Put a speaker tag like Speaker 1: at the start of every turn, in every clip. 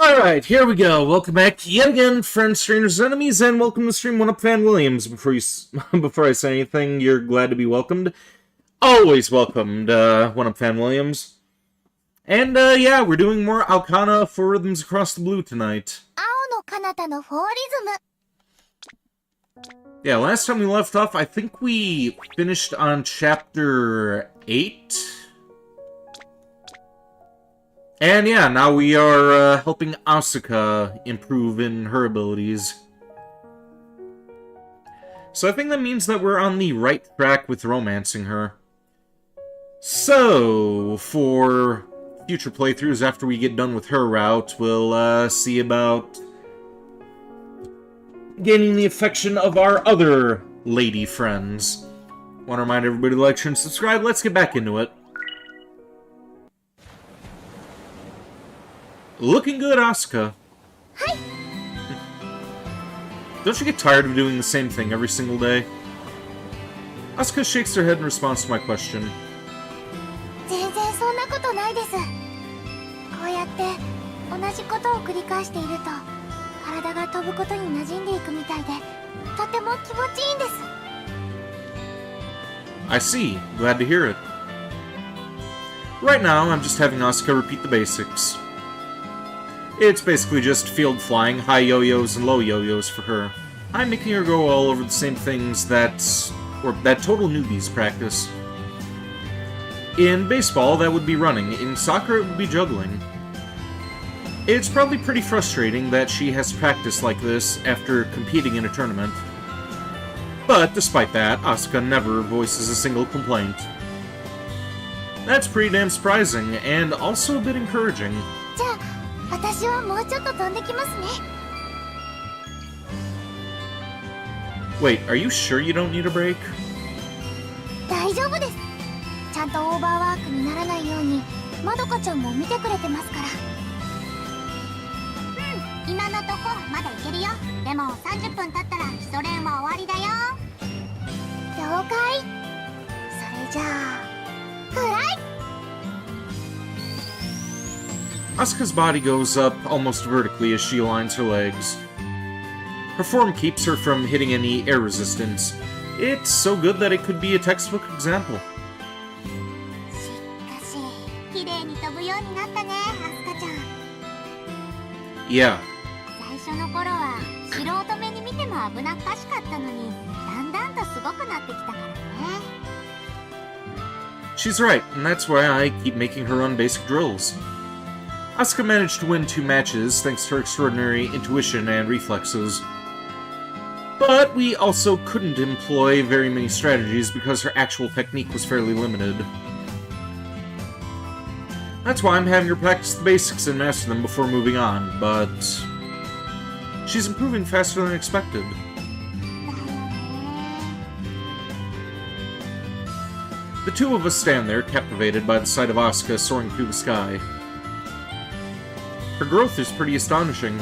Speaker 1: Alright, here we go. Welcome back yet again, friends, strangers, enemies, and welcome to stream 1UP Williams. Before I say anything, you're glad to be welcomed. Always welcomed, 1UP Williams. And, yeah, we're doing more Aokana for Rhythms Across the Blue tonight. Yeah, last time we left off, I think we finished on Chapter 8? And yeah, now we are helping Asuka improve in her abilities. So I think that means that we're on the right track with romancing her. So, for future playthroughs after we get done with her route, we'll see about gaining the affection of our other lady friends. Want to remind everybody to like, share, and subscribe. Let's get back into it. Looking good, Asuka.
Speaker 2: Hi.
Speaker 1: Don't you get tired of doing the same thing every single day? Asuka shakes her head in response to my question. I see. Glad to hear it. Right now, I'm just having Asuka repeat the basics. It's basically just field flying, high yo-yos and low yo-yos for her. I'm making her go all over the same things that total newbies practice. In baseball, that would be running. In soccer, it would be juggling. It's probably pretty frustrating that she has to practice like this after competing in a tournament. But despite that, Asuka never voices a single complaint. That's pretty damn surprising, and also a bit encouraging. Wait, are you sure you don't need a break? Asuka's body goes up almost vertically as she aligns her legs. Her form keeps her from hitting any air resistance. It's so good that it could be a textbook example. Yeah. She's right, and that's why I keep making her run basic drills. Asuka managed to win 2 matches thanks to her extraordinary intuition and reflexes. But we also couldn't employ very many strategies because her actual technique was fairly limited. That's why I'm having her practice the basics and master them before moving on, but she's improving faster than expected. The two of us stand there, captivated by the sight of Asuka soaring through the sky. Her growth is pretty astonishing.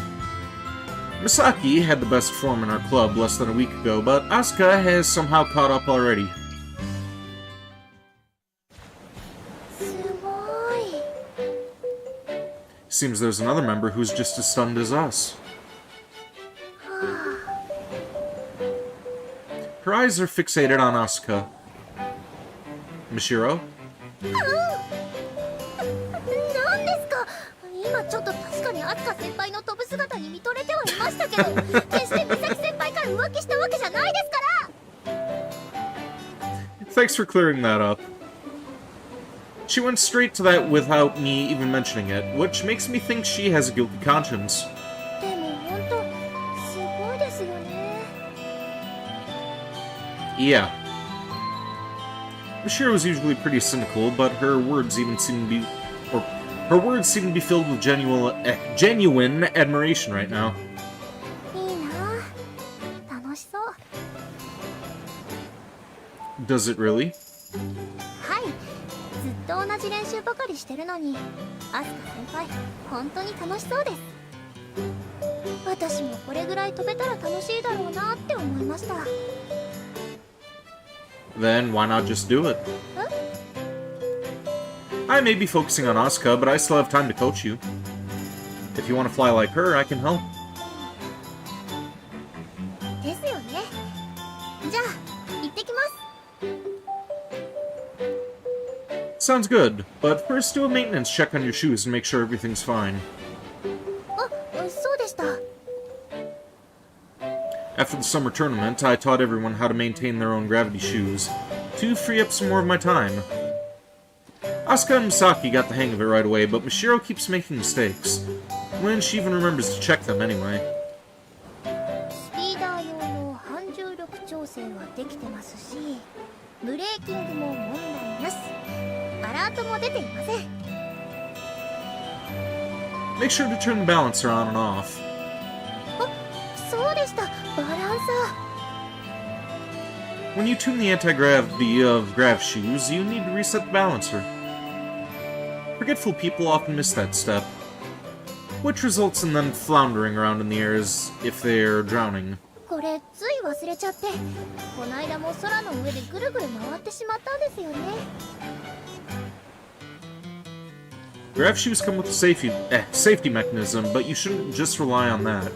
Speaker 1: Misaki had the best form in our club less than a week ago, but Asuka has somehow caught up already. Seems there's another member who's just as stunned as us. Her eyes are fixated on Asuka. Mishiro?
Speaker 2: 何ですか。今ちょっと確かにアスカ先輩の飛ぶ姿に見とれてはいましたけど、決して美咲先輩から浮気したわけじゃないですから。
Speaker 1: Thanks for clearing that up. She went straight to that without me even mentioning it, which makes me think she has a guilty conscience.
Speaker 2: でも本当すごいですよね。
Speaker 1: Yeah. Mishiro is usually pretty cynical, but her words seem to be filled with genuine admiration right now.
Speaker 2: いいな。楽しそう。
Speaker 1: Does it really?
Speaker 2: はい。ずっと同じ練習ばかりしてるのに、アスカ先輩本当に楽しそうです。私もこれぐらい飛べたら楽しいだろうなって思いました。
Speaker 1: Then why not just do it? I may be focusing on Asuka, but I still have time to coach you. If you want to fly like her, I can help.
Speaker 2: ですよね。じゃあ行ってきます。
Speaker 1: Sounds good, but first do a maintenance check on your shoes and make sure everything's fine.
Speaker 2: あ、そうでした。
Speaker 1: After the summer tournament, I taught everyone how to maintain their own gravity shoes, to free up some more of my time. Asuka and Misaki got the hang of it right away, but Mishiro keeps making mistakes, when she even remembers to check them anyway.
Speaker 2: スピーダー用の反重力調整はできてますし、ブレーキングも問題なし。アラートも出ていません。
Speaker 1: Make sure to turn the balancer on and off.
Speaker 2: あ、そうでした。バランサー。
Speaker 1: When you tune the anti-gravity of grav shoes, you need to reset the balancer. Forgetful people often miss that step, which results in them floundering around in the air as if they're drowning.
Speaker 2: これつい忘れちゃって、この間も空の上でぐるぐる回ってしまったんですよね。
Speaker 1: Grav shoes come with a safety mechanism, but you shouldn't just rely on that.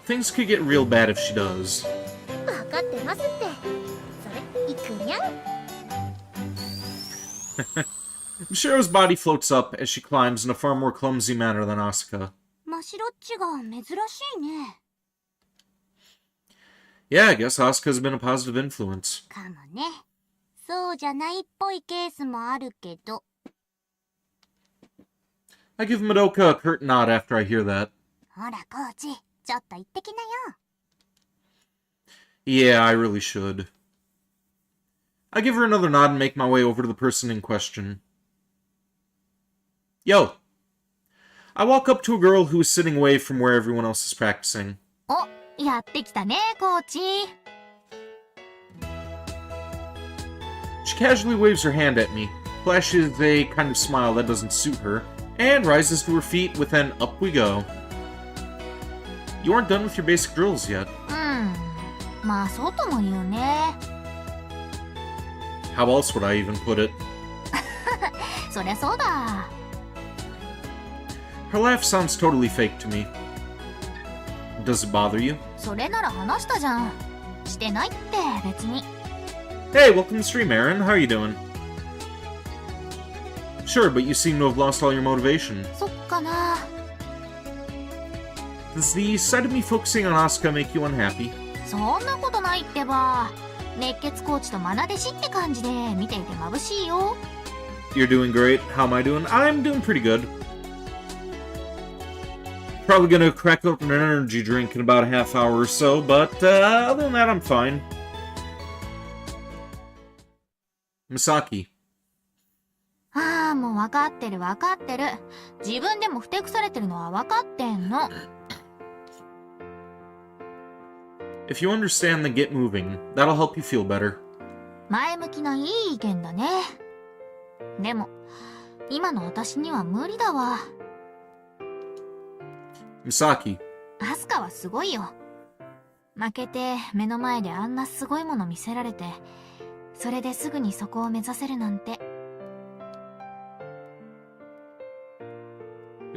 Speaker 1: Things could get real bad if she does.
Speaker 2: 分かってますって。それいくにゃん。
Speaker 1: Mishiro's body floats up as she climbs in a far more clumsy manner than Asuka.
Speaker 2: 真白っちが珍しいね。
Speaker 1: Yeah, I guess Asuka's been a positive influence.
Speaker 2: かもね。そうじゃないっぽいケースもあるけど。
Speaker 1: I give Madoka a curt nod after I hear that.
Speaker 2: ほらコーチ、ちょっと行ってきなよ。
Speaker 1: Yeah, I really should. I give her another nod and make my way over to the person in question. Yo! I walk up to a girl who is sitting away from where everyone else is practicing.
Speaker 2: お、やってきたね、コーチ。
Speaker 1: She casually waves her hand at me, flashes a kind of smile that doesn't suit her, and rises to her feet with an up we go. You aren't done with your basic drills yet.
Speaker 2: まあそうとも言うね。
Speaker 1: How else would I even put it?
Speaker 2: そりゃそうだ。
Speaker 1: Her laugh sounds totally fake to me. Does it bother you?
Speaker 2: それなら話したじゃん。してないって別に。
Speaker 1: Hey, welcome to stream, Aaron. How are you doing? Sure, but you seem to have lost all your motivation.
Speaker 2: そっかな。
Speaker 1: Does the sight of me focusing on Asuka make you unhappy?
Speaker 2: そんなことないってば。熱血コーチと愛弟子って感じで見ていて眩しいよ。
Speaker 1: You're doing great. How am I doing? I'm doing pretty good. Probably gonna crack open an energy drink in about a half hour or so, but other than that, I'm fine. Misaki.
Speaker 2: ああ、もう分かってる分かってる。自分でもふてくされてるのは分かってんの。
Speaker 1: If you understand, then get moving. That'll help you feel better.
Speaker 2: 前向きないい意見だね。でも、今の私には無理だわ。
Speaker 1: Misaki.
Speaker 2: アスカはすごいよ。負けて目の前であんなすごいもの見せられて、それですぐにそこを目指せるなんて。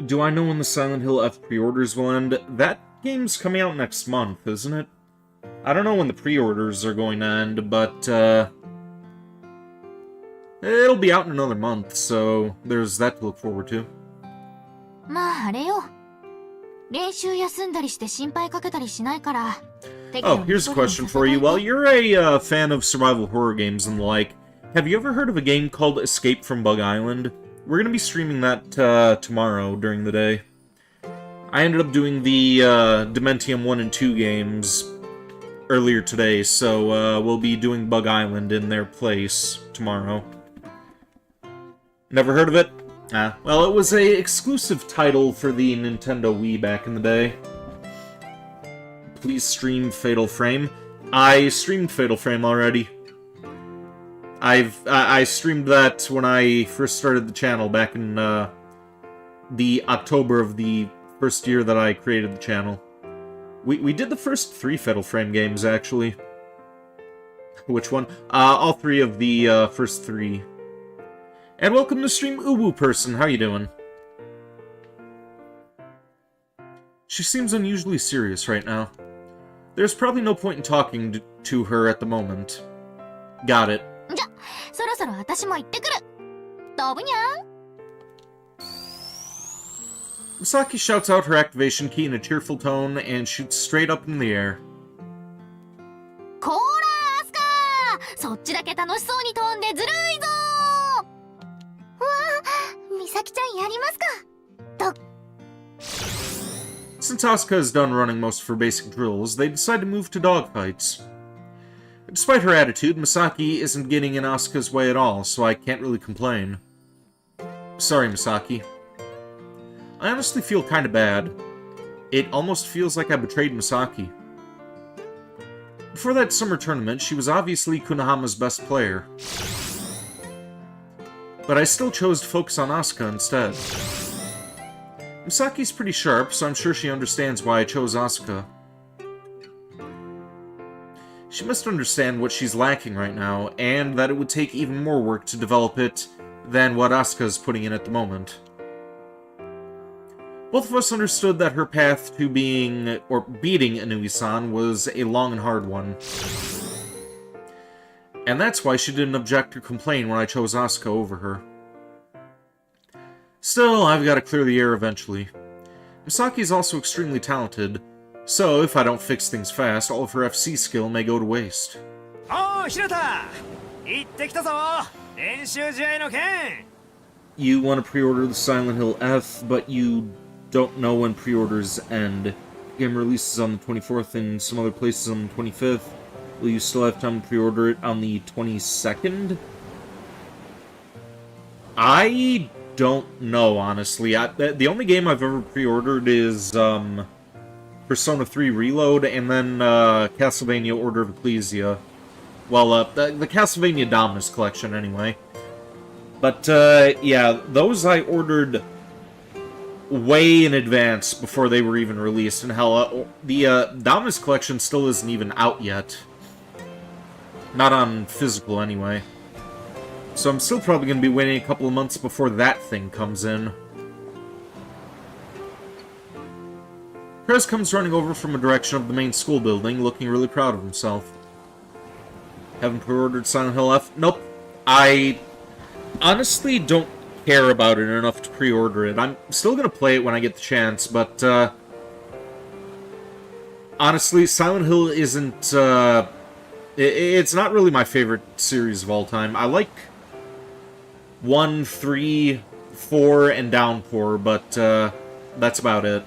Speaker 1: Do I know when the Silent Hill F pre-orders will end? That game's coming out next month, isn't it? I don't know when the pre-orders are going to end, but, it'll be out in another month, so there's that to look forward to.
Speaker 3: まああれよ。練習休んだりして心配かけたりしないから。
Speaker 1: Oh, here's a question for you. While you're a fan of survival horror games and the like, have you ever heard of a game called Escape from Bug Island? We're going to be streaming that tomorrow during the day. I ended up doing the Dementium 1 and 2 games earlier today, so we'll be doing Bug Island in their place tomorrow. Never heard of it? Well, it was a exclusive title for the Nintendo Wii back in the day. Please stream Fatal Frame. I streamed Fatal Frame already. I streamed that when I first started the channel back in the October of the first year that I created the channel. We did the first 3 Fatal Frame games, actually. Which one? All 3 of the first 3. And welcome to stream, Uwu Person. How you doing? She seems unusually serious right now. There's probably no point in talking to her at the moment. Got it.
Speaker 3: じゃ、そろそろ私も行ってくる。飛ぶにゃん。
Speaker 1: Misaki shouts out her activation key in a cheerful tone and shoots straight up in the air.
Speaker 3: こーら、アスカー。そっちだけ楽しそうに飛んでずるいぞ。わあ、ミサキちゃんやりますか。と。
Speaker 1: Since Asuka is done running most of her basic drills, they decide to move to dogfights. Despite her attitude, Misaki isn't getting in Asuka's way at all, so I can't really complain. Sorry, Misaki. I honestly feel kinda bad. It almost feels like I betrayed Misaki. Before that summer tournament, she was obviously Kunohama's best player. But I still chose to focus on Asuka instead. Misaki's pretty sharp, so I'm sure she understands why I chose Asuka. She must understand what she's lacking right now, and that it would take even more work to develop it than what Asuka's putting in at the moment. Both of us understood that her path to being, or beating Inui-san was a long and hard one. And that's why she didn't object or complain when I chose Asuka over her. Still, I've got to clear the air eventually. Misaki is also extremely talented, so if I don't fix things fast, all of her FC skill may go to waste.
Speaker 4: Oh, Hirata! 行ってきたぞ! 練習試合の件!
Speaker 1: You want to pre-order the Silent Hill F, but you don't know when pre-orders end. The game releases on the 24th and some other places on the 25th. Will you still have time to pre-order it on the 22nd? I don't know, honestly. The only game I've ever pre-ordered is Persona 3 Reload and then Castlevania Order of Ecclesia. Well, the Castlevania Dominus collection, anyway. But, yeah, those I ordered way in advance before they were even released. And hell, the Dominus collection still isn't even out yet. Not on physical, anyway. So I'm still probably going to be waiting a couple of months before that thing comes in. Prez comes running over from a direction of the main school building, looking really proud of himself. Haven't pre-ordered Silent Hill F? Nope. I honestly don't care about it enough to pre-order it. I'm still going to play it when I get the chance, but honestly, Silent Hill isn't... it's not really my favorite series of all time. I like 1, 3, 4, and Downpour, but that's about it.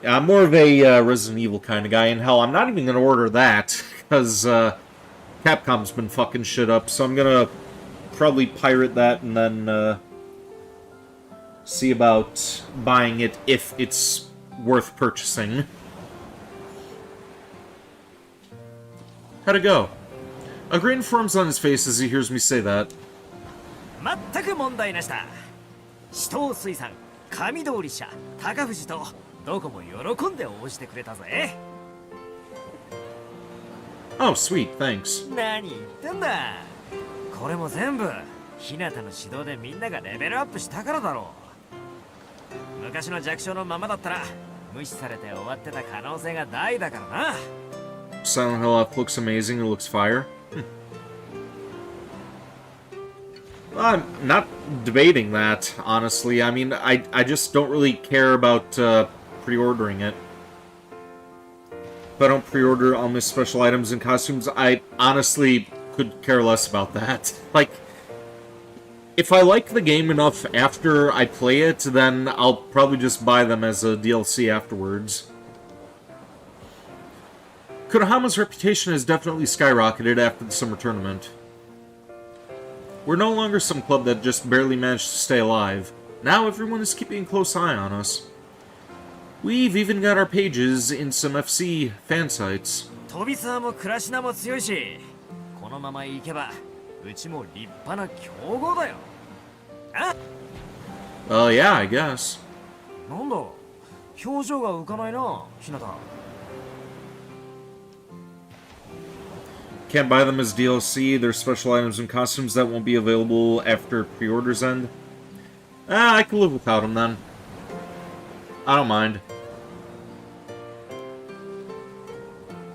Speaker 1: I'm more of a Resident Evil kind of guy, and hell, I'm not even going to order that, because Capcom's been fucking shit up, so I'm going to probably pirate that and then see about buying it if it's worth purchasing. How'd it go? A grin forms on his face as he hears me say that.
Speaker 4: 全く問題なしだ。紫藤水産、上通り社、高藤とどこも喜んで応じてくれたぜ。
Speaker 1: Oh, sweet, thanks.
Speaker 4: 何言ってんだ。これも全部日向の指導でみんながレベルアップしたからだろう。昔の弱小のままだったら無視されて終わってた可能性が大だからな。
Speaker 1: Silent Hill F looks amazing, it looks fire. I'm not debating that, honestly. I mean, I just don't really care about pre-ordering it. If I don't pre-order all my special items and costumes, I honestly could care less about that. Like, if I like the game enough after I play it, then I'll probably just buy them as a DLC afterwards. Konohama's reputation has definitely skyrocketed after the summer tournament. We're no longer some club that just barely managed to stay alive. Now everyone is keeping a close eye on us. We've even got our pages in some FC fan sites.
Speaker 4: 飛び沢もクラシナも強いし、このまま行けばうちも立派な強豪だよ。あ?
Speaker 1: Yeah, I guess.
Speaker 4: なんだ、表情が浮かないな、日向。
Speaker 1: Can't buy them as DLC. They're special items and costumes that won't be available after pre-orders end. I can live without them then. I don't mind.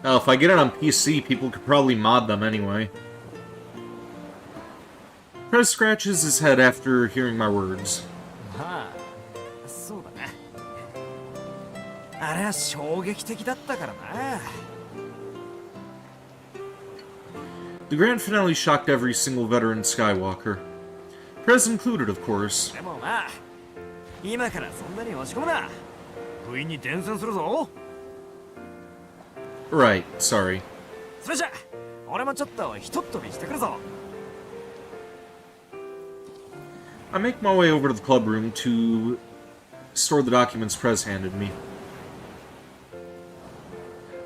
Speaker 1: Hell, if I get it on PC, people could probably mod them anyway. Prez scratches his head after hearing my words.
Speaker 4: まあ、そうだな。あれは衝撃的だったからな。
Speaker 1: The grand finale shocked every single veteran Skywalker. Prez included, of course.
Speaker 4: でもまあ、今からそんなに押し込むな。部員に伝染するぞ。
Speaker 1: Right, sorry.
Speaker 4: それじゃ、俺もちょっとひとっ飛びしてくるぞ。
Speaker 1: I make my way over to the club room to store the documents Prez handed me.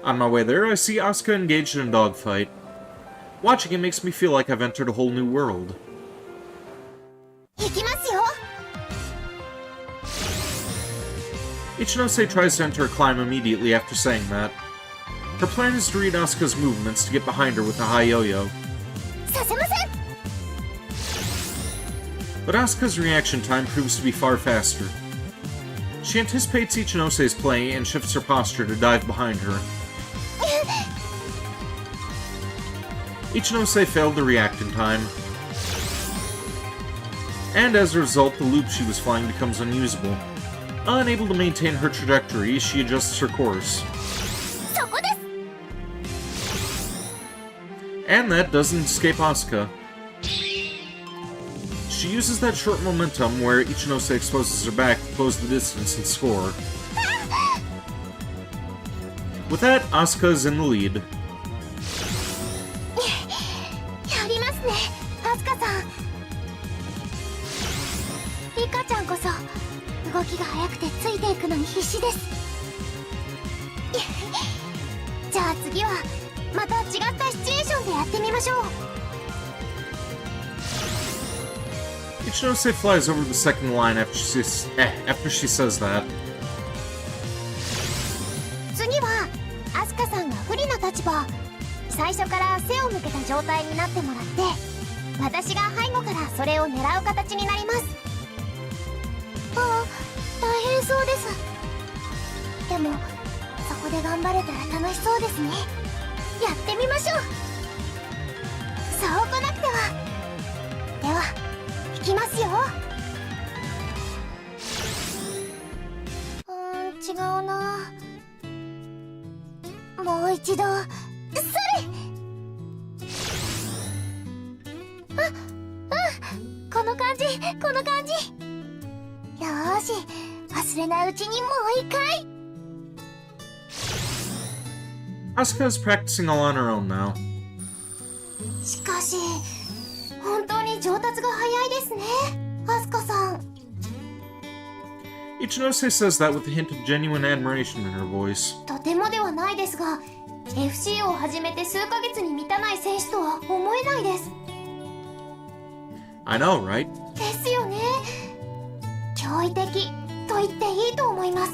Speaker 1: On my way there, I see Asuka engaged in a dogfight. Watching it makes me feel like I've entered a whole new world.
Speaker 3: 行きますよ。
Speaker 1: Ichinose tries to enter a climb immediately after saying that. Her plan is to read Asuka's movements to get behind her with a high yo-yo.
Speaker 3: させません。
Speaker 1: But Asuka's reaction time proves to be far faster. She anticipates Ichinose's play and shifts her posture to dive behind her. Ichinose failed to react in time. And as a result, the loop she was flying becomes unusable. Unable to maintain her trajectory, she adjusts her course.
Speaker 3: そこです。
Speaker 1: And that doesn't escape Asuka. She uses that short momentum where Ichinose exposes her back to close the distance and score. With that, Asuka is in the lead.
Speaker 3: やりますね、アスカさん。リカちゃんこそ動きが速くてついていくのに必死です。じゃあ次はまた違ったシチュエーションでやってみましょう。
Speaker 1: Ichinose flies over the second line after she says that.
Speaker 3: 次はアスカさんが不利な立場。最初から背を向けた状態になってもらって、私が背後からそれを狙う形になります。ああ、大変そうです。でもそこで頑張れたら楽しそうですね。やってみましょう。そうこなくては。では行きますよ。違うな。もう一度。それ。この感じ、この感じ。よーし、忘れないうちにもう一回。
Speaker 1: Asuka is practicing all on her own now.
Speaker 3: しかし本当に上達が早いですね、アスカさん。
Speaker 1: Ichinose says that with a hint of genuine admiration in her voice.
Speaker 3: とてもではないですが、 FC を始めて数ヶ月に満たない選手とは思えないです。
Speaker 1: I know, right?
Speaker 3: ですよね。驚異的と言っていいと思います。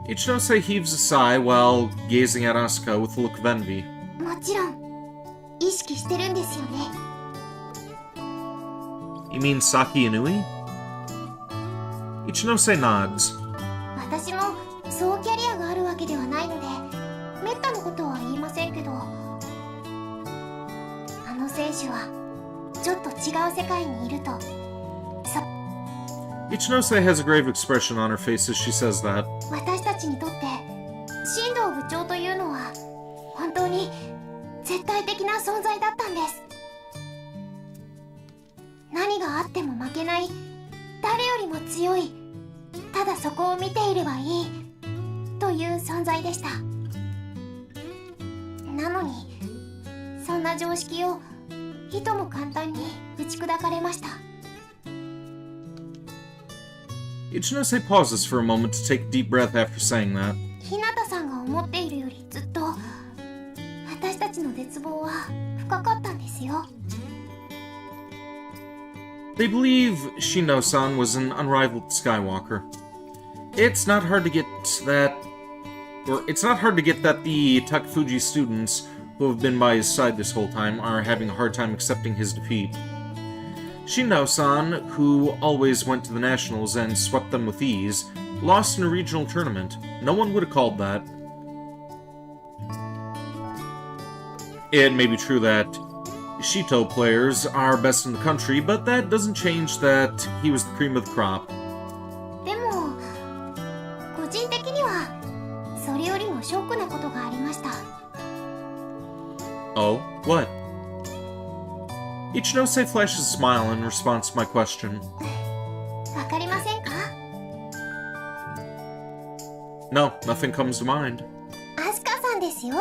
Speaker 1: Ichinose heaves a sigh while gazing at Asuka with a look of envy.
Speaker 3: もちろん意識してるんですよね。
Speaker 1: You mean Saki Inui? Ichinose nods.
Speaker 3: 私もそうキャリアがあるわけではないのでめったなことは言いませんけど、あの選手はちょっと違う世界にいると。
Speaker 1: Ichinose has a grave expression on her face as she says that.
Speaker 3: 私たちにとって進藤部長というのは本当に絶対的な存在だったんです。何があっても負けない、誰よりも強い、ただそこを見ていればいいという存在でした。なのにそんな常識をいとも簡単に打ち砕かれました。
Speaker 1: Ichinose pauses for a moment to take a deep breath after saying that.
Speaker 3: 日向さんが思っているよりずっと私たちの絶望は深かったんですよ。
Speaker 1: They believe Shino-san was an unrivaled Skywalker. It's not hard to get that the Takafuji students who have been by his side this whole time are having a hard time accepting his defeat. Shino-san, who always went to the Nationals and swept them with ease, lost in a regional tournament. No one would have called that. It may be true that Shito players are best in the country, but that doesn't change that he was the cream of the crop.
Speaker 3: でも個人的にはそれよりもショックなことがありました。
Speaker 1: Oh, what? Ichinose flashes a smile in response to my question.
Speaker 3: わかりませんか？
Speaker 1: No, nothing comes to mind.
Speaker 3: アスカさんですよ。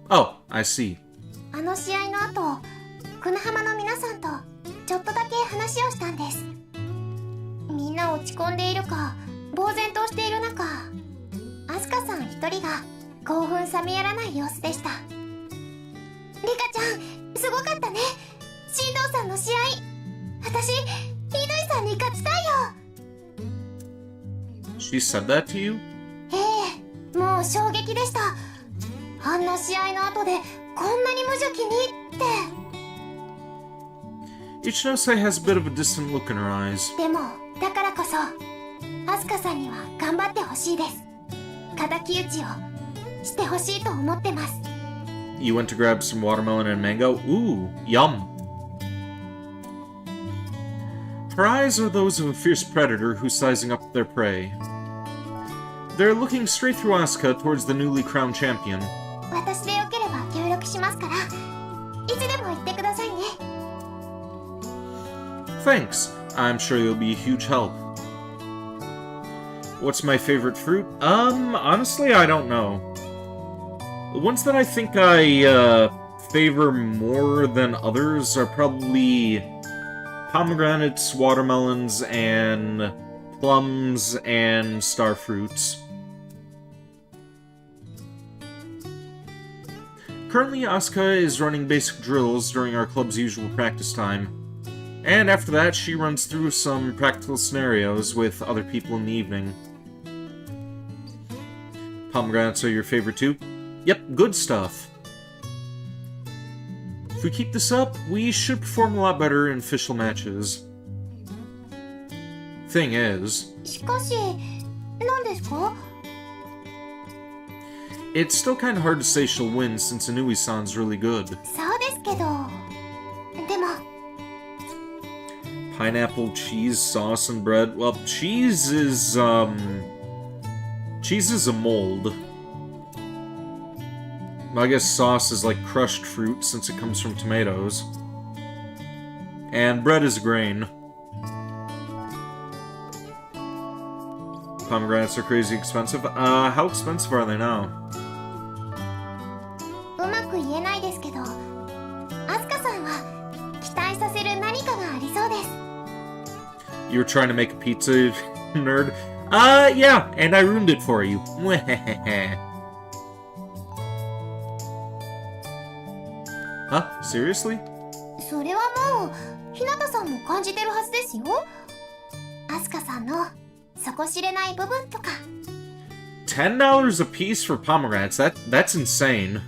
Speaker 1: Oh, I see.
Speaker 3: あの試合の後、この浜の皆さんとちょっとだけ話をしたんです。みんな落ち込んでいるか呆然としている中、アスカさん一人が興奮冷めやらない様子でした。リカちゃんすごかったね。進藤さんの試合、私乾さんに勝ちたいよ。
Speaker 1: She said that to you?
Speaker 3: ええ、もう衝撃でした。あんな試合の後でこんなに無邪気にって。
Speaker 1: Ichinose has a bit of a distant look in her eyes.
Speaker 3: でもだからこそアスカさんには頑張ってほしいです。敵討ちをしてほしいと思ってます。
Speaker 1: You went to grab some watermelon and mango? Ooh, yum. Her eyes are those of a fierce predator who's sizing up their prey. They're looking straight through Asuka towards the newly crowned champion.
Speaker 3: 私でよければ協力しますから、いつでも言ってくださいね。
Speaker 1: Thanks. I'm sure you'll be a huge help. What's my favorite fruit? Honestly, I don't know. The ones that I think I, favor more than others are probably pomegranates, watermelons, and plums, and star fruits. Currently, Asuka is running basic drills during our club's usual practice time. And after that, she runs through some practical scenarios with other people in the evening. Pomegranates are your favorite too? Yep, good stuff. If we keep this up, we should perform a lot better in official matches. Thing is,
Speaker 3: しかし、何ですか？
Speaker 1: it's still kinda hard to say she'll win since Inui-san's really good.
Speaker 3: そうですけど、でも
Speaker 1: Pineapple, cheese, sauce, and bread. Well, cheese is a mold. I guess sauce is like crushed fruit since it comes from tomatoes. And bread is a grain. Pomegranates are crazy expensive. How expensive are they now?
Speaker 3: うまく言えないですけど、アスカさんは期待させる何かがありそうです。
Speaker 1: You were trying to make a pizza, nerd? Yeah, and I ruined it for you. Huh? Seriously?
Speaker 3: それはもう日向さんも感じてるはずですよ。アスカさんの底知れない部分とか。
Speaker 1: $10 a piece for pomegranates? That's insane.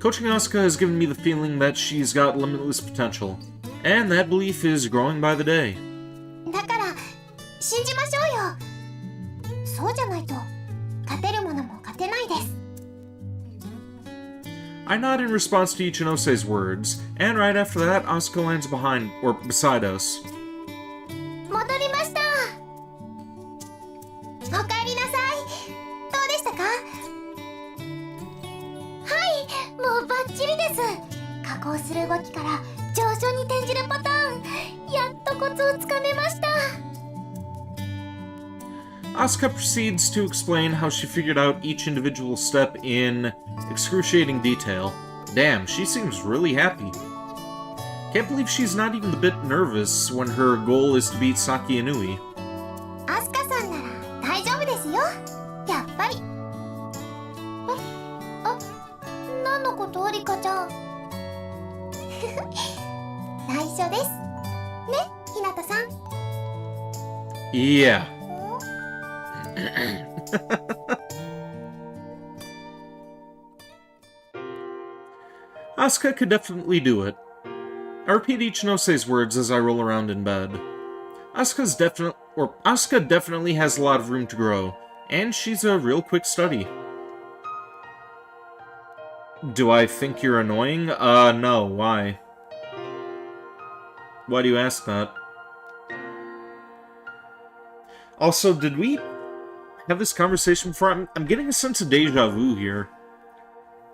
Speaker 1: Coaching Asuka has given me the feeling that she's got limitless potential, and that belief is growing by the day.
Speaker 3: だから信じましょうよ。そうじゃないと勝てるものも勝てないです。
Speaker 1: I nod in response to Ichinose's words, and right after that, Asuka lands beside us.
Speaker 3: 戻りました。おかえりなさい。どうでしたか？はい、もうバッチリです。加工する動きから上昇に転じるパターン、やっとコツをつかめました。
Speaker 1: Asuka proceeds to explain how she figured out each individual step in excruciating detail. Damn, she seems really happy. Can't believe she's not even a bit nervous when her goal is to beat Saki Inui.
Speaker 3: アスカさんなら大丈夫ですよ。やっぱり。何のことリカちゃん。内緒です。ね、ひなたさん。
Speaker 1: Yeah. Asuka could definitely do it. I repeat Ichinose's words as I roll around in bed. Asuka definitely has a lot of room to grow, and she's a real quick study. Do I think you're annoying? No, why? Why do you ask that? Also, did we have this conversation before? I'm getting a sense of deja vu here.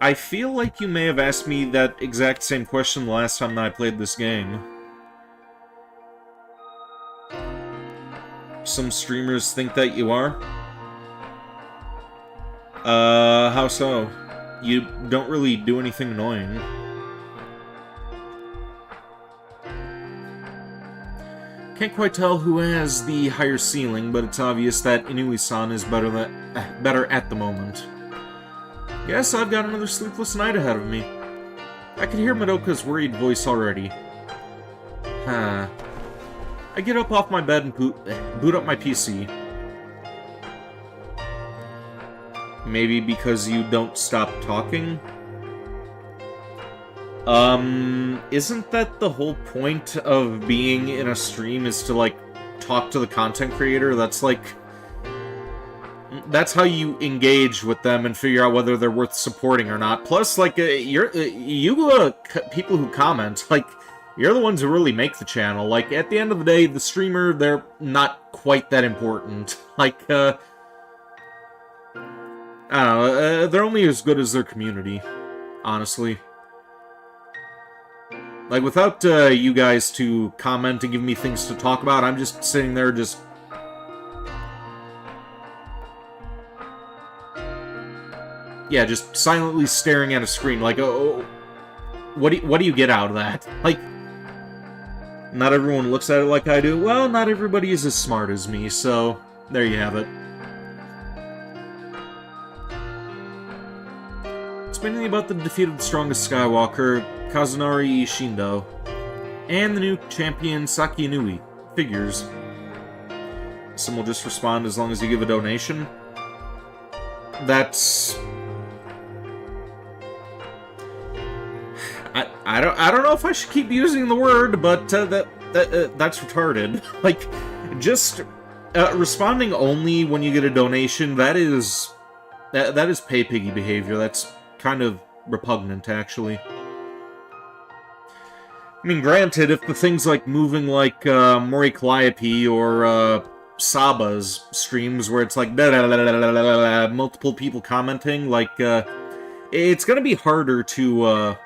Speaker 1: I feel like you may have asked me that exact same question the last time that I played this game. Some streamers think that you are? How so? You don't really do anything annoying. Can't quite tell who has the higher ceiling, but it's obvious that Inui-san is better at the moment. Guess I've got another sleepless night ahead of me. I can hear Madoka's worried voice already. Huh. I get up off my bed and boot up my PC. Maybe because you don't stop talking? Isn't that the whole point of being in a stream, is to, like, talk to the content creator? That's how you engage with them and figure out whether they're worth supporting or not. Plus, like, people who comment, like, you're the ones who really make the channel. Like, at the end of the day, the streamer, they're not quite that important. Like, I don't know, they're only as good as their community, honestly. Like, without you guys to comment and give me things to talk about, I'm just sitting there just... yeah, just silently staring at a screen, like, oh, what do you get out of that? Like, not everyone looks at it like I do. Well, not everybody is as smart as me, so there you have it. It's mainly about the defeat of the strongest Skywalker, Kazunari Shindo, and the new champion Saki Inui. Figures. Some will just respond as long as you give a donation. That's... I don't know if I should keep using the word, but that's retarded. Like, just responding only when you get a donation, that is pay piggy behavior. That's kind of repugnant, actually. I mean, granted, if the things like moving like Mori Calliope or Saba's streams where it's like multiple people commenting, like it's gonna be harder to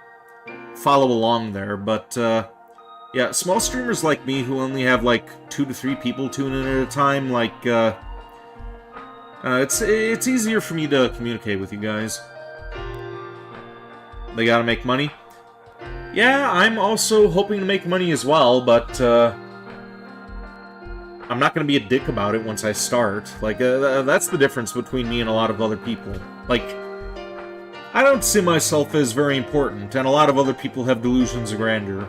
Speaker 1: follow along there, but yeah, small streamers like me who only have like 2 to 3 people tune in at a time, like it's easier for me to communicate with you guys. They gotta make money. Yeah, I'm also hoping to make money as well, but I'm not gonna be a dick about it once I start. Like, that's the difference between me and a lot of other people. Like, I don't see myself as very important, and a lot of other people have delusions of grandeur.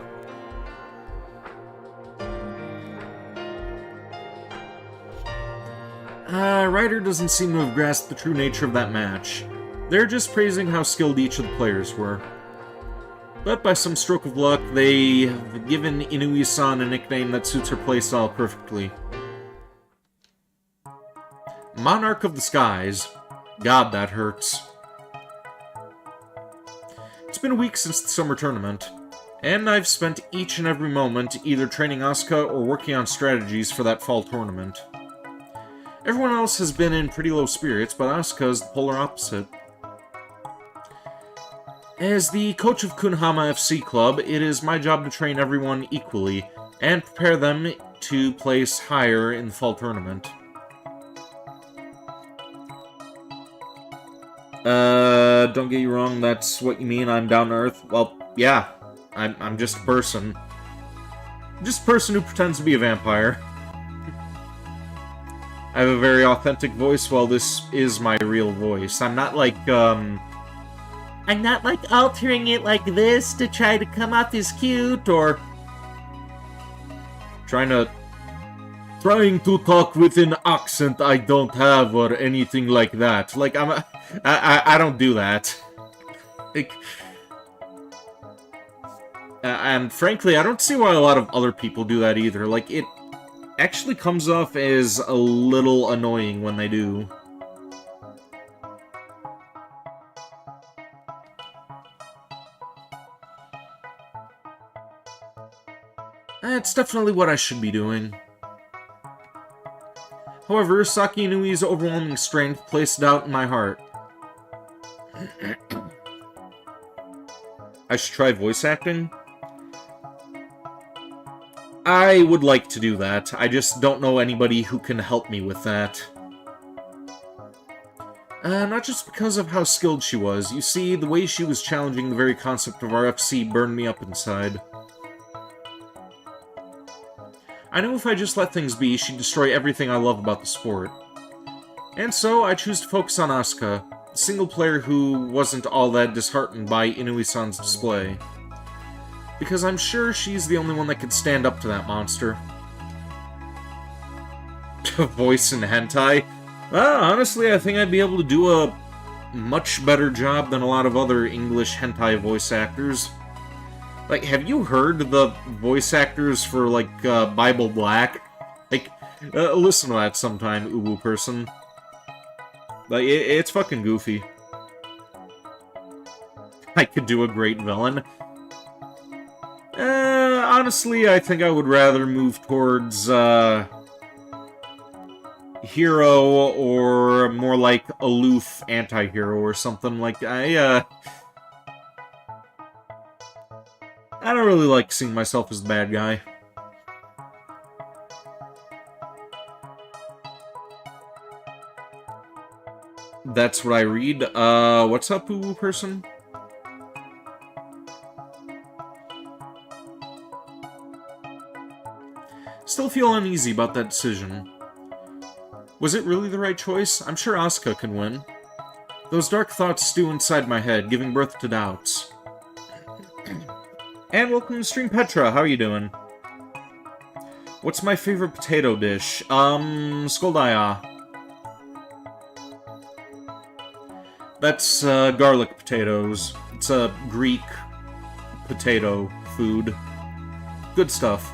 Speaker 1: Ryder doesn't seem to have grasped the true nature of that match. They're just praising how skilled each of the players were. But by some stroke of luck, they have given Inui-san a nickname that suits her playstyle perfectly. Monarch of the Skies. God, that hurts. It's been a week since the summer tournament, and I've spent each and every moment either training Asuka or working on strategies for that fall tournament. Everyone else has been in pretty low spirits, but Asuka is the polar opposite. As the coach of Kunhama FC Club, it is my job to train everyone equally, and prepare them to place higher in the fall tournament. Don't get you wrong, that's what you mean, I'm down to earth. Well, yeah, I'm just a person. Just a person who pretends to be a vampire. I have a very authentic voice, while this is my real voice. I'm not like altering it like this to try to come off as cute, or trying to talk with an accent I don't have, or anything like that. Like, I don't do that. Like, and frankly, I don't see why a lot of other people do that either. Like, it actually comes off as a little annoying when they do. It's definitely what I should be doing. However, Saki Inui's overwhelming strength placed doubt in my heart. I should try voice acting? I would like to do that. I just don't know anybody who can help me with that. Not just because of how skilled she was. You see, the way she was challenging the very concept of our FC burned me up inside. I knew if I just let things be, she'd destroy everything I love about the sport. And so, I choose to focus on Asuka, the single player who wasn't all that disheartened by Inui-san's display. Because I'm sure she's the only one that could stand up to that monster. Voice in hentai? Well, honestly, I think I'd be able to do a much better job than a lot of other English hentai voice actors. Like, have you heard the voice actors for, like, Bible Black? Like, listen to that sometime, Ubu person. Like, it's fucking goofy. I could do a great villain. Honestly, I think I would rather move towards, hero, or more like aloof anti-hero or something. Like, I don't really like seeing myself as the bad guy. That's what I read. What's up, Uwu person? Still feel uneasy about that decision. Was it really the right choice? I'm sure Asuka can win. Those dark thoughts stew inside my head, giving birth to doubts. And welcome to stream, Petra. How are you doing? What's my favorite potato dish? Skoldaya. That's, garlic potatoes. It's a Greek potato food. Good stuff.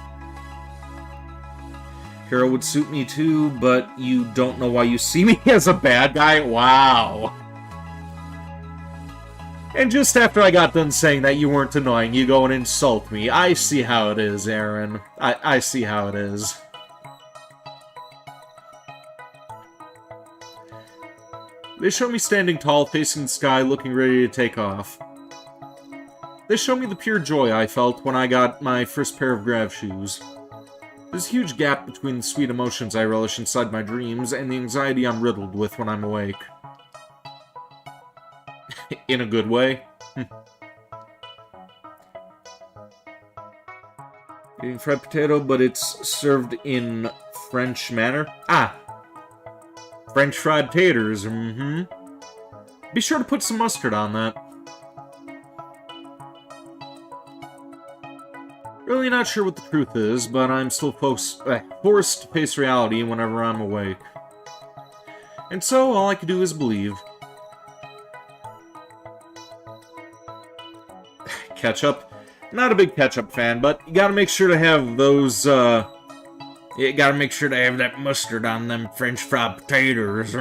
Speaker 1: Hero would suit me too, but you don't know why you see me as a bad guy? Wow. And just after I got done saying that you weren't annoying, you go and insult me. I see how it is, Aaron. I see how it is. They show me standing tall, facing the sky, looking ready to take off. They show me the pure joy I felt when I got my first pair of grav shoes. There's a huge gap between the sweet emotions I relish inside my dreams and the anxiety I'm riddled with when I'm awake. In a good way. Eating fried potato, but it's served in French manner. Ah! French fried taters, Be sure to put some mustard on that. Really not sure what the truth is, but I'm still forced to face reality whenever I'm awake. And so, all I can do is believe. ketchup. Not a big ketchup fan, but you gotta make sure to have those, you gotta make sure to have that mustard on them French fried potatoes.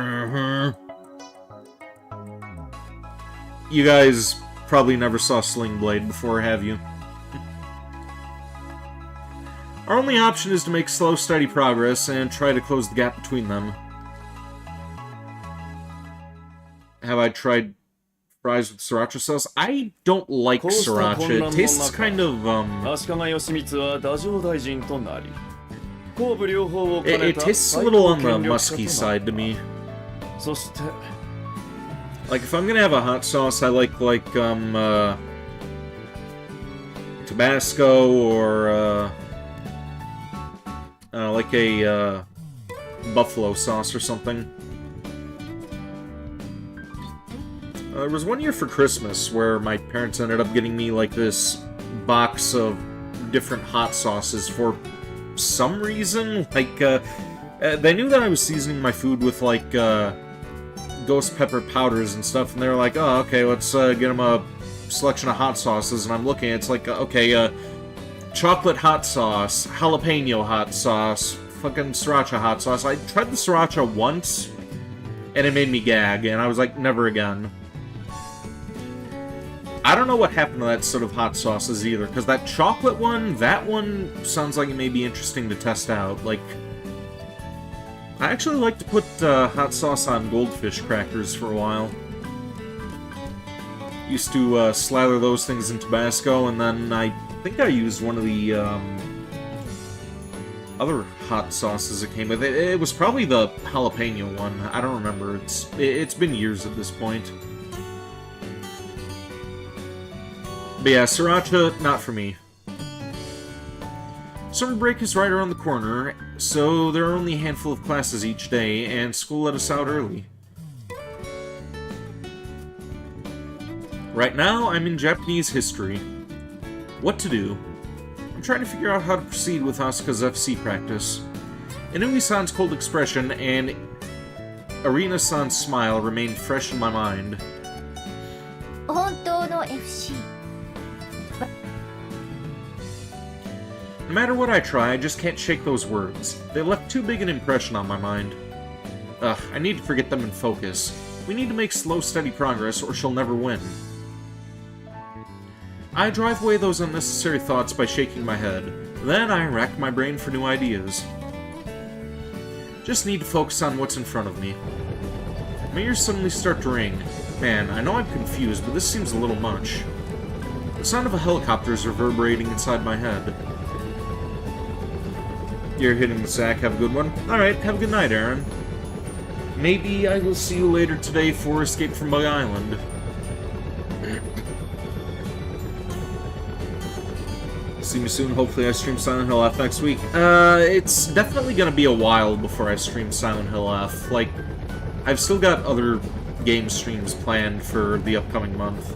Speaker 1: You guys probably never saw Sling Blade before, have you? Our only option is to make slow, steady progress and try to close the gap between them. Have I tried fries with sriracha sauce? I don't like sriracha. It tastes kind of, it tastes a little on the musky side to me. Like, if I'm gonna have a hot sauce, I like Tabasco or, like a, buffalo sauce or something. There was one year for Christmas where my parents ended up getting me, like, this box of different hot sauces for some reason. Like, they knew that I was seasoning my food with, like, ghost pepper powders and stuff, and they were like, oh, okay, let's get them a selection of hot sauces, and I'm looking, it's like, okay, chocolate hot sauce, jalapeno hot sauce, fucking sriracha hot sauce. I tried the sriracha once, and it made me gag, and I was like, never again. I don't know what happened to that sort of hot sauces either, because that chocolate one, that one sounds like it may be interesting to test out. Like, I actually like to put hot sauce on goldfish crackers for a while. Used to slather those things in Tabasco, and then I think I used one of the other hot sauces it came with. It was probably the jalapeno one. I don't remember. It's been years at this point. But yeah, sriracha, not for me. Summer break is right around the corner, so there are only a handful of classes each day, and school let us out early. Right now, I'm in Japanese history. What to do? I'm trying to figure out how to proceed with Asuka's FC practice. Inui-san's cold expression and Arina-san's smile remain fresh in my mind.
Speaker 2: 本当の FC
Speaker 1: No matter what I try, I just can't shake those words. They left too big an impression on my mind. Ugh, I need to forget them and focus. We need to make slow, steady progress, or she'll never win. I drive away those unnecessary thoughts by shaking my head. Then I rack my brain for new ideas. Just need to focus on what's in front of me. My ears suddenly start to ring. Man, I know I'm confused, but this seems a little much. The sound of a helicopter is reverberating inside my head. You're hitting the sack. Have a good one. Alright, have a good night, Aaron. Maybe I will see you later today for Escape from Bug Island. See me soon. Hopefully I stream Silent Hill F next week. It's definitely gonna be a while before I stream Silent Hill F. Like, I've still got other game streams planned for the upcoming month.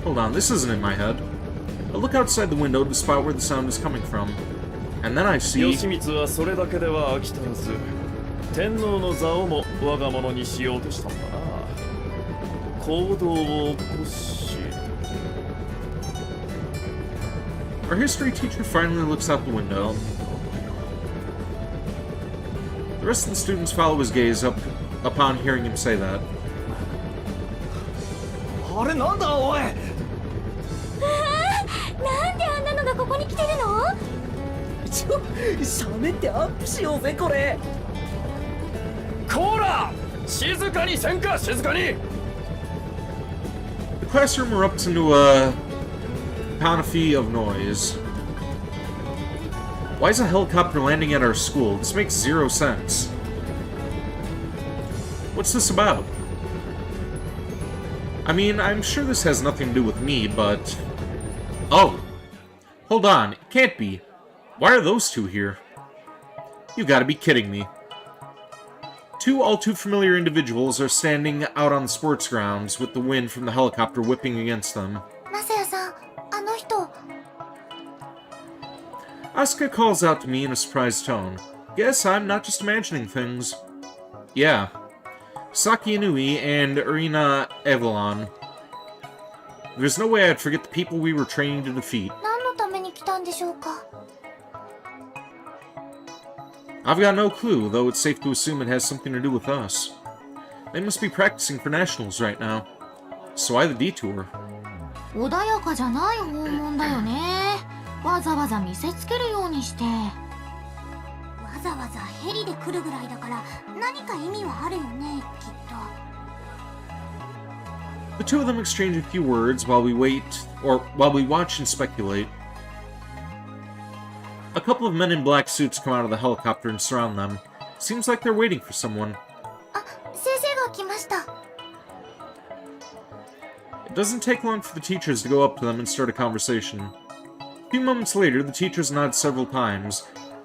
Speaker 1: Hold on, this isn't in my head. I look outside the window to spot where the sound is coming from. And then I see... Our history teacher finally looks out the window. The rest of the students follow his gaze upon hearing him say that.
Speaker 4: あれなんだおい。
Speaker 2: なんであんなのがここに来てるの？
Speaker 5: 喋ってアップしようぜこれ。
Speaker 4: こら、静かにせんか、静かに。
Speaker 1: The classroom erupts into a cacophony of noise. Why is a helicopter landing at our school? This makes zero sense. What's this about? I mean, I'm sure this has nothing to do with me, but... Oh! Hold on, it can't be. Why are those two here? You gotta be kidding me. Two all too familiar individuals are standing out on the sports grounds with the wind from the helicopter whipping against them.
Speaker 3: マサヤさん、あの人。
Speaker 1: Asuka calls out to me in a surprised tone. Guess I'm not just imagining things. Yeah. Saki Inui and Urina Evelyn. There's no way I'd forget the people we were training to defeat.
Speaker 3: 何のために来たんでしょうか。
Speaker 1: I've got no clue, though it's safe to assume it has something to do with us. They must be practicing for nationals right now. So why the detour?
Speaker 3: 穏やかじゃない訪問だよね。わざわざ見せつけるようにして。わざわざヘリで来るぐらいだから何か意味はあるよね、きっと。
Speaker 1: The two of them exchange a few words while we wait, or while we watch and speculate. A couple of men in black suits come out of the helicopter and surround them. Seems like they're waiting for someone.
Speaker 3: あ、先生が来ました。
Speaker 1: It doesn't take long for the teachers to go up to them and start a conversation. A few moments later, the teachers nod several times,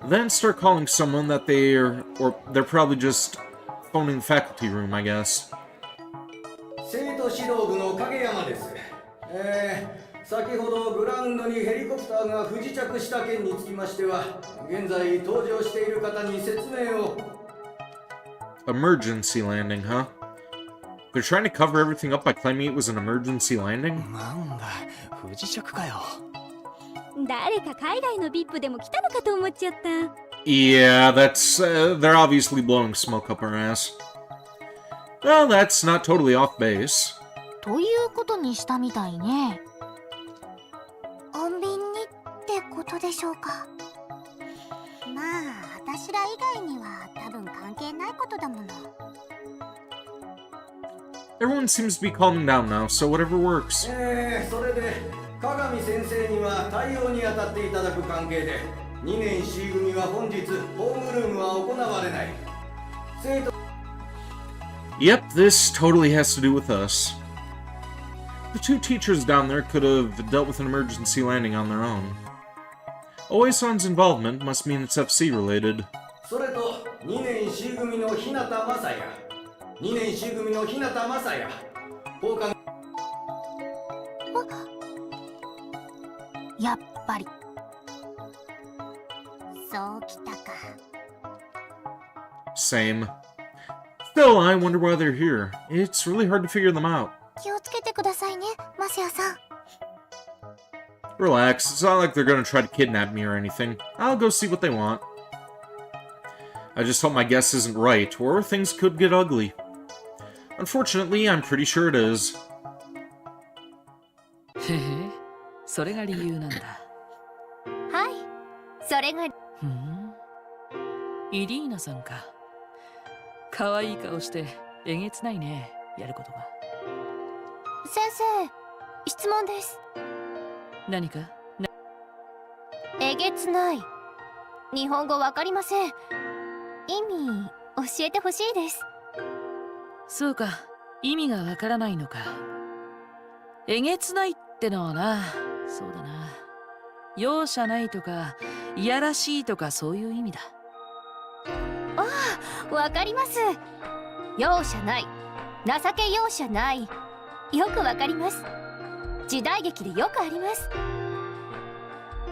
Speaker 1: then start calling someone that they're probably just phoning the faculty room, I guess.
Speaker 6: 生徒指導部の影山です。先ほどグラウンドにヘリコプターが不時着した件につきましては、現在搭乗している方に説明を。
Speaker 1: Emergency landing, huh? They're trying to cover everything up by claiming it was an emergency landing?
Speaker 7: なんだ、不時着かよ。
Speaker 2: 誰か海外の VIP でも来たのかと思っちゃった。
Speaker 1: Yeah, that's, they're obviously blowing smoke up our ass. Well, that's not totally off base.
Speaker 3: ということにしたみたいね。穏便にってことでしょうか。まあ、私ら以外には多分関係ないことだもの。
Speaker 1: Everyone seems to be calming down now, so whatever works.
Speaker 6: それで鏡先生には対応に当たっていただく関係で、2年 C 組は本日ホームルームは行われない。生徒
Speaker 1: Yep, this totally has to do with us. The two teachers down there could have dealt with an emergency landing on their own. Oe-san's involvement must mean it's FC related.
Speaker 6: それと2年 C 組の日向雅也、2年 C 組の日向雅也、放課後。
Speaker 3: やっぱり。そうきたか。
Speaker 1: Same. Still, I wonder why they're here. It's really hard to figure them out.
Speaker 3: 気をつけてくださいね、マシアさん。
Speaker 1: Relax, it's not like they're gonna try to kidnap me or anything. I'll go see what they want. I just hope my guess isn't right, or things could get ugly. Unfortunately, I'm pretty sure it is.
Speaker 5: へへ、それが理由なんだ。
Speaker 3: はい、それが。
Speaker 5: ふん、イリーナさんか。可愛い顔してえげつないね、やることが。
Speaker 3: 先生、質問です。
Speaker 5: 何か？
Speaker 3: えげつない。日本語わかりません。意味教えてほしいです。
Speaker 5: そうか、意味がわからないのか。えげつないってのはな、そうだな。容赦ないとか、いやらしいとかそういう意味だ。
Speaker 3: ああ、わかります。容赦ない。情け容赦ない。よくわかります。時代劇でよくあります。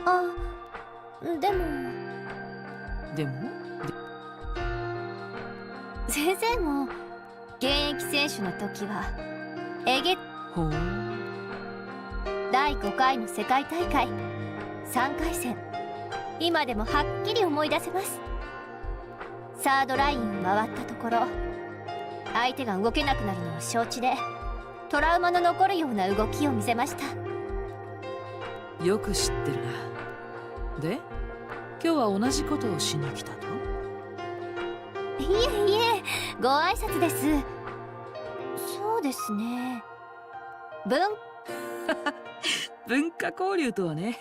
Speaker 3: あ、でも。
Speaker 5: でも？
Speaker 3: 先生も現役選手の時は
Speaker 5: ほう。
Speaker 3: 第5回の世界大会3回戦、今でもはっきり思い出せます。サードラインを回ったところ、相手が動けなくなるのを承知でトラウマの残るような動きを見せました。
Speaker 5: よく知ってるな。で、今日は同じことをしに来たと？
Speaker 3: いえいえ、ご挨拶です。そうですね。
Speaker 5: 文化交流とはね。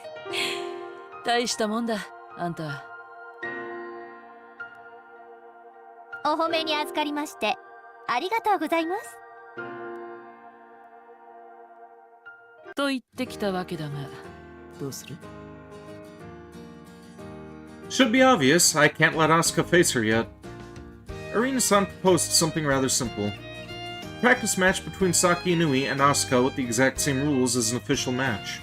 Speaker 5: 大したもんだ、あんた。
Speaker 3: お褒めに預かりましてありがとうございます。
Speaker 5: と言ってきたわけだが、どうする？
Speaker 1: Should be obvious, I can't let Asuka face her yet. Arena-san proposed something rather simple. Practice match between Saki Inui and Asuka with the exact same rules as an official match.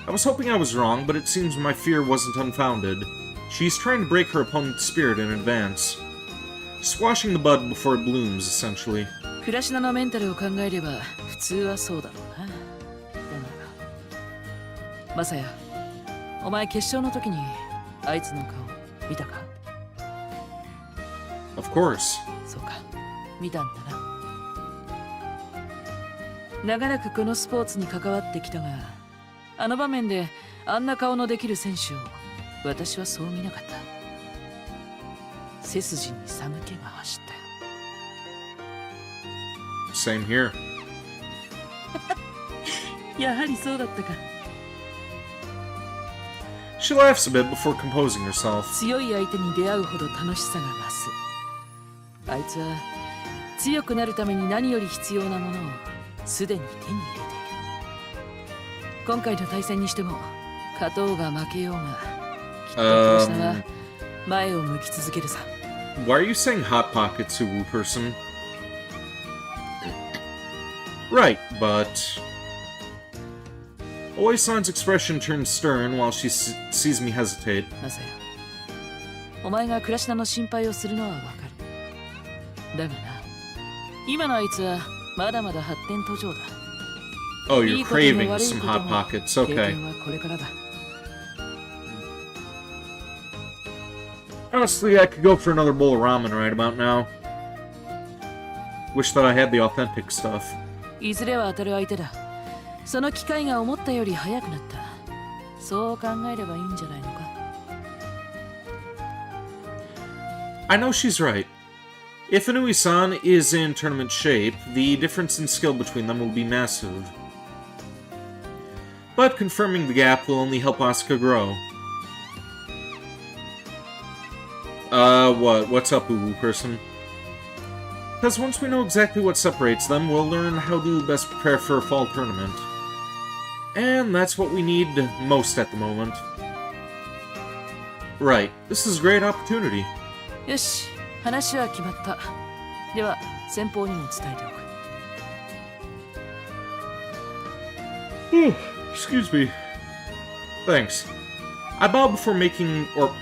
Speaker 1: I was hoping I was wrong, but it seems my fear wasn't unfounded. She's trying to break her opponent's spirit in advance. Squashing the bud before it blooms, essentially.
Speaker 5: クラシナのメンタルを考えれば普通はそうだろうな。マサヤ、お前決勝の時にあいつの顔見たか？
Speaker 1: Of course.
Speaker 5: そうか、見たんだな。長らくこのスポーツに関わってきたが、あの場面であんな顔のできる選手を私はそう見なかった。背筋に寒気が走ったよ。
Speaker 1: Same here.
Speaker 5: やはりそうだったか。
Speaker 1: She laughs a bit before composing herself.
Speaker 5: 強い相手に出会うほど楽しさが増す。あいつは強くなるために何より必要なものをすでに手に入れている。今回の対戦にしても勝とうが負けようがきっとこうしたが前を向き続けるさ。
Speaker 1: Why are you saying Hot Pocket to Woo person? Right, but... Oi-san's expression turns stern while she sees me hesitate.
Speaker 5: マサヤ、お前がクラシナの心配をするのはわかる。だがな、今のあいつはまだまだ発展途上だ。
Speaker 1: Oh,
Speaker 5: い
Speaker 1: you're
Speaker 5: いことも
Speaker 1: craving
Speaker 5: 悪い
Speaker 1: some
Speaker 5: こと
Speaker 1: Hot
Speaker 5: も
Speaker 1: Pockets.
Speaker 5: 経
Speaker 1: Okay.
Speaker 5: 験はこれからだ。
Speaker 1: Honestly, I could go for another bowl of ramen right about now. Wish that I had the authentic stuff.
Speaker 5: いずれは当たる相手だ。その機会が思ったより早くなった。そう考えればいいんじゃないのか。
Speaker 1: I know she's right. If Inui-san is in tournament shape, the difference in skill between them will be massive. But confirming the gap will only help Asuka grow. What's up, Uwu person? Because once we know exactly what separates them, we'll learn how to best prepare for a fall tournament. And that's what we need most at the moment. Right, this is a great opportunity.
Speaker 5: よし、話は決まった。では、先方にも伝えておく。
Speaker 1: Excuse me. Thanks. I bow before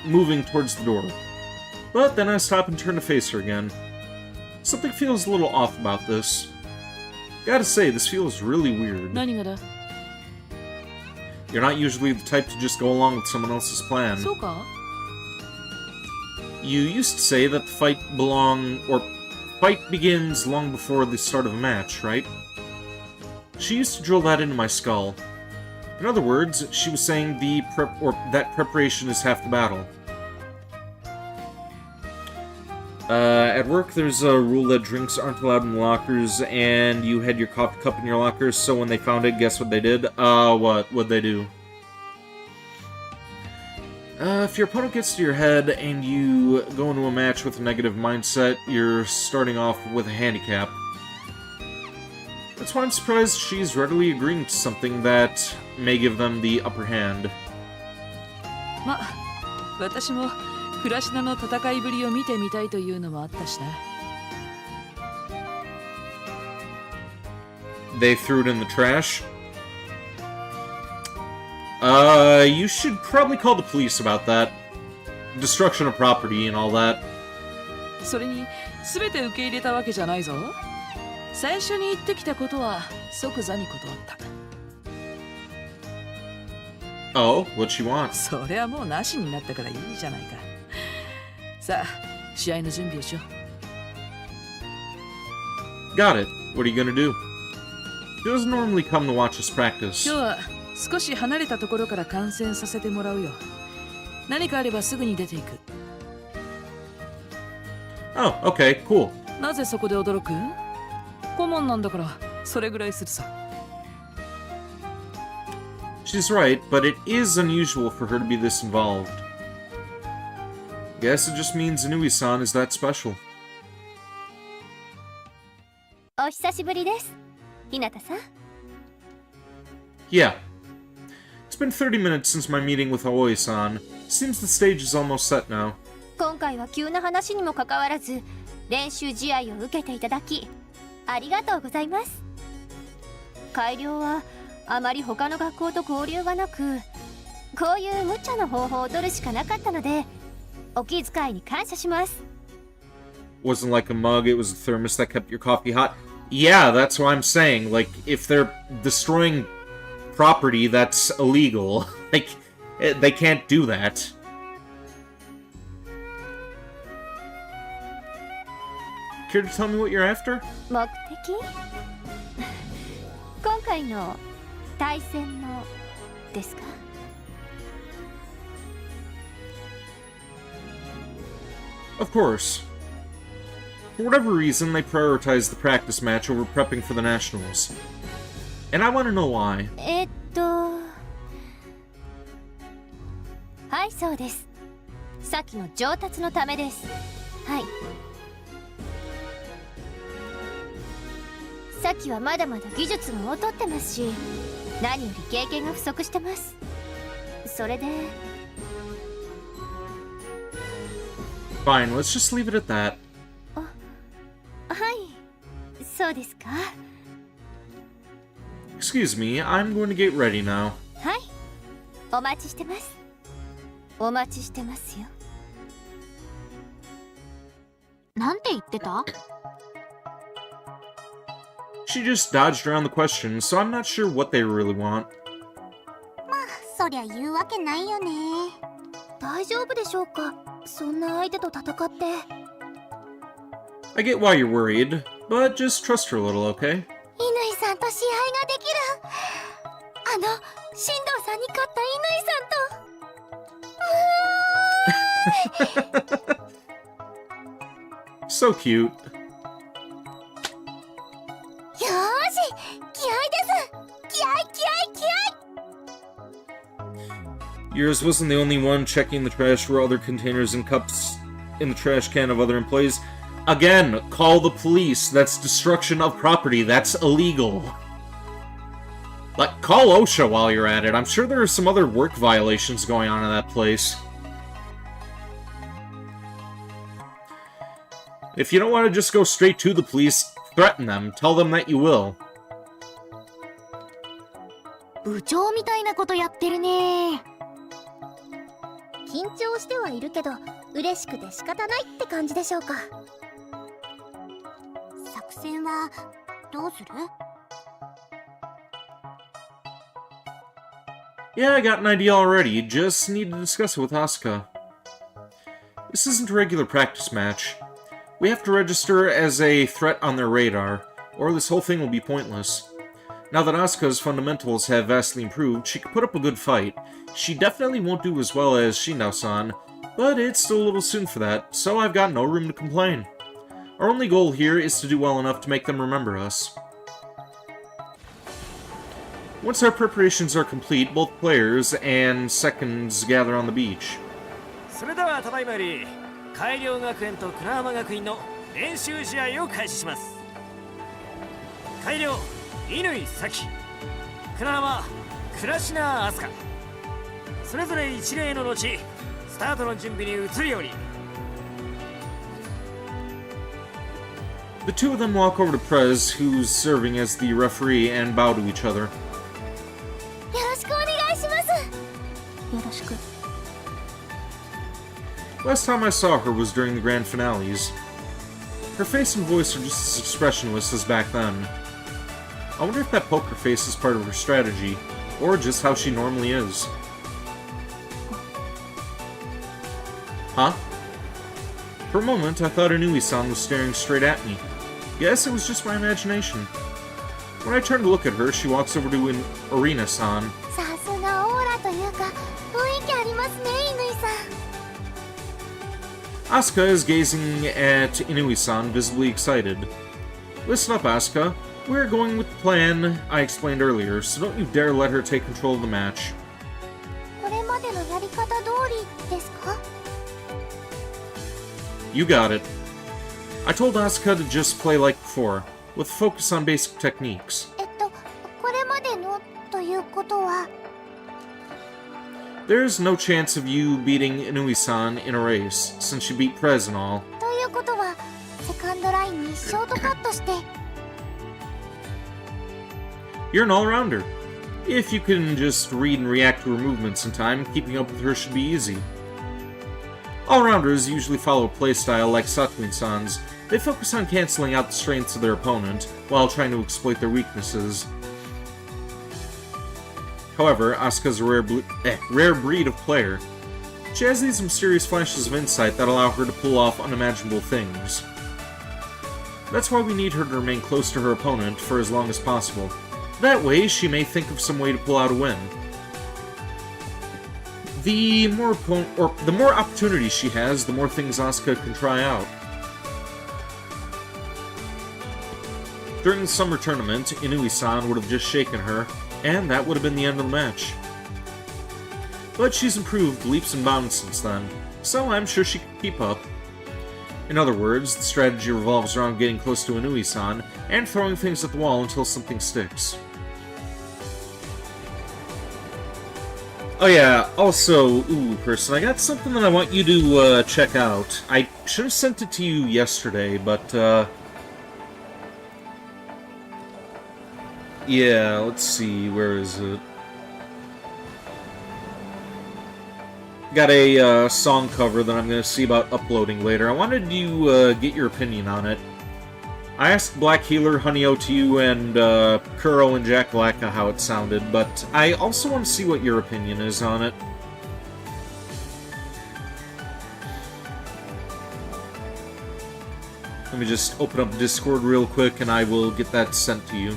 Speaker 1: moving towards the door. But then I stop and turn to face her again. Something feels a little off about this. Gotta say, this feels really weird.
Speaker 5: 何がだ？
Speaker 1: You're not usually the type to just go along with someone else's plan.
Speaker 5: そうか？
Speaker 1: You used to say that the fight begins long before the start of a match, right? She used to drill that into my skull. In other words, she was saying that preparation is half the battle. At work, there's a rule that drinks aren't allowed in lockers, and you had your coffee cup in your locker, so when they found it, guess what they did? What'd they do? If your opponent gets to your head and you go into a match with a negative mindset, you're starting off with a handicap. That's why I'm surprised she's readily agreeing to something that may give them the upper hand.
Speaker 5: ま、私もクラシナの戦いぶりを見てみたいというのもあったしな。
Speaker 1: They threw it in the trash? You should probably call the police about that. Destruction of property and all that.
Speaker 5: それに、全て受け入れたわけじゃないぞ。最初に言ってきたことは即座に断った。
Speaker 1: Oh, what'd she want?
Speaker 5: それはもうなしになったからいいじゃないか。さあ、試合の準備をしよう。
Speaker 1: Got it. What are you gonna do? She doesn't normally come to watch us practice.
Speaker 5: 今日は少し離れたところから観戦させてもらうよ。何かあればすぐに出ていく。
Speaker 1: Oh, okay, cool.
Speaker 5: なぜそこで驚く？顧問なんだからそれぐらいするさ。
Speaker 1: She's right, but it is unusual for her to be this involved. Guess it just means Inui-san is that special.
Speaker 2: お久しぶりです、ひなたさん。
Speaker 1: Yeah. It's been 30 minutes since my meeting with Aoi-san. Seems the stage is almost set now.
Speaker 2: 今回は急な話にもかかわらず練習試合を受けていただきありがとうございます。改良はあまり他の学校と交流がなく、こういう無茶な方法を取るしかなかったのでお気遣いに感謝します。
Speaker 1: Wasn't like a mug, it was a thermos that kept your coffee hot. Yeah, that's what I'm saying. Like, if they're destroying property that's illegal. Like, they can't do that. Care to tell me what you're after?
Speaker 2: 目的今回の対戦のですか
Speaker 1: Of course. For whatever reason, they prioritize the practice match over prepping for the Nationals. And I want to know why.
Speaker 2: はい、そうです。先の上達のためです。はい。先はまだまだ技術が劣ってますし、何より経験が不足してます。それで。
Speaker 1: Fine, let's just leave it at that.
Speaker 2: はい、そうですか。
Speaker 1: Excuse me, I'm going to get ready now.
Speaker 2: はい、お待ちしてます。お待ちしてますよ。なんて言ってた？
Speaker 1: She just dodged around the question, so I'm not sure what they really want.
Speaker 3: そりゃ言うわけないよね。
Speaker 2: 大丈夫でしょうか？そんな相手と戦って。
Speaker 1: I get why you're worried, but just trust her a little, okay?
Speaker 3: 乾さんと試合ができる。新藤さんに勝った乾さんと。
Speaker 1: So cute.
Speaker 3: よーし、気合です。気合。
Speaker 1: Yours wasn't the only one checking the trash for other containers and cups in the trash can of other employees. Again, call the police. That's destruction of property. That's illegal. Like, call OSHA while you're at it. I'm sure there are some other work violations going on in that place. If you don't want to just go straight to the police, threaten them. Tell them that you will.
Speaker 3: 部長みたいなことやってるね。
Speaker 2: 緊張してはいるけど、嬉しくて仕方ないって感じでしょうか。
Speaker 3: 作戦はどうする？
Speaker 1: Yeah, I got an idea already. Just need to discuss it with Asuka. This isn't a regular practice match. We have to register as a threat on their radar, or this whole thing will be pointless. Now that Asuka's fundamentals have vastly improved, she can put up a good fight. She definitely won't do as well as Shindo-san, but it's still a little soon for that, so I've got no room to complain. Our only goal here is to do well enough to make them remember us. Once our preparations are complete, both players and seconds gather on the beach.
Speaker 4: それではただいまより海陵学園と倉浜学院の練習試合を開始します。海陵乾咲、倉浜倉科明日香、それぞれ一礼の後スタートの準備に移るように。
Speaker 1: The two of them walk over to Prez, who's serving as the referee, and bow to each other.
Speaker 3: よろしくお願いします。よろしく。
Speaker 1: Last time I saw her was during the grand finales. Her face and voice are just as expressionless as back then. I wonder if that poker face is part of her strategy, or just how she normally is. Huh? For a moment, I thought Inui-san was staring straight at me. Yes, it was just my imagination. When I turn to look at her, she walks over to Arena-san.
Speaker 3: さすがオーラというか雰囲気ありますね、乾さん。
Speaker 1: Asuka is gazing at Inui-san, visibly excited. Listen up, Asuka. We're going with the plan I explained earlier, so don't you dare let her take control of the match.
Speaker 3: これまでのやり方通りですか？
Speaker 1: You got it. I told Asuka to just play like before, with a focus on basic techniques.
Speaker 3: これまでのということは。
Speaker 1: There's no chance of you beating Inui-san in a race, since you beat Prez and all.
Speaker 3: ということは、セカンドラインにショートカットして。
Speaker 1: You're an all-rounder. If you can just read and react to her movements in time, keeping up with her should be easy. All-rounders usually follow a playstyle like Satuin-san's. They focus on canceling out the strengths of their opponent, while trying to exploit their weaknesses. However, Asuka's a rare breed of player. She has these mysterious flashes of insight that allow her to pull off unimaginable things. That's why we need her to remain close to her opponent for as long as possible. That way, she may think of some way to pull out a win. The more opportunities she has, the more things Asuka can try out. During the summer tournament, Inui-san would have just shaken her, and that would have been the end of the match. But she's improved leaps and bounds since then, so I'm sure she can keep up. In other words, the strategy revolves around getting close to Inui-san and throwing things at the wall until something sticks. Oh yeah, also, person, I got something that I want you to check out. I should have sent it to you yesterday, but yeah, let's see, where is it? Got a song cover that I'm going to see about uploading later. I wanted to get your opinion on it. I asked Black Healer, Honey OTU, and Kuro and Jack Lacka how it sounded, but I also want to see what your opinion is on it. Let me just open up Discord real quick and I will get that sent to you.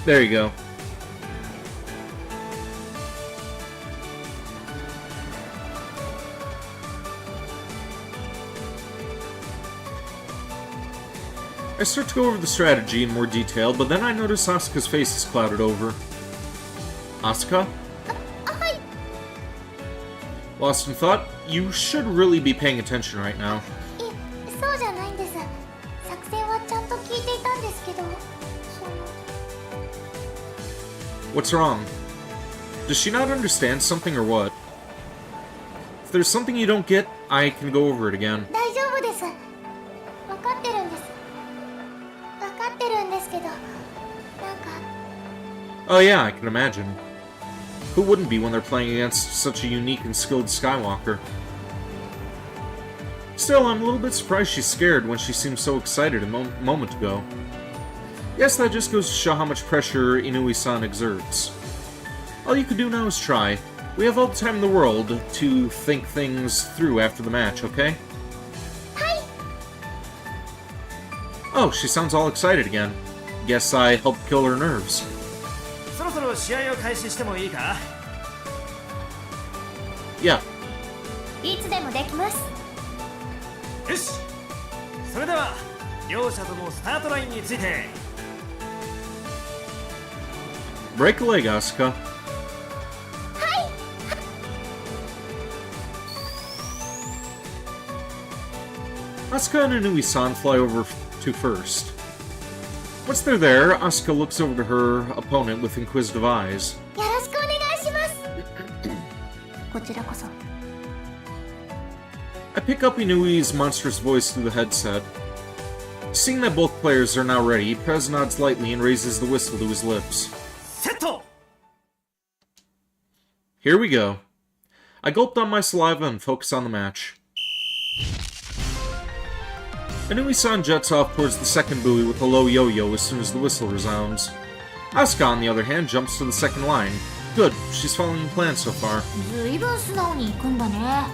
Speaker 1: There you go. I start to go over the strategy in more detail, but then I notice Asuka's face is clouded over. Asuka?
Speaker 3: Hi.
Speaker 1: Lost in thought? You should really be paying attention right now.
Speaker 3: そうじゃないんです。作戦はちゃんと聞いていたんですけど、
Speaker 1: What's wrong? Does she not understand something or what? If there's something you don't get, I can go over it again.
Speaker 3: 大丈夫です。分かってるんです。分かってるんですけど、なんか。
Speaker 1: Oh yeah, I can imagine. Who wouldn't be when they're playing against such a unique and skilled Skywalker? Still, I'm a little bit surprised she's scared when she seemed so excited a moment ago. Yes, that just goes to show how much pressure Inui-san exerts. All you can do now is try. We have all the time in the world to think things through after the match, okay?
Speaker 3: Hi.
Speaker 1: Oh, she sounds all excited again. Guess I helped kill her nerves.
Speaker 4: そろそろ試合を開始してもいいか?
Speaker 1: Yeah.
Speaker 3: いつでもできます。
Speaker 4: よし。それでは両者ともスタートラインについて。
Speaker 1: Break a leg, Asuka.
Speaker 3: Hi.
Speaker 1: Asuka and Inui-san fly over to first. Once they're there, Asuka looks over to her opponent with inquisitive eyes.
Speaker 3: よろしくお願いします。こちらこそ。
Speaker 1: I pick up Inui's monstrous voice through the headset. Seeing that both players are now ready, Prez nods lightly and raises the whistle to his lips.
Speaker 4: セット!
Speaker 1: Here we go. I gulp down my saliva and focus on the match. Inui-san jets off towards the second buoy with a low yo-yo as soon as the whistle resounds. Asuka, on the other hand, jumps to the second line. Good, she's following the plan so far.
Speaker 3: ずいぶん素直に行くんだね。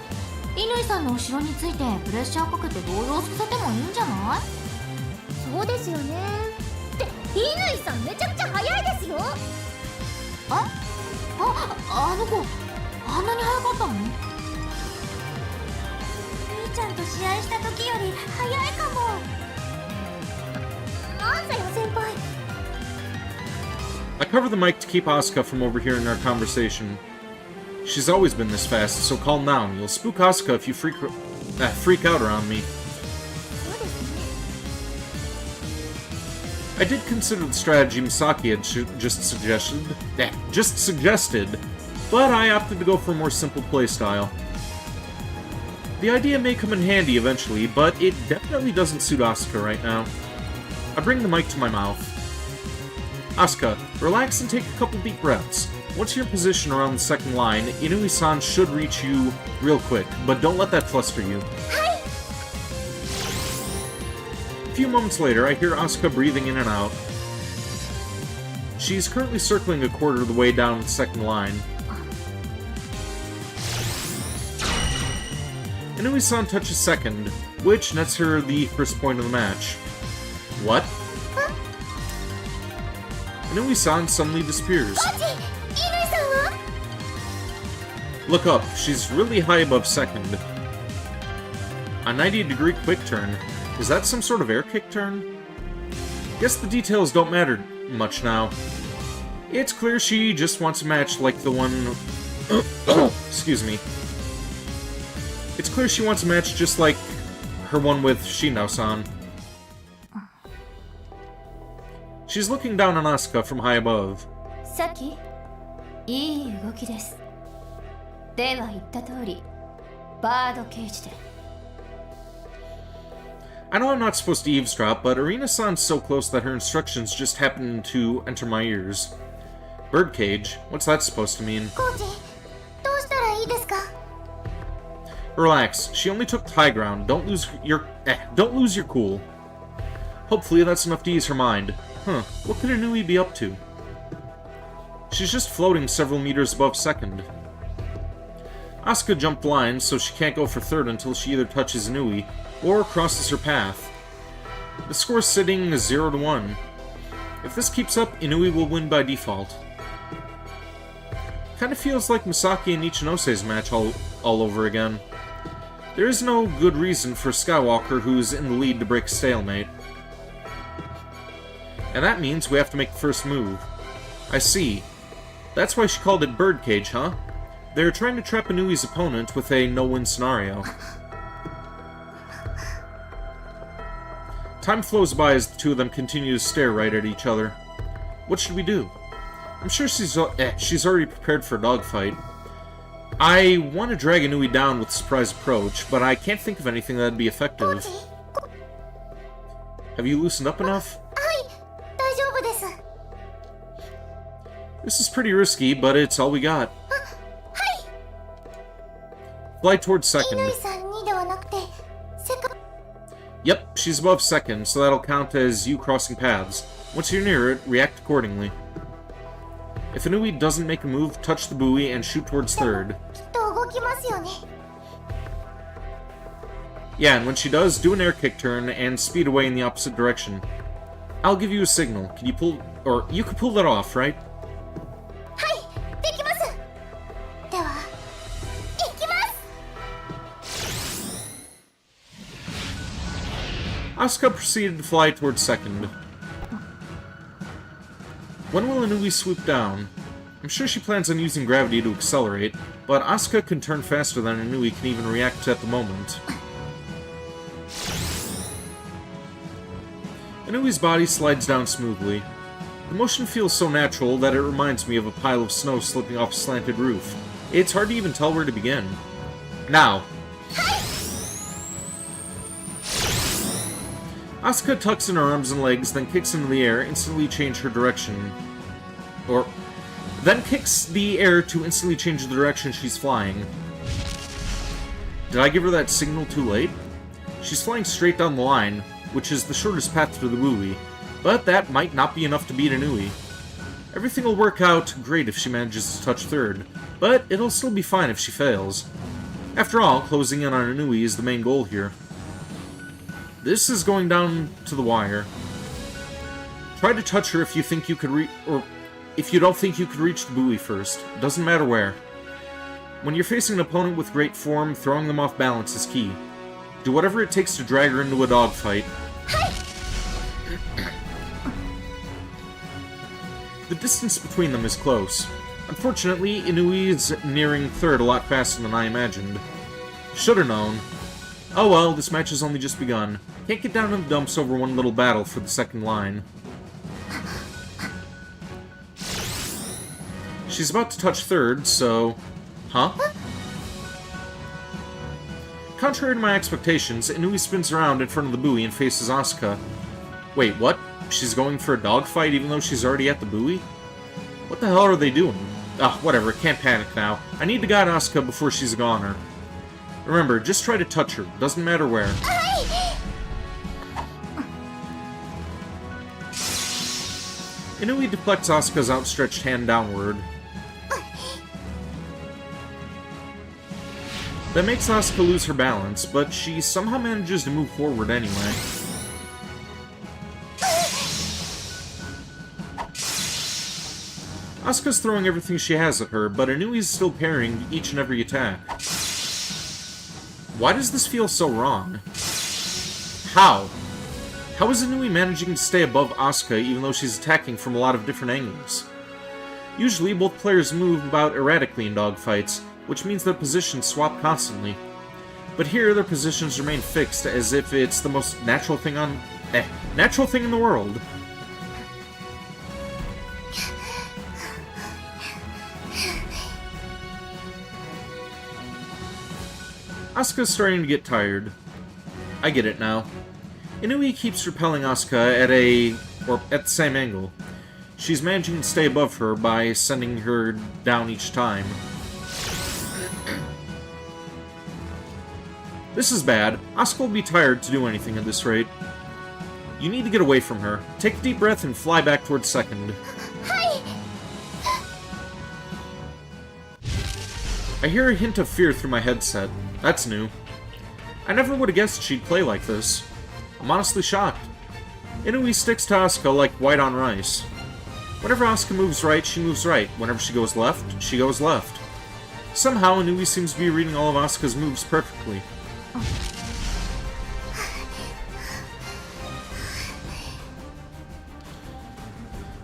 Speaker 3: 乾さんの後ろについてプレッシャーかけて動揺させてもいいんじゃない？
Speaker 2: そうですよね。って乾さんめちゃくちゃ速いですよ。
Speaker 3: あの子あんなに速かったの？みーちゃんと試合した時より速いかも。
Speaker 2: なんだよ先輩。
Speaker 1: I cover the mic to keep Asuka from overhearing our conversation. She's always been this fast, so calm down. You'll spook Asuka if you freak out around me. I did consider the strategy Misaki had just suggested, but I opted to go for a more simple playstyle. The idea may come in handy eventually, but it definitely doesn't suit Asuka right now. I bring the mic to my mouth. Asuka, relax and take a couple deep breaths. Once you're in position around the second line, Inui-san should reach you real quick, but don't let that fluster you. A few moments later, I hear Asuka breathing in and out. She's currently circling a quarter of the way down the second line. Inui-san touches second, which nets her the first point of the match. What? Inui-san suddenly disappears. Look up, she's really high above second. A 90-degree quick turn. Is that some sort of air kick turn? Guess the details don't matter much now. It's clear she just wants a match like the one... excuse me. It's clear she wants a match just like her one with Shinao-san. She's looking down on Asuka from high above.
Speaker 8: さっきいい動きです。では言った通りバードケージで。
Speaker 1: I know I'm not supposed to eavesdrop, but Arena-san's so close that her instructions just happen to enter my ears. Birdcage? What's that supposed to mean?
Speaker 3: コーチ、どうしたらいいですか?
Speaker 1: Relax. She only took high ground. Don't lose your cool. Hopefully that's enough to ease her mind. Huh, what could Inui be up to? She's just floating several meters above second. Asuka jumped lines, so she can't go for third until she either touches Inui or crosses her path. The score's sitting 0-1. If this keeps up, Inui will win by default. Kinda feels like Misaki and Ichinose's match all over again. There is no good reason for Skywalker, who's in the lead, to break a stalemate. And that means we have to make the first move. I see. That's why she called it Birdcage, huh? They're trying to trap Inui's opponent with a no-win scenario. Time flows by as the two of them continue to stare right at each other. What should we do? I'm sure she's already prepared for a dogfight. I want to drag Inui down with a surprise approach, but I can't think of anything that'd be effective. Have you loosened up enough?
Speaker 3: 大丈夫です。
Speaker 1: This is pretty risky, but it's all we got. Fly towards second.
Speaker 3: 乾さんにではなくて、せっかく
Speaker 1: Yep, she's above second, so that'll count as you crossing paths. Once you're near it, react accordingly. If Inui doesn't make a move, touch the buoy and shoot towards third.
Speaker 3: きっと動きますよね。
Speaker 1: Yeah, and when she does, do an air kick turn and speed away in the opposite direction. I'll give you a signal. Can you pull... or you could pull that off, right?
Speaker 3: はい、できます。では、行きます。
Speaker 1: Asuka proceeded to fly towards second. When will Inui swoop down? I'm sure she plans on using gravity to accelerate, but Asuka can turn faster than Inui can even react at the moment. Inui's body slides down smoothly. The motion feels so natural that it reminds me of a pile of snow slipping off a slanted roof. It's hard to even tell where to begin. Now! Asuka tucks in her arms and legs, then kicks into the air, instantly change her direction. Then kicks the air to instantly change the direction she's flying. Did I give her that signal too late? She's flying straight down the line, which is the shortest path to the buoy, but that might not be enough to beat Inui. Everything will work out great if she manages to touch third, but it'll still be fine if she fails. After all, closing in on Inui is the main goal here. This is going down to the wire. Try to touch her if you think you could if you don't think you could reach the buoy first. Doesn't matter where. When you're facing an opponent with great form, throwing them off balance is key. Do whatever it takes to drag her into a dogfight. The distance between them is close. Unfortunately, Inui is nearing third a lot faster than I imagined. Should've known. Oh well, this match has only just begun. Can't get down in the dumps over one little battle for the second line. She's about to touch third, so... Huh? Contrary to my expectations, Inui spins around in front of the buoy and faces Asuka. Wait, what? She's going for a dogfight even though she's already at the buoy? What the hell are they doing? Whatever, can't panic now. I need to guide Asuka before she's a goner. Remember, just try to touch her, doesn't matter where. Inui deflects Asuka's outstretched hand downward. That makes Asuka lose her balance, but she somehow manages to move forward anyway. Asuka's throwing everything she has at her, but Inui's still parrying each and every attack. Why does this feel so wrong? How? How is Inui managing to stay above Asuka even though she's attacking from a lot of different angles? Usually, both players move about erratically in dogfights, which means their positions swap constantly. But here, their positions remain fixed as if it's the most natural thing in the world. Asuka's starting to get tired. I get it now. Inui keeps repelling Asuka at the same angle. She's managing to stay above her by sending her down each time. This is bad. Asuka will be tired to do anything at this rate. You need to get away from her. Take a deep breath and fly back towards second. I hear a hint of fear through my headset. That's new. I never would have guessed she'd play like this. I'm honestly shocked. Inui sticks to Asuka like white on rice. Whenever Asuka moves right, she moves right. Whenever she goes left, she goes left. Somehow, Inui seems to be reading all of Asuka's moves perfectly.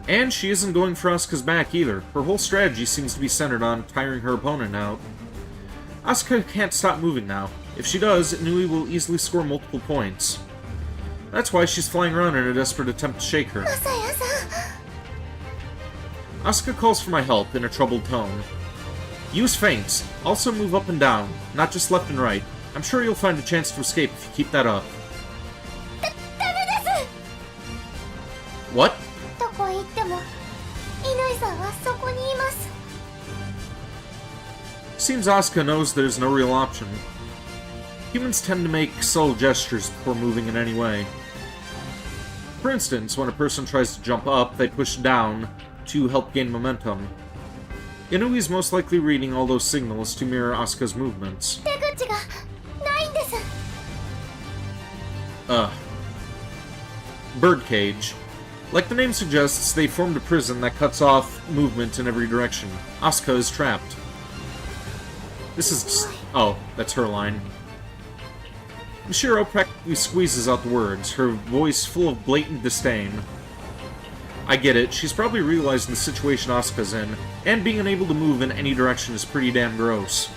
Speaker 1: And she isn't going for Asuka's back either. Her whole strategy seems to be centered on tiring her opponent out. Asuka can't stop moving now. If she does, Inui will easily score multiple points. That's why she's flying around in a desperate attempt to shake her. Asuka calls for my help in a troubled tone. Use feints. Also move up and down, not just left and right. I'm sure you'll find a chance to escape if you keep that up. What? Seems Asuka knows there's no real option. Humans tend to make subtle gestures before moving in any way. For instance, when a person tries to jump up, they push down to help gain momentum. Inui's most likely reading all those signals to mirror Asuka's movements. Birdcage. Like the name suggests, they formed a prison that cuts off movement in every direction. Asuka is trapped. This is... oh, that's her line. Mishiro practically squeezes out the words, her voice full of blatant disdain. I get it, she's probably realizing the situation Asuka's in, and being unable to move in any direction is pretty damn gross.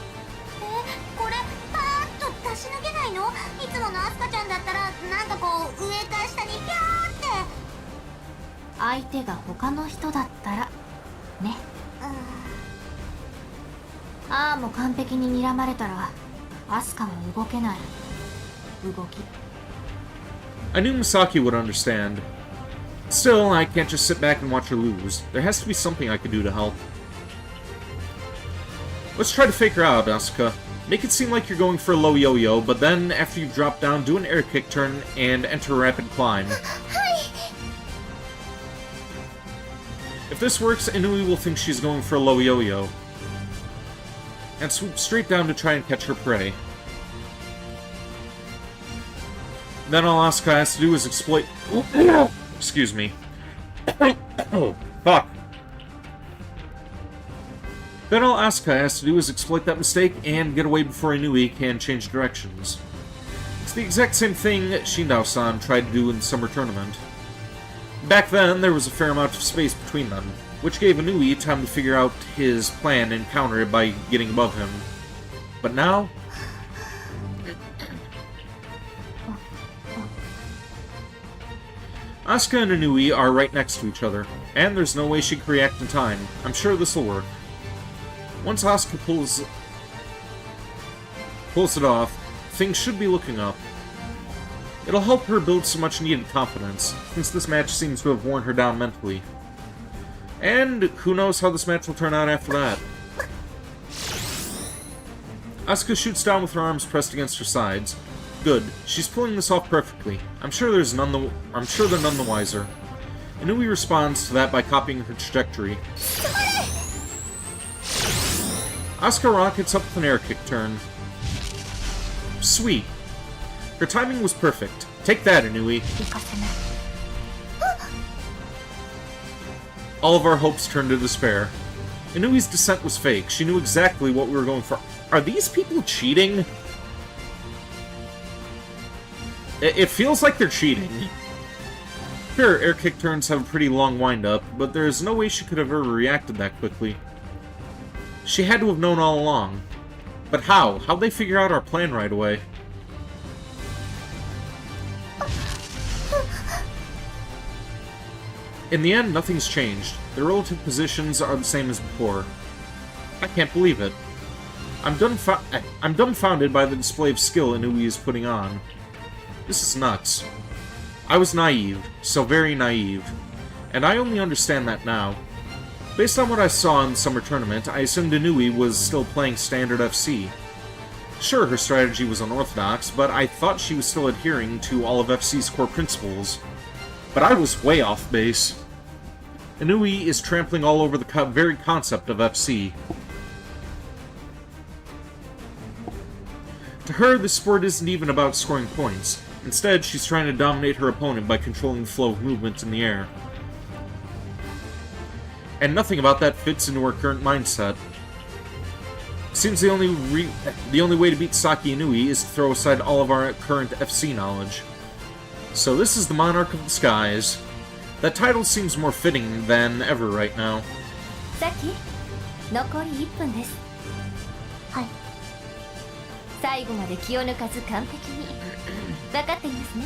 Speaker 1: I knew Misaki would understand. Still, I can't just sit back and watch her lose. There has to be something I could do to help. Let's try to fake her out, Asuka. Make it seem like you're going for a low yo-yo, but then, after you drop down, do an air kick turn and enter a rapid climb. If this works, Inui will think she's going for a low yo-yo, and swoop straight down to try and catch her prey. Then all Asuka has to do is exploit... excuse me. Oh, fuck. Then all Asuka has to do is exploit that mistake and get away before Inui can change directions. It's the exact same thing Shindao-san tried to do in the summer tournament. Back then, there was a fair amount of space between them, which gave Inui time to figure out his plan and counter it by getting above him. But now... Asuka and Inui are right next to each other, and there's no way she can react in time. I'm sure this'll work. Once Asuka pulls it off, things should be looking up. It'll help her build some much-needed confidence, since this match seems to have worn her down mentally. And who knows how this match will turn out after that. Asuka shoots down with her arms pressed against her sides. Good. She's pulling this off perfectly. I'm sure they're none the wiser. Inui responds to that by copying her trajectory. Asuka rockets up with an air kick turn. Sweet. Her timing was perfect. Take that, Inui. All of our hopes turned to despair. Inui's descent was fake. She knew exactly what we were going for. Are these people cheating? It feels like they're cheating. Sure, air kick turns have a pretty long wind-up, but there's no way she could have ever reacted that quickly. She had to have known all along. But how? How'd they figure out our plan right away? In the end, nothing's changed. Their relative positions are the same as before. I can't believe it. I'm dumbfounded by the display of skill Inui is putting on. This is nuts. I was naive, so very naive, and I only understand that now. Based on what I saw in the summer tournament, I assumed Inui was still playing standard FC. Sure, her strategy was unorthodox, but I thought she was still adhering to all of FC's core principles. But I was way off base. Inui is trampling all over the very concept of FC. To her, this sport isn't even about scoring points. Instead, she's trying to dominate her opponent by controlling the flow of movement in the air. And nothing about that fits into her current mindset. Seems the only way to beat Saki Inui is to throw aside all of our current FC knowledge. So this is the Monarch of the Skies. That title seems more fitting than ever right now.
Speaker 8: Saki, 残り1分です。
Speaker 2: はい。
Speaker 8: 最後まで気を抜かず完璧に。分かっていますね。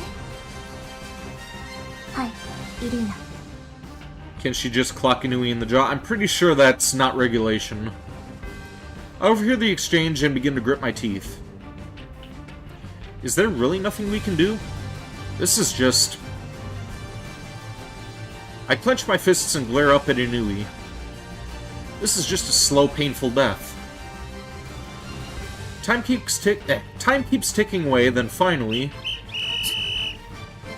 Speaker 2: はい、イリーナ。
Speaker 1: Can she just clock Inui in the jaw? I'm pretty sure that's not regulation. I overhear the exchange and begin to grip my teeth. Is there really nothing we can do? This is just... I clench my fists and glare up at Inui. This is just a slow, painful death. Time keeps ticking away, then finally...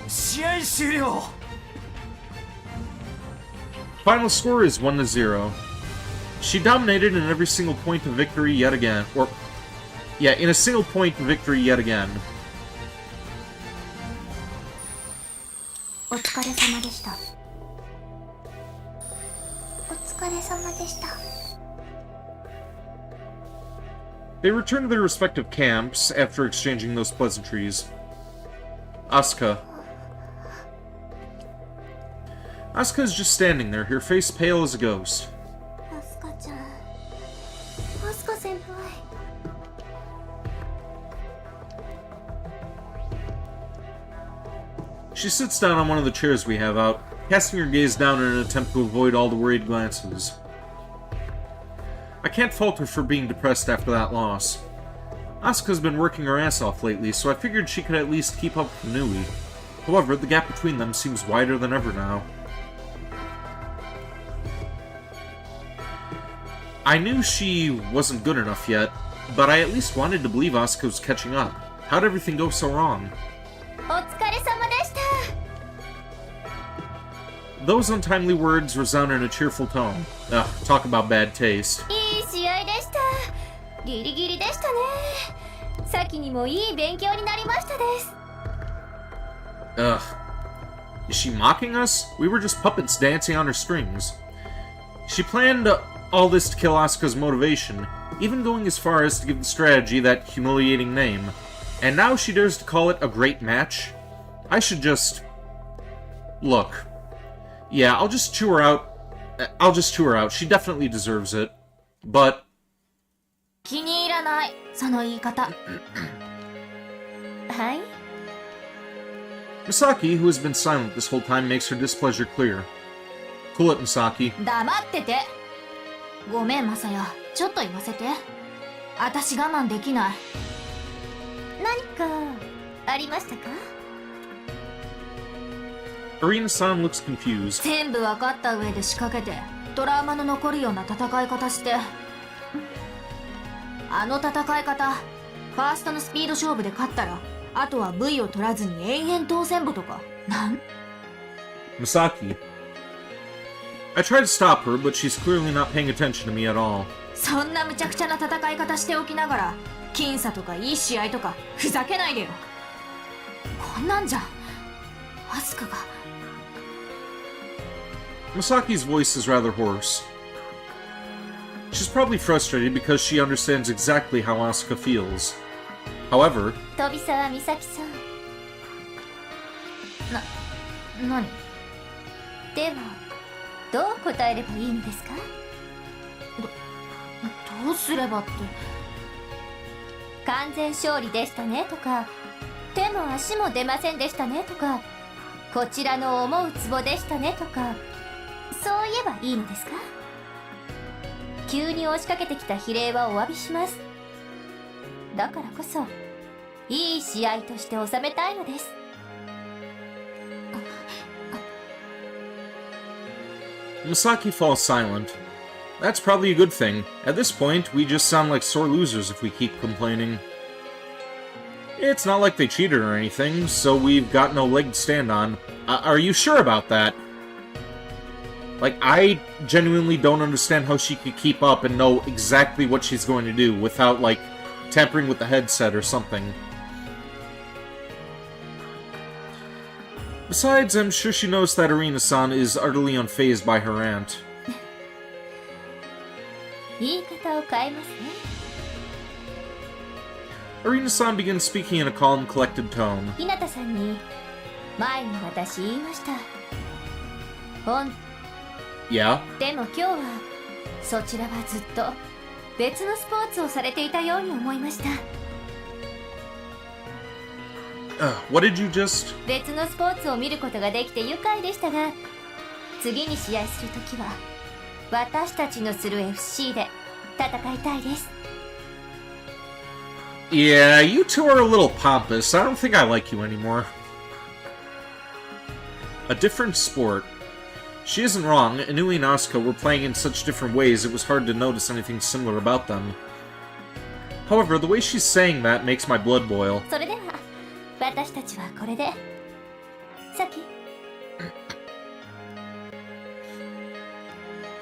Speaker 4: 試合終了
Speaker 1: Final score is 1-0. She dominated in every single point of victory yet again. In a single point victory yet again.
Speaker 2: お疲れ様でした。お疲れ様でした。
Speaker 1: They return to their respective camps after exchanging those pleasantries. Asuka. Asuka is just standing there, her face pale as a ghost.
Speaker 2: アスカちゃん。アスカ先輩。
Speaker 1: She sits down on one of the chairs we have out, casting her gaze down in an attempt to avoid all the worried glances. I can't fault her for being depressed after that loss. Asuka's been working her ass off lately, so I figured she could at least keep up with Inui. However, the gap between them seems wider than ever now. I knew she wasn't good enough yet, but I at least wanted to believe Asuka was catching up. How'd everything go so wrong?
Speaker 3: お疲れ様でした。
Speaker 1: Those untimely words resound in a cheerful tone. Ugh, talk about bad taste.
Speaker 3: いい試合でした。ギリギリでしたね。先にもいい勉強になりましたです。
Speaker 1: Ugh. Is she mocking us? We were just puppets dancing on her strings. She planned all this to kill Asuka's motivation, even going as far as to give the strategy that humiliating name. And now she dares to call it a great match? I should just... Look. Yeah, I'll just chew her out. She definitely deserves it. But...
Speaker 3: 気に入らない、その言い方。はい。
Speaker 1: Misaki, who has been silent this whole time, makes her displeasure clear. Cool it, Misaki.
Speaker 3: 黙ってて。ごめん、マサヤ。ちょっと言わせて。私我慢できない。何かありましたか？
Speaker 1: Arena-san looks confused.
Speaker 3: 全部分かった上で仕掛けて
Speaker 8: トラウマの残るような戦い方して。あの戦い方、ファーストのスピード勝負で勝ったらあとは V を取らずに延々当選簿とかなん。
Speaker 1: Misaki. I try to stop her, but she's clearly not paying attention to me at all.
Speaker 8: そんな無茶苦茶な戦い方しておきながら僅差とかいい試合とかふざけないでよ。こんなんじゃアスカが。
Speaker 1: Misaki's voice is rather hoarse. She's probably frustrated because she understands exactly how Asuka feels. However,
Speaker 2: 飛沢美咲さん。
Speaker 8: 何。
Speaker 2: ではどう答えればいいのですか？
Speaker 8: どうすればって。
Speaker 2: 完全勝利でしたねとか、手も足も出ませんでしたねとか、こちらの思うツボでしたねとか、そう言えばいいのですか？急に押しかけてきた比例はお詫びします。だからこそいい試合として収めたいのです。
Speaker 1: Misaki falls silent. That's probably a good thing. At this point, we just sound like sore losers if we keep complaining. It's not like they cheated or anything, so we've got no leg to stand on. Are you sure about that? Like, I genuinely don't understand how she could keep up and know exactly what she's going to do without, like, tampering with the headset or something. Besides, I'm sure she knows that Arena-san is utterly unfazed by her rant.
Speaker 2: 言い方を変えますね。
Speaker 1: Arena-san begins speaking in a calm, collected tone.
Speaker 2: 日向さんに前に私言いました。
Speaker 1: Yeah?
Speaker 2: でも今日はそちらはずっと別のスポーツをされていたように思いました。
Speaker 1: What did you just...
Speaker 2: 別のスポーツを見ることができて愉快でしたが、次に試合するときは私たちのする FC で戦いたいです。
Speaker 1: Yeah, you two are a little pompous. I don't think I like you anymore. A different sport. She isn't wrong. Inui and Asuka were playing in such different ways it was hard to notice anything similar about them. However, the way she's saying that makes my blood boil.
Speaker 2: それでは私たちはこれで先。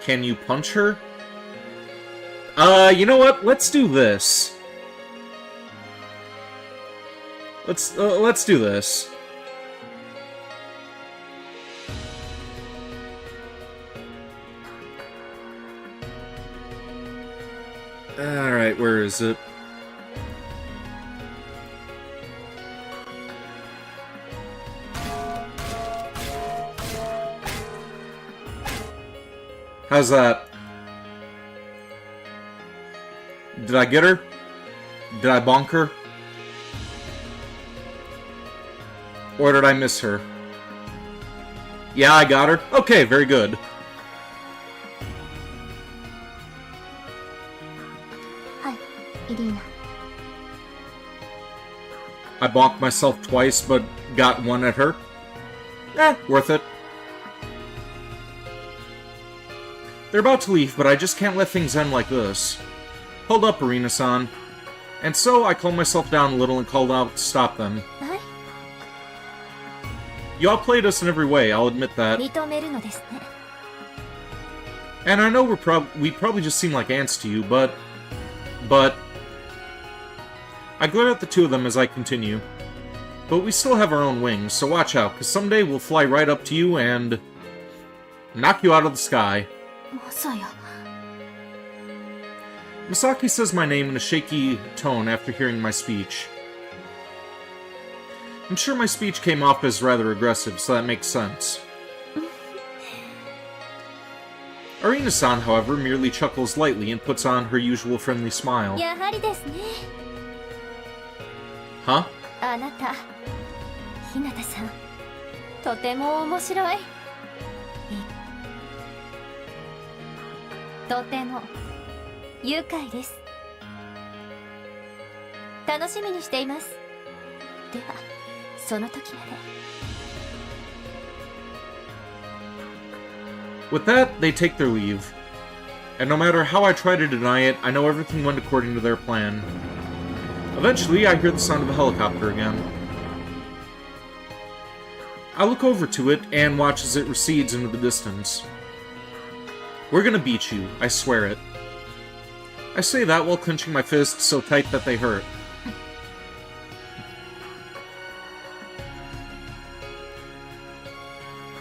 Speaker 1: Can you punch her? You know what? Let's do this. Let's do this. Alright, where is it? How's that? Did I get her? Did I bonk her? Or did I miss her? Yeah, I got her. Okay, very good.
Speaker 2: Hi, Irina.
Speaker 1: I bonked myself twice, but got one at her. Worth it. They're about to leave, but I just can't let things end like this. Hold up, Arena-san. And so I calmed myself down a little and called out to stop them.
Speaker 2: Hi.
Speaker 1: You outplayed us in every way, I'll admit that.
Speaker 2: 認めるのですね。
Speaker 1: And I know we probably just seem like ants to you, but... I glare at the two of them as I continue. But we still have our own wings, so watch out, because someday we'll fly right up to you and... knock you out of the sky.
Speaker 8: まさや。
Speaker 1: Misaki says my name in a shaky tone after hearing my speech. I'm sure my speech came off as rather aggressive, so that makes sense. Arena-san, however, merely chuckles lightly and puts on her usual friendly smile.
Speaker 2: やはりですね。
Speaker 1: Huh?
Speaker 2: あなた、日向さん、とても面白い。とても愉快です。楽しみにしています。では、その時まで。
Speaker 1: With that, they take their leave. And no matter how I try to deny it, I know everything went according to their plan. Eventually, I hear the sound of a helicopter again. I look over to it and watch as it recedes into the distance. We're gonna beat you, I swear it. I say that while clenching my fists so tight that they hurt.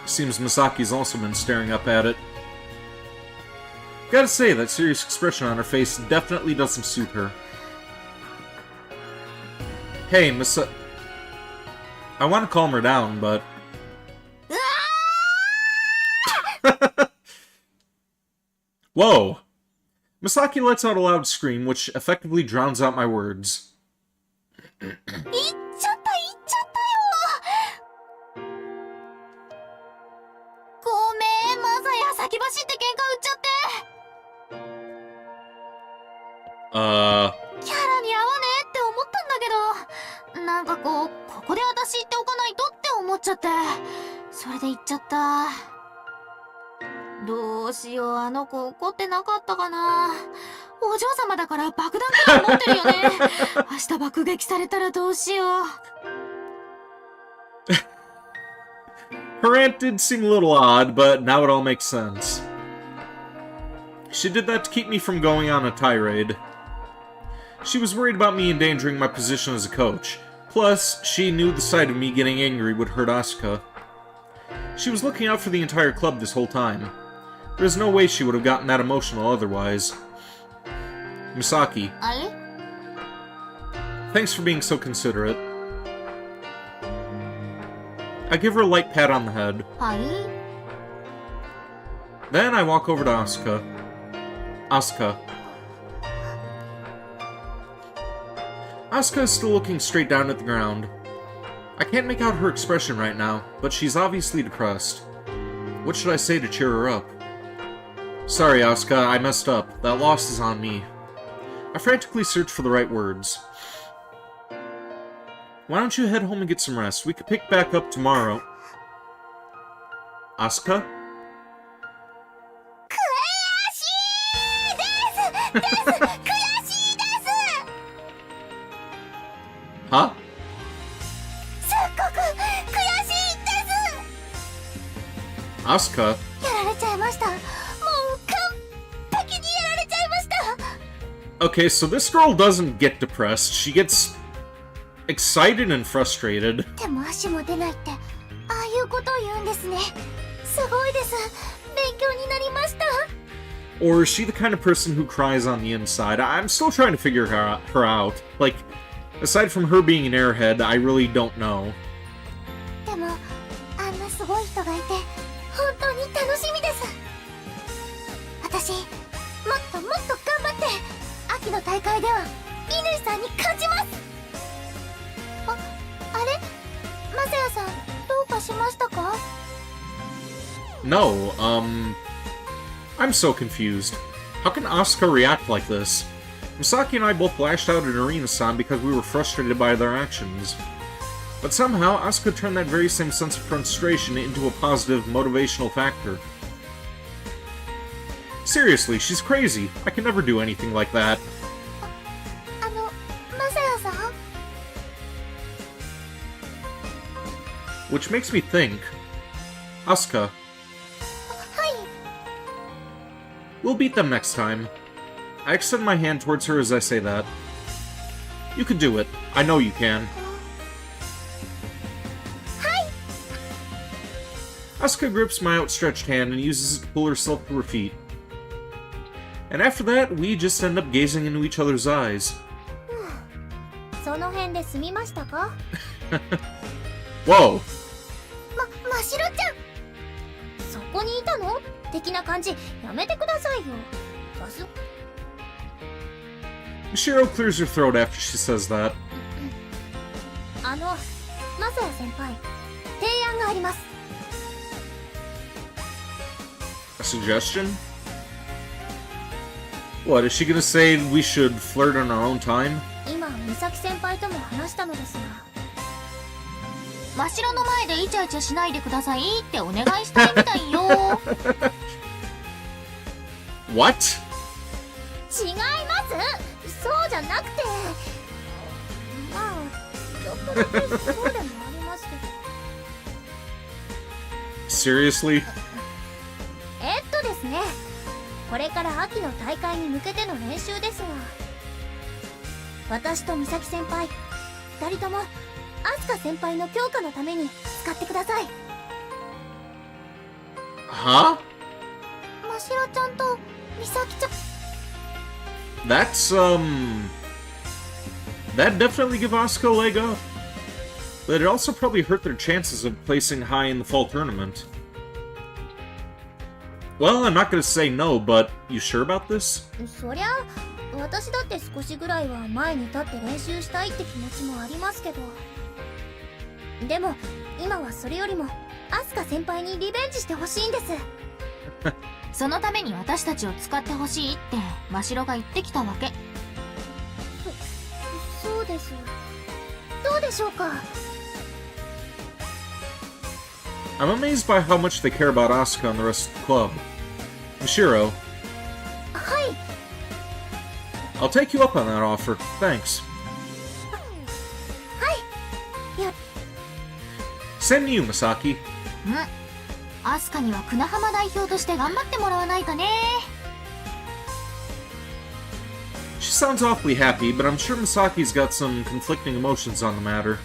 Speaker 1: Seems Misaki's also been staring up at it. Gotta say, that serious expression on her face definitely doesn't suit her. Hey, I want to calm her down, but... Whoa! Misaki lets out a loud scream, which effectively drowns out my words.
Speaker 3: 言っちゃったよ。ごめん、マサヤ、先走って喧嘩売っちゃって。キャラに合わねえって思ったんだけど、なんかここで私言っておかないとって思っちゃって、それで言っちゃった。どうしよう、あの子怒ってなかったかな。お嬢様だから爆弾くらい持ってるよね。明日爆撃されたらどうしよう。
Speaker 1: Her rant did seem a little odd, but now it all makes sense. She did that to keep me from going on a tirade. She was worried about me endangering my position as a coach. Plus, she knew the sight of me getting angry would hurt Asuka. She was looking out for the entire club this whole time. There's no way she would have gotten that emotional otherwise. Misaki. Thanks for being so considerate. I give her a light pat on the head. Then I walk over to Asuka. Asuka. Asuka is still looking straight down at the ground. I can't make out her expression right now, but she's obviously depressed. What should I say to cheer her up? Sorry, Asuka, I messed up. That loss is on me. I frantically search for the right words. Why don't you head home and get some rest? We could pick back up tomorrow. Asuka? Huh? Asuka? Okay, so this girl doesn't get depressed. She gets excited and frustrated. Or is she the kind of person who cries on the inside? I'm still trying to figure her out. Like, aside from her being an airhead, I really don't know. No, I'm so confused. How can Asuka react like this? Misaki and I both lashed out at Arena-san because we were frustrated by their actions. But somehow, Asuka turned that very same sense of frustration into a positive, motivational factor. Seriously, she's crazy. I can never do anything like that. Which makes me think... Asuka. We'll beat them next time. I extend my hand towards her as I say that. You can do it. I know you can. Asuka grips my outstretched hand and uses it to pull herself to her feet. And after that, we just end up gazing into each other's eyes. Whoa! Mishiro clears her throat after she says that. A suggestion? What, is she gonna say we should flirt on our own time?
Speaker 3: 真城の前でイチャイチャしないでくださいってお願いしたいみたいよ。
Speaker 1: What?
Speaker 2: 違いますそうじゃなくてまあちょっとだけそうでもありますけど
Speaker 1: Seriously?
Speaker 2: ですねこれから秋の大会に向けての練習ですが私と美咲先輩2人ともアスカ先輩の強化のために使ってください
Speaker 1: Huh?
Speaker 3: ましろちゃんとみさきちゃん
Speaker 1: That's, that'd definitely give Asuka a leg up. But it'd also probably hurt their chances of placing high in the fall tournament. Well, I'm not gonna say no, but you sure about this?
Speaker 2: そりゃ私だって少しぐらいは前に立って練習したいって気持ちもありますけどでも今はそれよりもアスカ先輩にリベンジしてほしいんです
Speaker 8: そのために私たちを使ってほしいってましろが言ってきたわけ。
Speaker 2: そうですどうでしょうか
Speaker 1: I'm amazed by how much they care about Asuka and the rest of the club. Mishiro,
Speaker 2: はい
Speaker 1: I'll take you up on that offer. Thanks.
Speaker 2: いや
Speaker 1: Same to you, Misaki.
Speaker 8: アスカにはクナハマ代表として頑張ってもらわないとね。
Speaker 1: She sounds awfully happy, but I'm sure Misaki's got some conflicting emotions on the matter.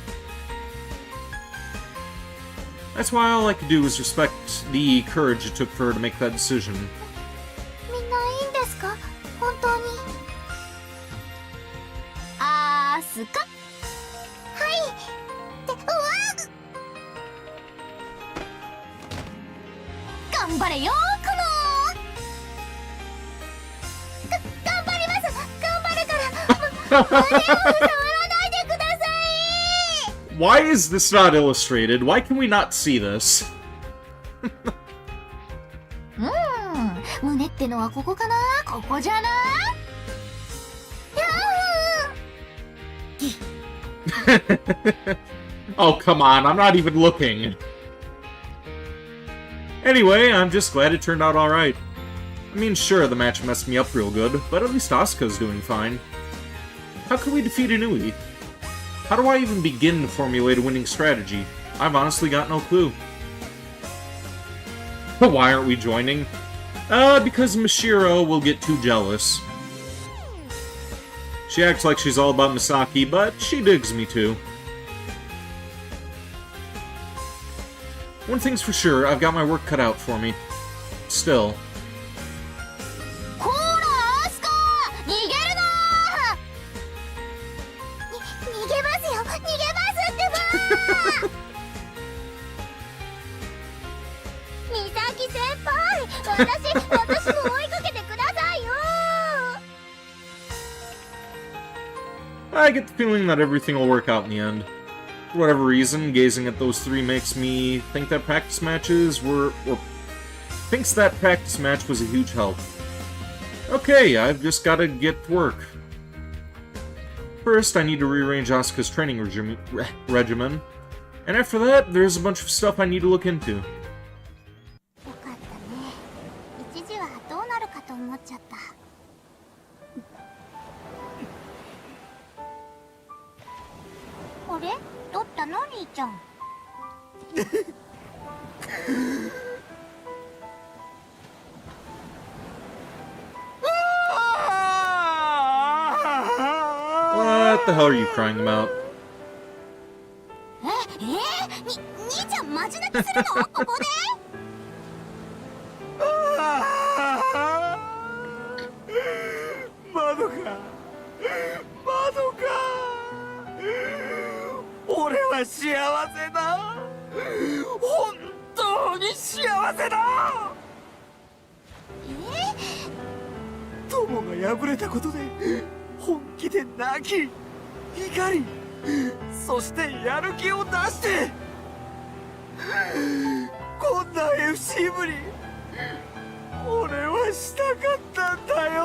Speaker 1: That's why all I could do is respect the courage it took for her to make that decision.
Speaker 3: みんないいんですか本当に
Speaker 8: アスカ
Speaker 3: はいってうわ
Speaker 8: 頑張れよこ
Speaker 3: 頑張ります頑張るから触らないでください
Speaker 1: Why is this not illustrated? Why can we not see this?
Speaker 8: 胸ってのはここかなここじゃな
Speaker 1: Oh, come on, I'm not even looking. Anyway, I'm just glad it turned out alright. I mean, sure, the match messed me up real good, but at least Asuka's doing fine. How can we defeat Inui? How do I even begin to formulate a winning strategy? I've honestly got no clue. Why aren't we joining? Because Mishiro will get too jealous. She acts like she's all about Misaki, but she digs me too. One thing's for sure, I've got my work cut out for me. Still.
Speaker 8: こらアスカ逃げるな
Speaker 3: 逃げますよ逃げますってば
Speaker 2: 美咲先輩私も追いかけてくださいよ
Speaker 1: I get the feeling that everything will work out in the end. For whatever reason, gazing at those three makes me think that practice matches thinks that practice match was a huge help. Okay, I've just gotta get to work. First, I need to rearrange Asuka's training regimen, and after that, there's a bunch of stuff I need to look into.
Speaker 3: よかったね一時はどうなるかと思っちゃったあれどったの兄ちゃん
Speaker 1: What the hell are you crying about?
Speaker 3: 兄ちゃんマジ泣きするのここで
Speaker 4: 窓か窓か俺は幸せだ本当に幸せだ友が敗れたことで本気で泣き怒りそしてやる気を出してこんな FC 部に俺はしたかったんだよ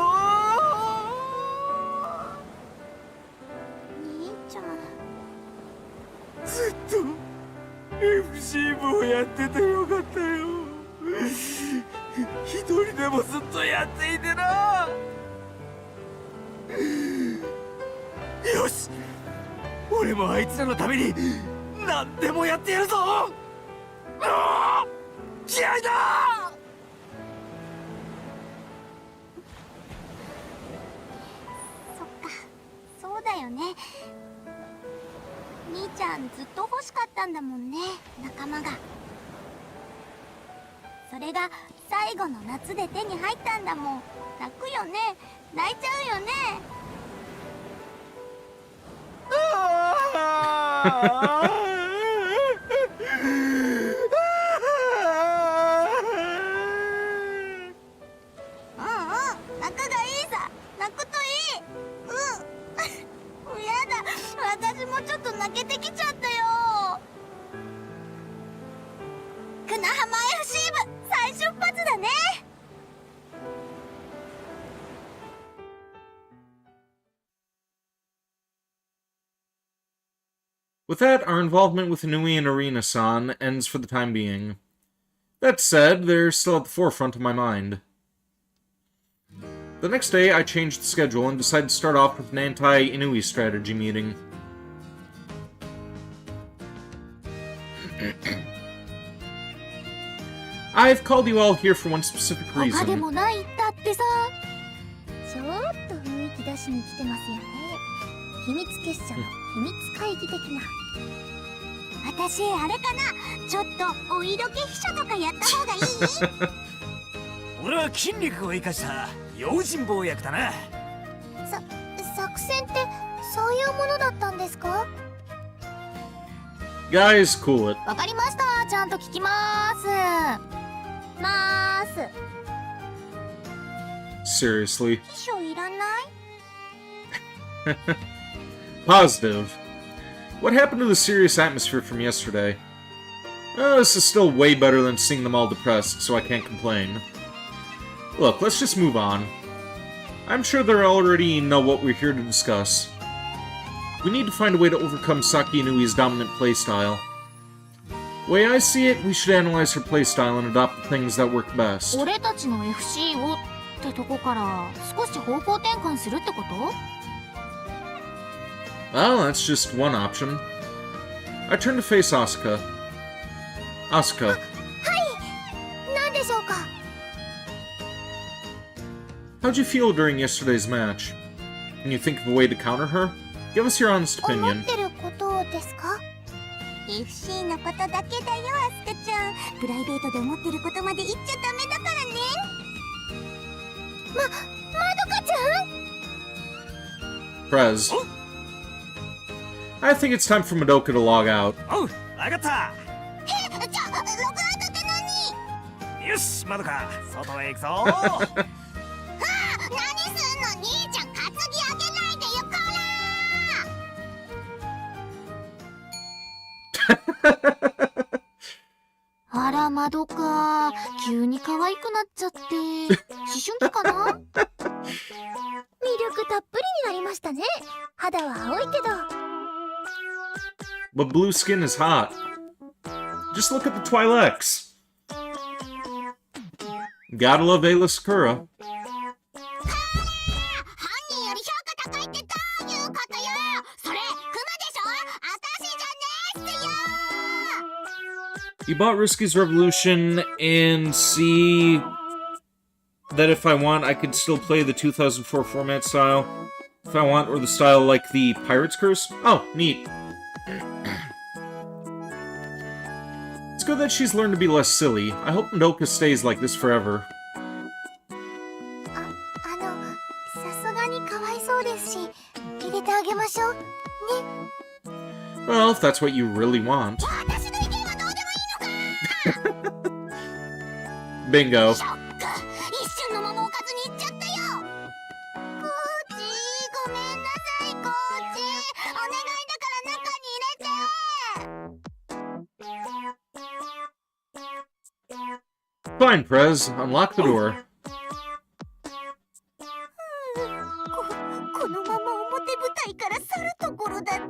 Speaker 3: 兄ちゃん
Speaker 4: ずっと FC 部をやっててよかったよ一人でもずっとやっていてな。よし、俺もあいつらのために何でもやってやるぞ。気合いだ。
Speaker 3: そっか、そうだよね。兄ちゃんずっと欲しかったんだもんね、仲間が。それが最後の夏で手に入ったんだもん。泣くよね、泣いちゃうよね。泣くがいいさ、泣くといい。やだ、私もちょっと泣けてきちゃったよ。クナハマ FC 部再出発だね。
Speaker 1: With that, our involvement with Inui and Arena-san ends for the time being. That said, they're still at the forefront of my mind. The next day, I changed the schedule and decided to start off with an anti-Inui strategy meeting. I've called you all here for one specific
Speaker 3: 他で
Speaker 1: reason.
Speaker 3: もないだってさ。
Speaker 2: ちょっと雰囲気出しに来てますよね。秘密結社の秘密会議的な。
Speaker 3: 私あれかな、ちょっとお色気秘書とかやった方がいい？
Speaker 4: 俺は筋肉を生かした用心棒役だな。
Speaker 3: 作戦ってそういうものだったんですか？
Speaker 1: Guys, cool it.
Speaker 3: わかりました、ちゃんと聞きまーす。
Speaker 1: Seriously.
Speaker 3: 秘書いらない？
Speaker 1: Positive. What happened to the serious atmosphere from yesterday? This is still way better than seeing them all depressed, so I can't complain. Look, let's just move on. I'm sure they already know what we're here to discuss. We need to find a way to overcome Saki Inui's dominant playstyle. The way I see it, we should analyze her playstyle and adopt the things that work best.
Speaker 3: 俺たちの FC をってとこから少し方向転換するってこと？
Speaker 1: Well, that's just one option. I turn to face Asuka. Asuka,
Speaker 3: なんでしょうか？
Speaker 1: how'd you feel during yesterday's match? Can you think of a way to counter her? Give us your honest
Speaker 3: 思
Speaker 1: opinion.
Speaker 3: ってることですか？ FC のことだけだよ、アスカちゃん。プライベートで思ってることまで言っちゃダメだからね。まどかちゃん？
Speaker 1: Prez. I think it's time for Madoka to log out.
Speaker 4: おう、わかった。
Speaker 3: ログアウトって何？
Speaker 4: よし、まどか、外へ行くぞ。
Speaker 3: 何すんの？兄ちゃん、担ぎ上げないでよ、こら！あら、まどか、急に可愛くなっちゃって。思春期かな？
Speaker 2: 魅力たっぷりになりましたね。肌は青いけど。
Speaker 1: But blue skin is hot. Just look at the Twi'leks. Gotta love Ayla Sakura.
Speaker 3: 犯人より評価高いってどういうことよ？それ、クマでしょ？私じゃねえっすよ！
Speaker 1: You bought Risky's Revolution and see that if I want, I could still play the 2004 format style. If I want, or the style like the Pirate's Curse. Oh, neat. It's good that she's learned to be less silly. I hope Madoka stays like this forever.
Speaker 3: さすがにかわいそうですし、入れてあげましょう。ね。
Speaker 1: Well, if that's what you really want.
Speaker 3: 私の意見はどうでもいいのか！
Speaker 1: Bingo.
Speaker 3: ショック！一瞬のままおかずに行っちゃったよ！コーチ、ごめんなさい、コーチ！お願いだから中に入れて！
Speaker 1: Fine, Prez. Unlock the door.
Speaker 3: このまま表舞台から去るところだっ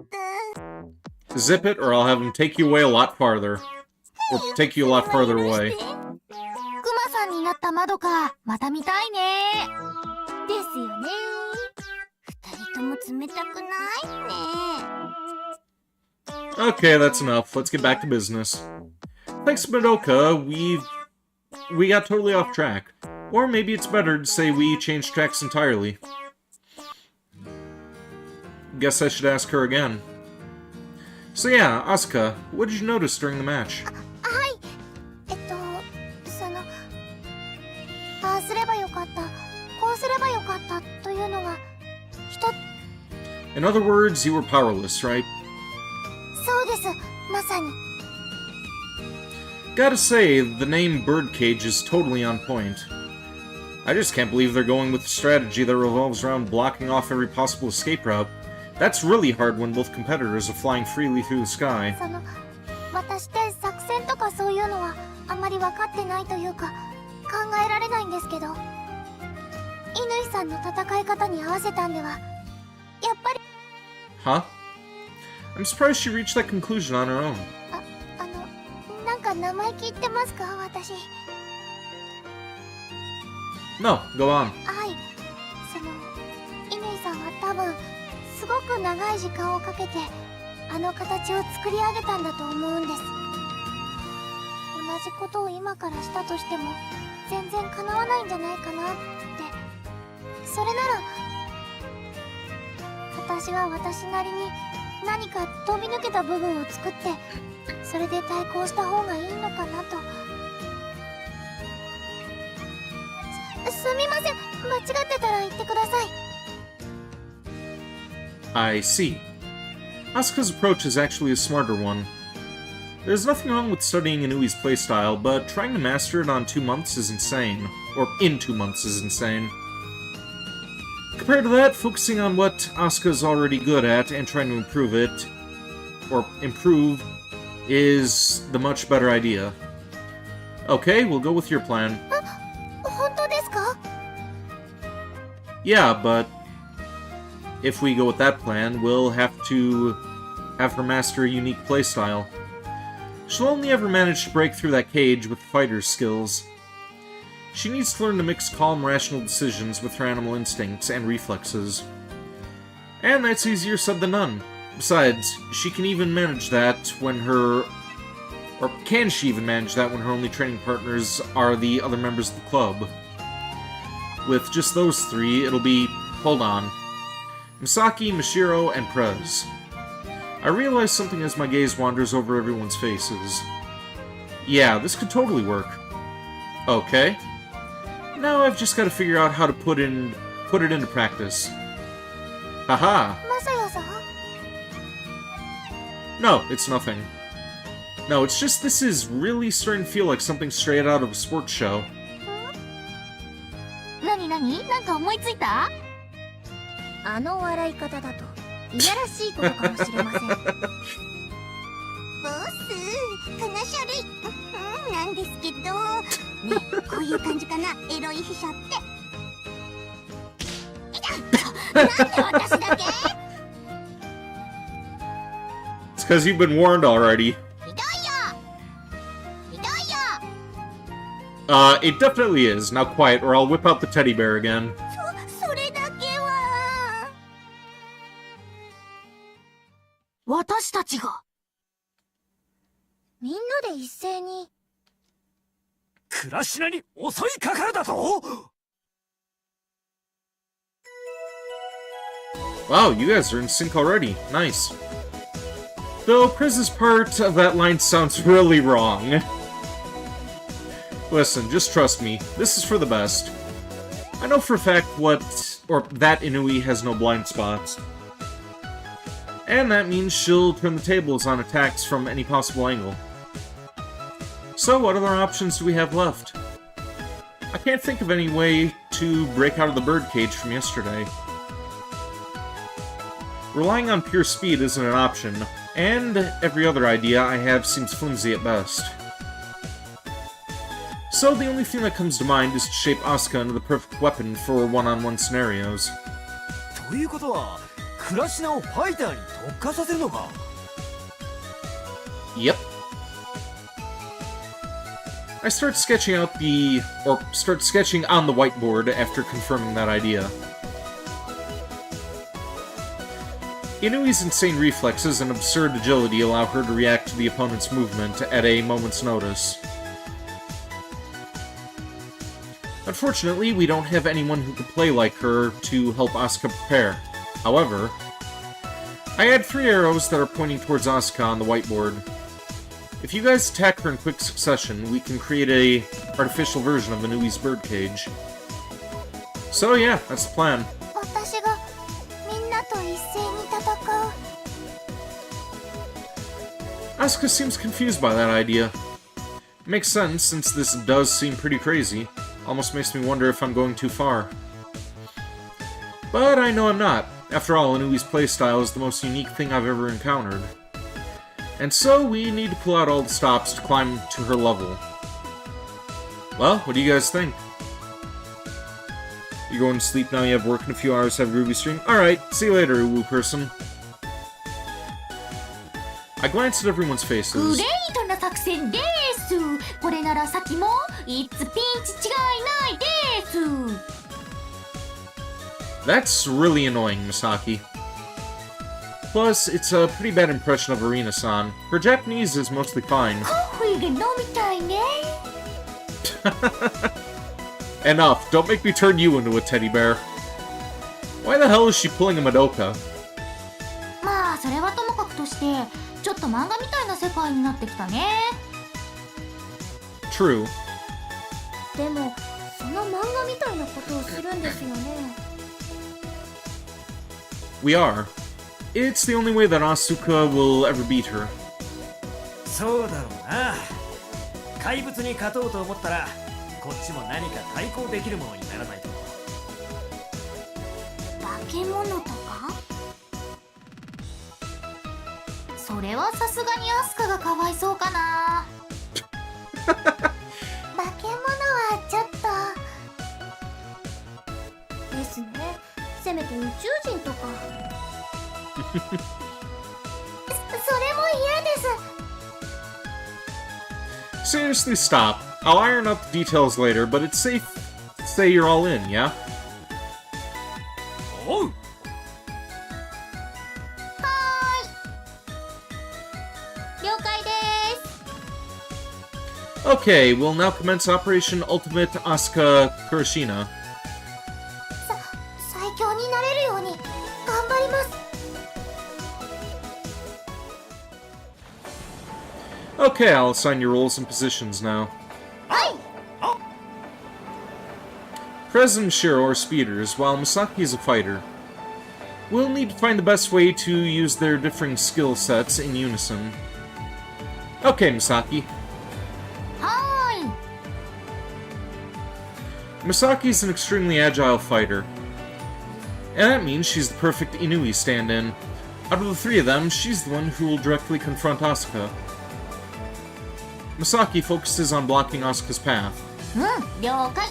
Speaker 3: た。
Speaker 1: Zip it, or I'll have him take you away a lot farther. Or take you a lot farther away.
Speaker 3: クマさんになった窓かまた見たいね。
Speaker 2: ですよね。
Speaker 3: 二人とも冷たくないね。
Speaker 1: Okay, that's enough. Let's get back to business. Thanks to Madoka, we got totally off track. Or maybe it's better to say we changed tracks entirely. Guess I should ask her again. So yeah, Asuka, what did you notice during the match?
Speaker 3: はい。ああすればよかった、こうすればよかったというのが一つ。
Speaker 1: In other words, you were powerless, right?
Speaker 3: そうです、まさに。
Speaker 1: Gotta say, the name Birdcage is totally on point. I just can't believe they're going with a strategy that revolves around blocking off every possible escape route. That's really hard when both competitors are flying freely through the sky.
Speaker 3: 私って作戦とかそういうのはあまり分かってないというか考えられないんですけど、乾さんの戦い方に合わせたんではやっぱり。
Speaker 1: Huh? I'm surprised she reached that conclusion on her own.
Speaker 3: なんか生意気言ってますか私。
Speaker 1: No, go on.
Speaker 3: はい、乾さんは多分すごく長い時間をかけてあの形を作り上げたんだと思うんです。同じことを今からしたとしても全然叶わないんじゃないかなって。それなら私は私なりに何か飛び抜けた部分を作ってそれで対抗した方がいいのかなと。すみません、間違ってたら言ってください。
Speaker 1: I see. Asuka's approach is actually a smarter one. There's nothing wrong with studying Inui's playstyle, but trying to master it on 2 months is insane. Or in 2 months is insane. Compared to that, focusing on what Asuka's already good at and trying to improve it, or improve, is the much better idea. Okay, we'll go with your plan.
Speaker 3: 本当ですか？
Speaker 1: Yeah, but if we go with that plan, we'll have to have her master a unique playstyle. She'll only ever manage to break through that cage with fighter's skills. She needs to learn to mix calm, rational decisions with her animal instincts and reflexes. And that's easier said than done. Besides, she can even manage that when her... Or can she even manage that when her only training partners are the other members of the club? With just those three, it'll be... Hold on. Misaki, Mishiro, and Prez. I realize something as my gaze wanders over everyone's faces. Yeah, this could totally work. Okay. Now I've just got to figure out how to put it into practice. Haha!
Speaker 3: マサヤさん？
Speaker 1: No, it's nothing. No, it's just this is really starting to feel like something straight out of a sports show.
Speaker 3: 何なんか思いついた？
Speaker 2: あの笑い方だといやらしいことかもしれません。
Speaker 3: ボス、この書類、なんですけど、ね、こういう感じかな、エロい秘書って。なんで私だけ？
Speaker 1: It's because you've been warned already.
Speaker 3: ひどいよ。
Speaker 1: It definitely is. Now quiet, or I'll whip out the teddy bear again.
Speaker 3: それだけは。私たちが。
Speaker 2: みんなで一斉に。
Speaker 4: クラシナに襲いかかるだと？
Speaker 1: Wow, you guys are in sync already. Nice. Though Prez's part of that line sounds really wrong. Listen, just trust me. This is for the best. I know for a fact that Inui has no blind spots. And that means she'll turn the tables on attacks from any possible angle. So what other options do we have left? I can't think of any way to break out of the birdcage from yesterday. Relying on pure speed isn't an option, and every other idea I have seems flimsy at best. So the only thing that comes to mind is to shape Asuka into the perfect weapon for one-on-one scenarios.
Speaker 4: ということは、クラシナをファイターに特化させるのか？
Speaker 1: Yep. I start sketching on the whiteboard after confirming that idea. Inui's insane reflexes and absurd agility allow her to react to the opponent's movement at a moment's notice. Unfortunately, we don't have anyone who could play like her to help Asuka prepare. However, I add 3 arrows that are pointing towards Asuka on the whiteboard. If you guys attack her in quick succession, we can create a artificial version of Inui's birdcage. So yeah, that's the plan.
Speaker 3: 私がみんなと一斉に戦う。
Speaker 1: Asuka seems confused by that idea. Makes sense, since this does seem pretty crazy. Almost makes me wonder if I'm going too far. But I know I'm not. After all, Inui's playstyle is the most unique thing I've ever encountered. And so, we need to pull out all the stops to climb to her level. Well, what do you guys think? You're going to sleep now, you have work in a few hours, have a groovy stream? Alright, see you later, woo person. I glanced at everyone's faces.
Speaker 8: グレートな作戦です。これなら先もいつピンチ違いないです。
Speaker 1: That's really annoying, Misaki. Plus, it's a pretty bad impression of Arena-san. Her Japanese is mostly fine.
Speaker 8: コーヒーが飲みたいね。
Speaker 1: Enough, don't make me turn you into a teddy bear. Why the hell is she pulling a Madoka?
Speaker 8: まあそれはともかくとしてちょっと漫画みたいな世界になってきたね。
Speaker 1: True.
Speaker 2: でもその漫画みたいなことをするんですよね。
Speaker 1: We are. It's the only way that Asuka will ever beat her.
Speaker 4: そうだろうな。怪物に勝とうと思ったらこっちも何か対抗できるものにならないと。
Speaker 3: 化け物とか？
Speaker 8: それはさすがにアスカがかわいそうかな。
Speaker 3: 化け物はちょっと。
Speaker 2: ですね。せめて宇宙人とか。
Speaker 3: それも嫌です。
Speaker 1: Seriously, stop. I'll iron out the details later, but it's safe to say you're all in, yeah?
Speaker 4: おう。
Speaker 2: 了解です。
Speaker 1: Okay, we'll now commence Operation Ultimate Asuka Kurashina.
Speaker 3: 最強になれるように頑張ります。
Speaker 1: Okay, I'll assign your roles and positions now. Prez and Shiro are speeders, while Misaki is a fighter. We'll need to find the best way to use their differing skill sets in unison. Okay, Misaki.
Speaker 8: はーい。
Speaker 1: Misaki's an extremely agile fighter. And that means she's the perfect Inui stand-in. Out of the 3 of them, she's the one who will directly confront Asuka. Misaki focuses on blocking Asuka's path.
Speaker 8: うん、了解。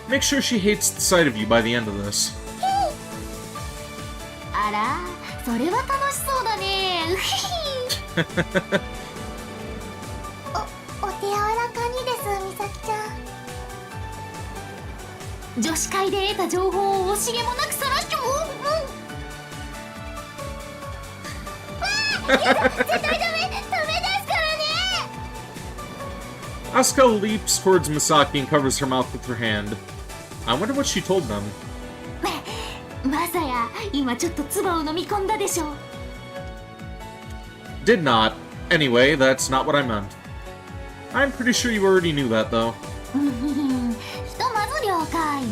Speaker 1: Make sure she hates the sight of you by the end of this.
Speaker 8: あら、それは楽しそうだね。うひひ。
Speaker 3: お手柔らかにです、みさきちゃん。
Speaker 8: 女子会で得た情報を惜しげもなくさらしちゃう。
Speaker 3: 絶対ダメですからね。
Speaker 1: Asuka leaps towards Misaki and covers her mouth with her hand. I wonder what she told them.
Speaker 8: まさや今ちょっと唾を飲み込んだでしょ。
Speaker 1: Did not. Anyway, that's not what I meant. I'm pretty sure you already knew that, though.
Speaker 8: ひとまず了解。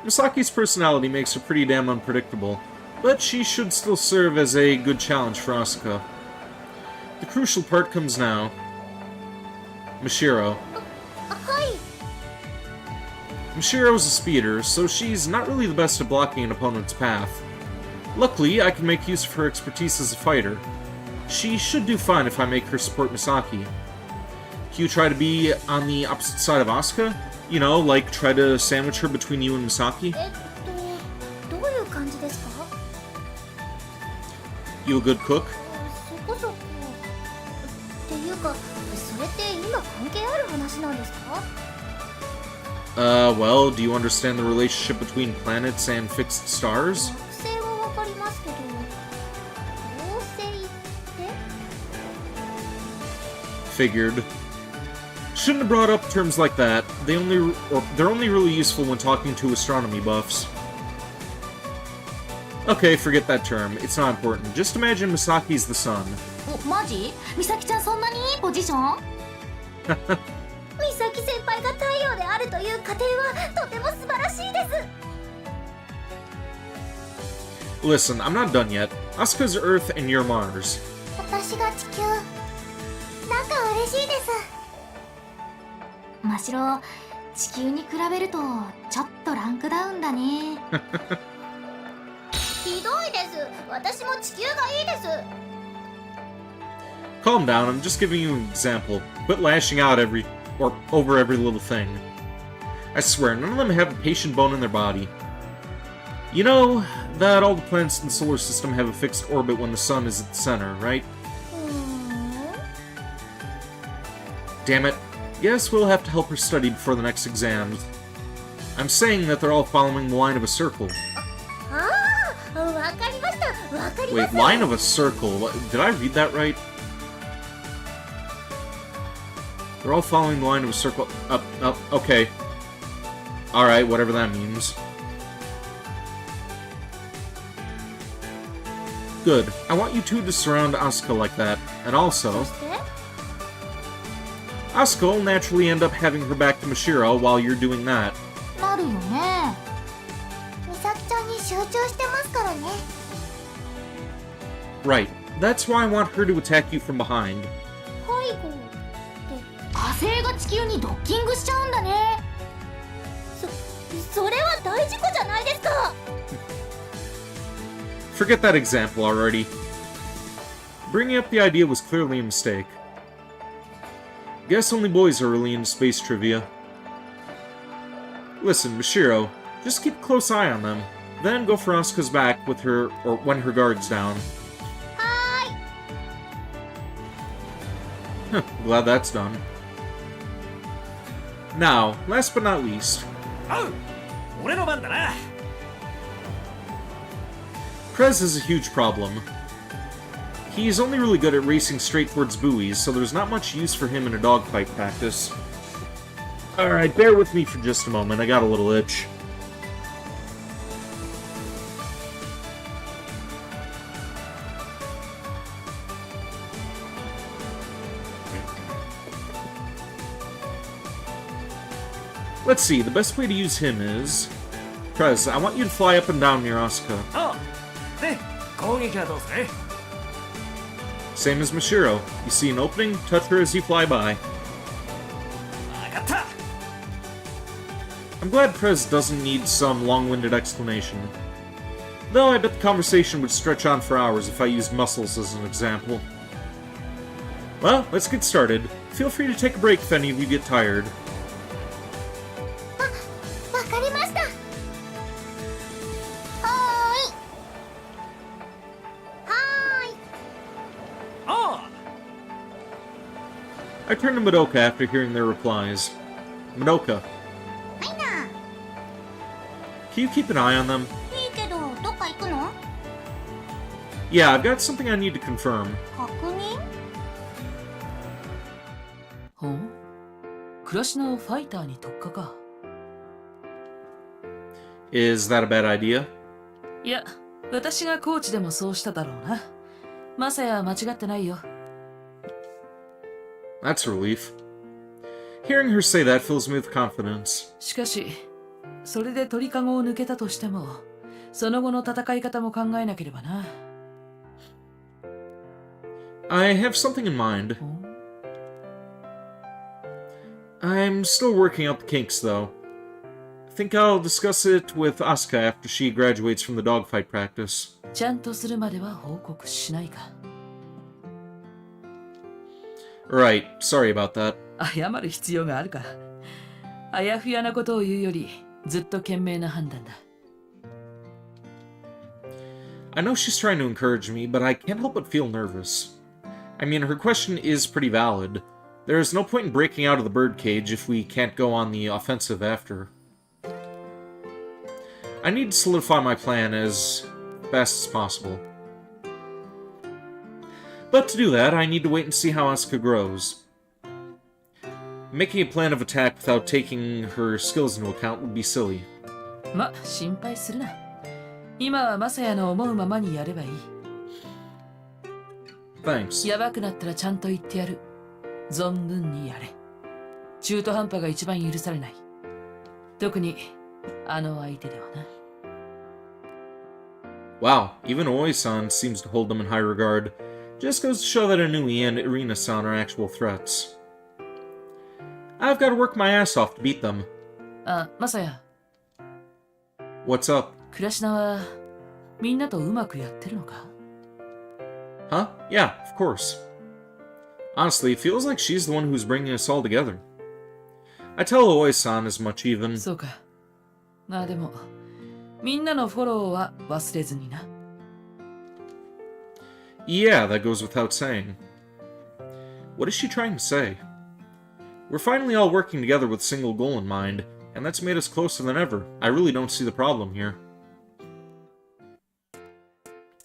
Speaker 1: Misaki's personality makes her pretty damn unpredictable, but she should still serve as a good challenge for Asuka. The crucial part comes now. Mashiro.
Speaker 2: はい。
Speaker 1: Mashiro's a speeder, so she's not really the best at blocking an opponent's path. Luckily, I can make use of her expertise as a fighter. She should do fine if I make her support Misaki. Can you try to be on the opposite side of Asuka? You know, like try to sandwich her between you and Misaki?
Speaker 2: どういう感じですか？
Speaker 1: You a good cook?
Speaker 2: そこそこっていうか、それって今関係ある話なんですか？
Speaker 1: Well, do you understand the relationship between planets and fixed stars?
Speaker 2: 惑星はわかりますけど、恒星って？
Speaker 1: Figured. Shouldn't have brought up terms like that. They're only really useful when talking to astronomy buffs. Okay, forget that term. It's not important. Just imagine Misaki's the sun.
Speaker 8: お、マジ？美咲ちゃんそんなにいいポジション？
Speaker 2: 美咲先輩が太陽であるという過程はとても素晴らしいです。
Speaker 1: Listen, I'm not done yet. Asuka's Earth and you're Mars.
Speaker 2: 私が地球。なんか嬉しいです。
Speaker 8: ましろ、地球に比べるとちょっとランクダウンだね。
Speaker 2: ひどいです。私も地球がいいです。
Speaker 1: Calm down, I'm just giving you an example. Quit lashing out over every little thing. I swear, none of them have a patient bone in their body. You know that all the planets in the solar system have a fixed orbit when the sun is at the center, right? Damn it. Guess we'll have to help her study before the next exams. I'm saying that they're all following the line of a circle.
Speaker 2: ああ、わかりました。わかりま
Speaker 1: Wait,
Speaker 2: す。
Speaker 1: line of a circle? Did I read that right? They're all following the line of a circle. Okay. Alright, whatever that means. Good. I want you two to surround Asuka like that. And also,
Speaker 2: そして
Speaker 1: Asuka will naturally end up having her back to Mashiro while you're doing that.
Speaker 8: なるよね。
Speaker 2: 美咲ちゃんに集中してますからね。
Speaker 1: Right. That's why I want her to attack you from behind.
Speaker 2: 背後って、
Speaker 8: 火星が地球にドッキングしちゃうんだね。
Speaker 2: それは大事故じゃないですか。
Speaker 1: Forget that example already. Bringing up the idea was clearly a mistake. Guess only boys are really into space trivia. Listen, Mashiro, just keep a close eye on them. Then go for Asuka's back with her, or when her guard's down.
Speaker 2: はーい。
Speaker 1: Glad that's done. Now, last but not least,
Speaker 4: おう、俺の番だな。
Speaker 1: Prez has a huge problem. He's only really good at racing straight towards buoys, so there's not much use for him in a dogfight practice. Alright, bear with me for just a moment, I got a little itch. Let's see, the best way to use him is... Prez, I want you to fly up and down near Asuka.
Speaker 4: ああ、で、攻撃はどうする？
Speaker 1: Same as Mashiro. You see an opening, touch her as you fly by.
Speaker 4: わかった。
Speaker 1: I'm glad Prez doesn't need some long-winded explanation. Though I bet the conversation would stretch on for hours if I used muscles as an example. Well, let's get started. Feel free to take a break if any of you get tired.
Speaker 2: わかりました。はーい。
Speaker 4: ああ、
Speaker 1: I turned to Madoka after hearing their replies. Madoka,
Speaker 2: はいな。
Speaker 1: can you keep an eye on them?
Speaker 2: いいけど、どっか行くの？
Speaker 1: Yeah, I've got something I need to confirm.
Speaker 2: 確認？
Speaker 5: ほう、暮らしのファイターに特化か。
Speaker 1: Is that a bad idea?
Speaker 5: いや、私がコーチでもそうしただろうな。マサヤは間違ってないよ。
Speaker 1: That's a relief. Hearing her say that fills me with confidence.
Speaker 5: しかし、それで鳥かごを抜けたとしても、その後の戦い方も考えなければな。
Speaker 1: I have something in mind.
Speaker 5: ほう
Speaker 1: I'm still working out the kinks, though. I think I'll discuss it with Asuka after she graduates from the dogfight practice.
Speaker 5: ちゃんとするまでは報告しないか。
Speaker 1: Right, sorry about that.
Speaker 5: 謝る必要があるか。あやふやなことを言うより、ずっと賢明な判断だ。
Speaker 1: I know she's trying to encourage me, but I can't help but feel nervous. I mean, her question is pretty valid. There is no point in breaking out of the birdcage if we can't go on the offensive after. I need to solidify my plan as fast as possible. But to do that, I need to wait and see how Asuka grows. Making a plan of attack without taking her skills into account would be silly.
Speaker 5: ま、心配するな。今はマサヤの思うままにやればいい。
Speaker 1: Thanks.
Speaker 5: やばくなったらちゃんと言ってやる。存分にやれ。中途半端が一番許されない。特にあの相手ではな。
Speaker 1: Wow, even Oi-san seems to hold them in high regard. Just goes to show that Inui and Irina-san are actual threats. I've got to work my ass off to beat them.
Speaker 5: あ、マサヤ。
Speaker 1: What's up?
Speaker 5: クラシナはみんなとうまくやってるのか？
Speaker 1: Huh? Yeah, of course. Honestly, it feels like she's the one who's bringing us all together. I tell Oi-san as much even.
Speaker 5: そうか。まあでも、みんなのフォローは忘れずにな。
Speaker 1: Yeah, that goes without saying. What is she trying to say? We're finally all working together with a single goal in mind, and that's made us closer than ever. I really don't see the problem here.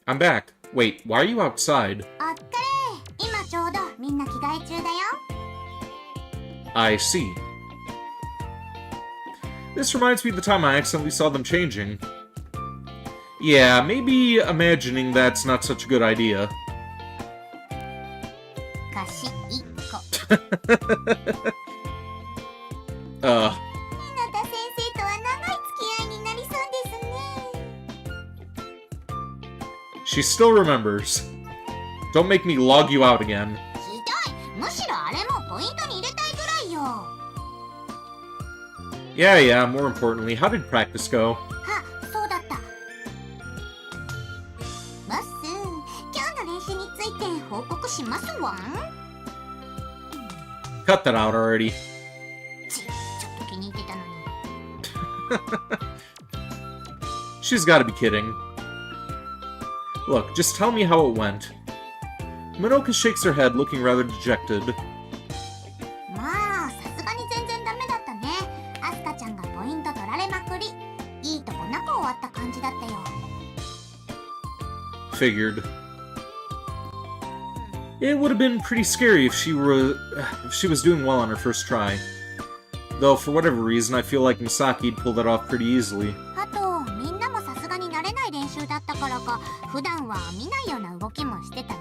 Speaker 1: I'm back. Wait, why are you outside?
Speaker 3: おっかれ、今ちょうどみんな着替え中だよ。
Speaker 1: I see. This reminds me of the time I accidentally saw them changing. Yeah, maybe imagining that's not such a good idea.
Speaker 3: 菓子1個。
Speaker 1: Uh,
Speaker 3: 日向先生とは長い付き合いになりそうですね。
Speaker 1: she still remembers. Don't make me log you out again.
Speaker 3: ひどい。むしろあれもポイントに入れたいぐらいよ。
Speaker 1: Yeah, yeah, more importantly, how did practice go?
Speaker 3: あ、そうだった。ボス、今日の練習について報告しますわん。
Speaker 1: Cut that out already.
Speaker 3: ちょっと気に入ってたのに。
Speaker 1: She's gotta be kidding. Look, just tell me how it went. Minoka shakes her head, looking rather dejected.
Speaker 3: まあ、さすがに全然ダメだったね。アスカちゃんがポイント取られまくり。いいとこなく終わった感じだったよ。
Speaker 1: Figured. It would have been pretty scary if she was doing well on her first try. Though, for whatever reason, I feel like Misaki'd pull that off pretty easily.
Speaker 3: あと、みんなもさすがに慣れない練習だったからか、普段は見ないような動きもしてたね。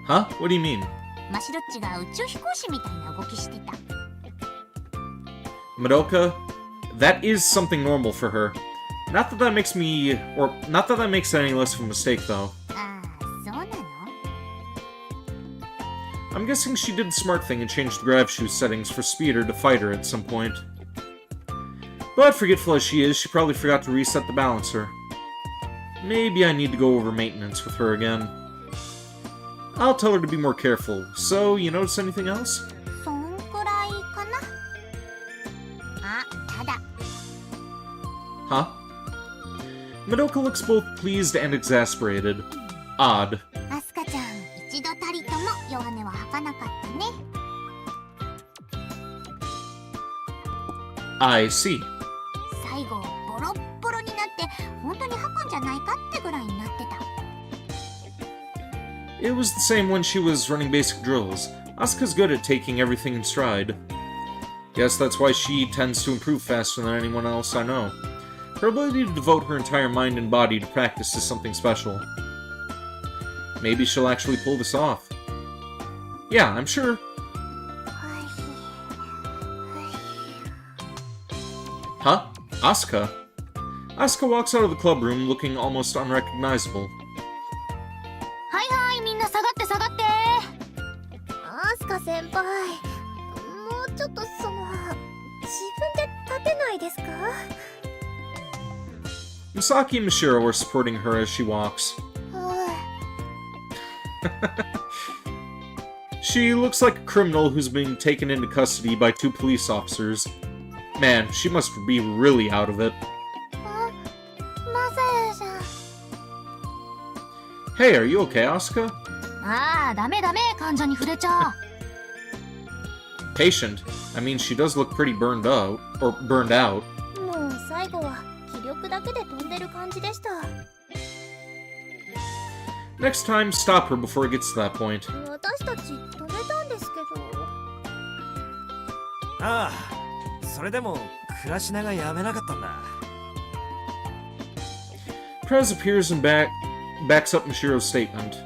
Speaker 1: Huh? What do you mean?
Speaker 3: マシロッチが宇宙飛行士みたいな動きしてた。
Speaker 1: Madoka, that is something normal for her. Not that that makes it any less of a mistake, though.
Speaker 3: ああ、そうなの？
Speaker 1: I'm guessing she did the smart thing and changed the grav shoe settings for Speeder to fight her at some point. But forgetful as she is, she probably forgot to reset the balancer. Maybe I need to go over maintenance with her again. I'll tell her to be more careful. So, you notice anything else?
Speaker 3: そんくらいかな。あ、ただ。
Speaker 1: Huh? Madoka looks both pleased and exasperated. Odd.
Speaker 3: アスカちゃん、一度たりとも弱音は吐かなかったね。
Speaker 1: I see.
Speaker 3: 最後、ボロッボロになって、本当に吐くんじゃないかってぐらいになってた。
Speaker 1: It was the same when she was running basic drills. Asuka's good at taking everything in stride. Guess that's why she tends to improve faster than anyone else I know. Her ability to devote her entire mind and body to practice is something special. Maybe she'll actually pull this off. Yeah, I'm sure. Huh? Asuka? Asuka walks out of the club room looking almost unrecognizable.
Speaker 3: はいはい、みんな下がって下がって。
Speaker 2: アスカ先輩、もうちょっと自分で立てないですか？
Speaker 1: Misaki and Mishiro are supporting her as she walks. She looks like a criminal who's being taken into custody by 2 police officers. Man, she must be really out of it.
Speaker 3: マサヤ
Speaker 1: Hey, are you okay, Asuka?
Speaker 8: ああ、ダメダメ、患者に触れちゃ。
Speaker 1: Patient? I mean, she does look pretty burned out. Or burned out.
Speaker 2: もう最後は気力だけで飛んでる感じでした。
Speaker 1: Next time, stop her before it gets to that point.
Speaker 2: 私たち止めたんですけど。
Speaker 4: ああ、それでも倉科がやめなかったんだ。
Speaker 1: Prez appears and backs up Mishiro's statement.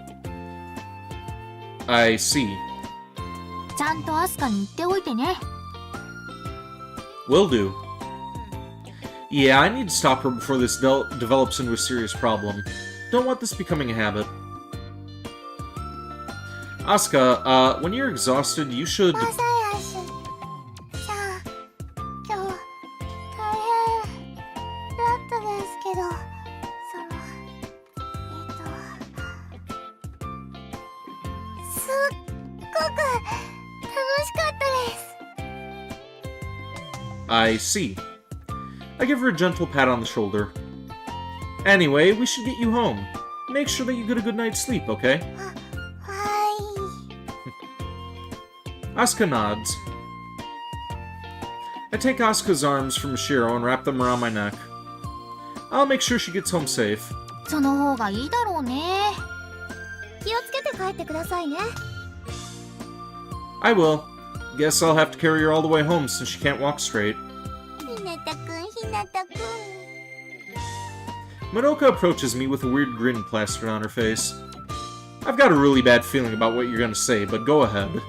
Speaker 1: I see.
Speaker 8: ちゃんとアスカに言っておいてね。
Speaker 1: Will do. Yeah, I need to stop her before this develops into a serious problem. Don't want this becoming a habit. Asuka, when you're exhausted, you should...
Speaker 3: マサヤシさあ、今日大変だったですけど、すっごく楽しかったです。
Speaker 1: I see. I give her a gentle pat on the shoulder. Anyway, we should get you home. Make sure that you get a good night's sleep, okay?
Speaker 3: はい。
Speaker 1: Asuka nods. I take Asuka's arms from Mishiro and wrap them around my neck. I'll make sure she gets home safe.
Speaker 8: その方がいいだろうね。
Speaker 2: 気をつけて帰ってくださいね。
Speaker 1: I will. Guess I'll have to carry her all the way home since she can't walk straight.
Speaker 3: ひなたくん、ひなたくん。
Speaker 1: Madoka approaches me with a weird grin plastered on her face. I've got a really bad feeling about what you're gonna say, but go ahead.
Speaker 3: ね、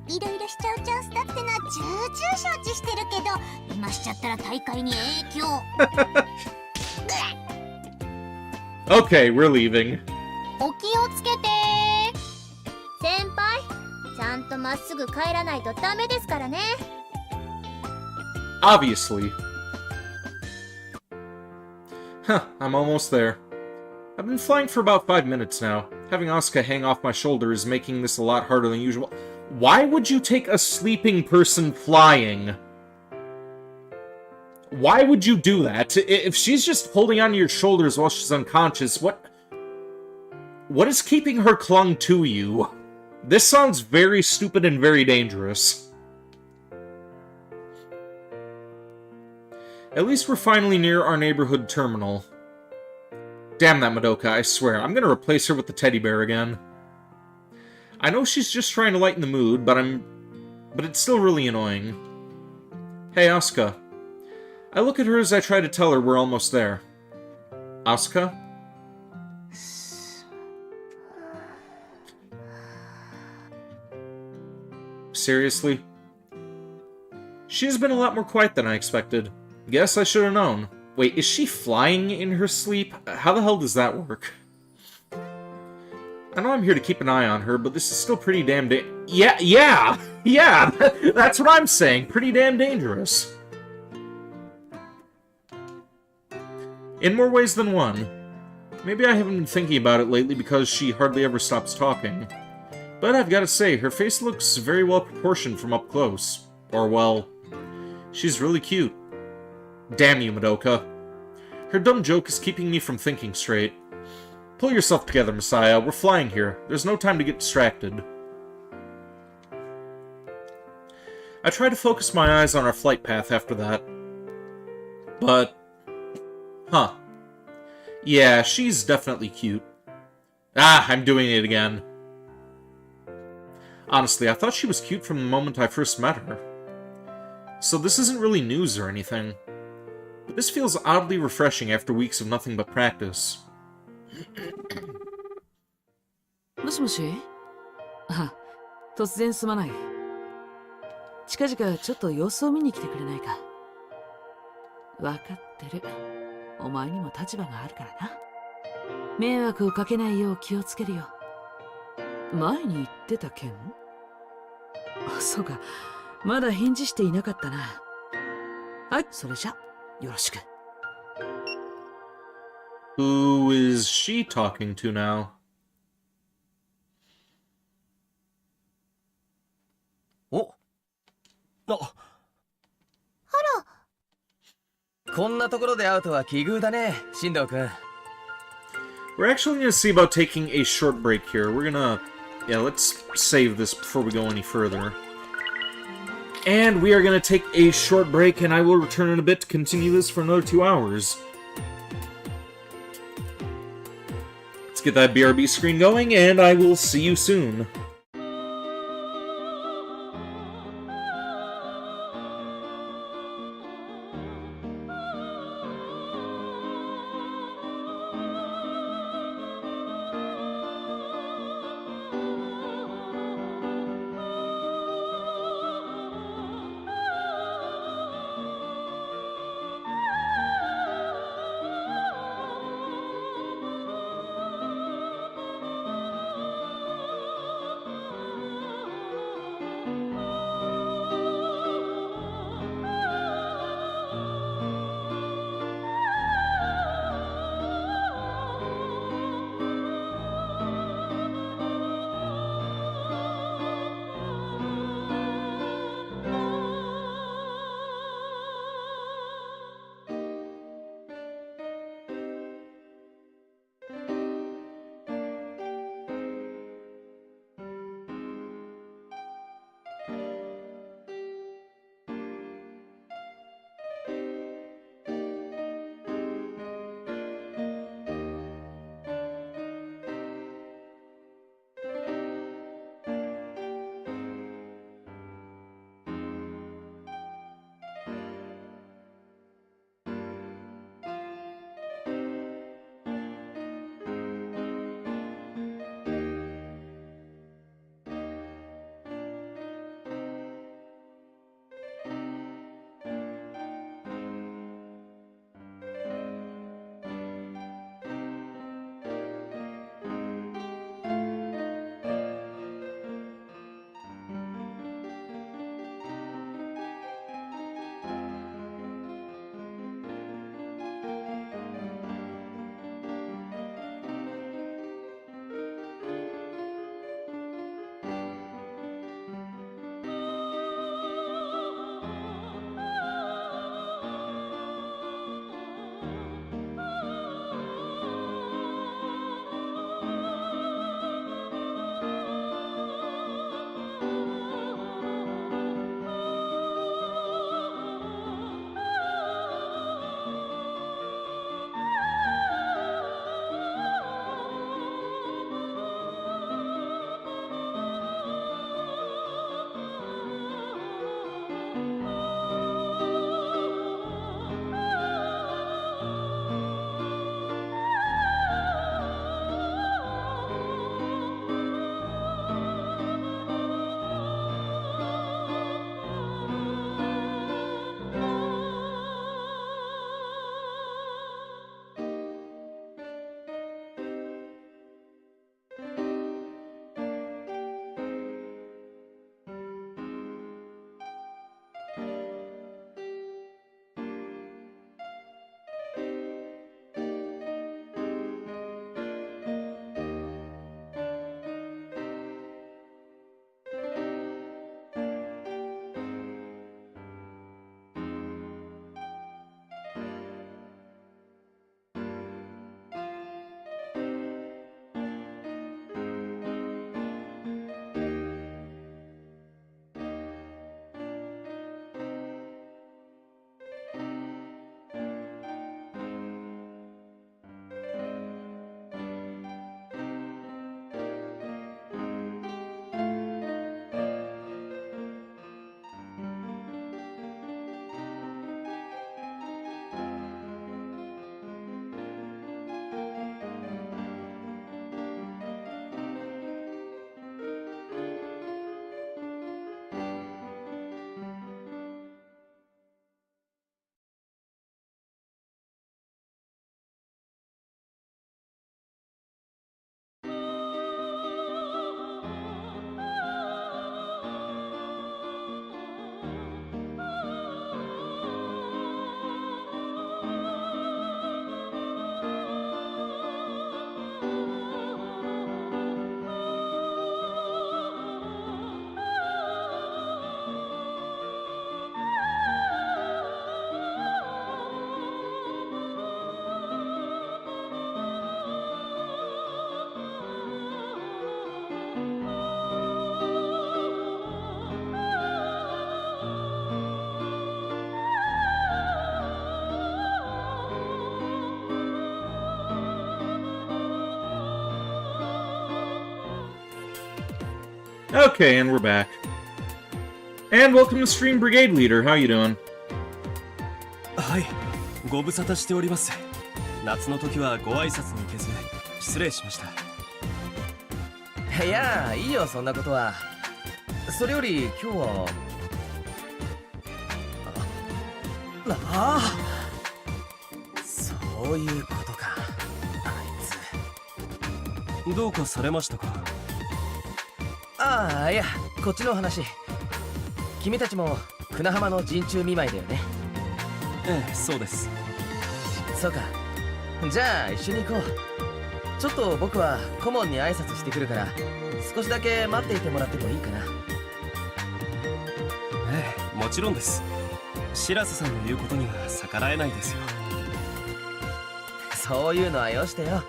Speaker 3: いろいろしちゃうチャンスだってのは重々承知してるけど、今しちゃったら大会に影響。
Speaker 1: Okay, we're leaving.
Speaker 8: お気をつけて。
Speaker 2: 先輩、ちゃんとまっすぐ帰らないとダメですからね。
Speaker 1: Obviously. Huh, I'm almost there. I've been flying for about 5 minutes now. Having Asuka hang off my shoulder is making this a lot harder than usual. Why would you take a sleeping person flying? Why would you do that? If she's just holding onto your shoulders while she's unconscious, what is keeping her clung to you? This sounds very stupid and very dangerous. At least we're finally near our neighborhood terminal. Damn that Madoka, I swear. I'm gonna replace her with the teddy bear again. I know she's just trying to lighten the mood, but it's still really annoying. Hey, Asuka. I look at her as I try to tell her we're almost there. Asuka? Seriously? She's been a lot more quiet than I expected. Guess I should have known. Wait, is she flying in her sleep? How the hell does that work? I know I'm here to keep an eye on her, but this is still pretty damn Yeah, that's what I'm saying. Pretty damn dangerous. In more ways than one. Maybe I haven't been thinking about it lately because she hardly ever stops talking. But I've got to say, her face looks very well proportioned from up close. Or, well, she's really cute. Damn you, Madoka. Her dumb joke is keeping me from thinking straight. Pull yourself together, Messiah. We're flying here. There's no time to get distracted. I try to focus my eyes on our flight path after that. But... huh. Yeah, she's definitely cute. Ah, I'm doing it again. Honestly, I thought she was cute from the moment I first met her. So this isn't really news or anything. But this feels oddly refreshing after weeks of nothing but practice.
Speaker 5: もしもし？あ、突然すまない。近々ちょっと様子を見に来てくれないか。わかってる。お前にも立場があるからな。迷惑をかけないよう気をつけるよ。前に言ってた件？あ、そうか。まだ返事していなかったな。はい、それじゃ、よろしく。
Speaker 1: Who is she talking to now?
Speaker 7: おあこんなところで会うとは奇遇だね、進藤君。
Speaker 1: We're actually going to see about taking a short break here. We're gonna... Yeah, let's save this before we go any further. And we are going to take a short break, and I will return in a bit to continue this for another 2 hours. Let's get that BRB screen going, and I will see you soon. Okay, and we're back. And welcome to Stream Brigade Leader. How you doing?
Speaker 7: はい、ご無沙汰しております。夏の時はご挨拶に行けず失礼しました。
Speaker 9: いや、いいよそんなことは。それより今日はそういうことか。あいつ
Speaker 7: どうかされましたか？
Speaker 9: ああ、いや、こっちの話。君たちも砂浜の陣中見舞いだよね。
Speaker 7: ええ、そうです。
Speaker 9: そうか。じゃあ一緒に行こう。ちょっと僕は顧問に挨拶してくるから、少しだけ待っていてもらってもいいかな。
Speaker 7: ええ、もちろんです。白瀬さんの言うことには逆らえないですよ。
Speaker 9: そういうのはよしてよ。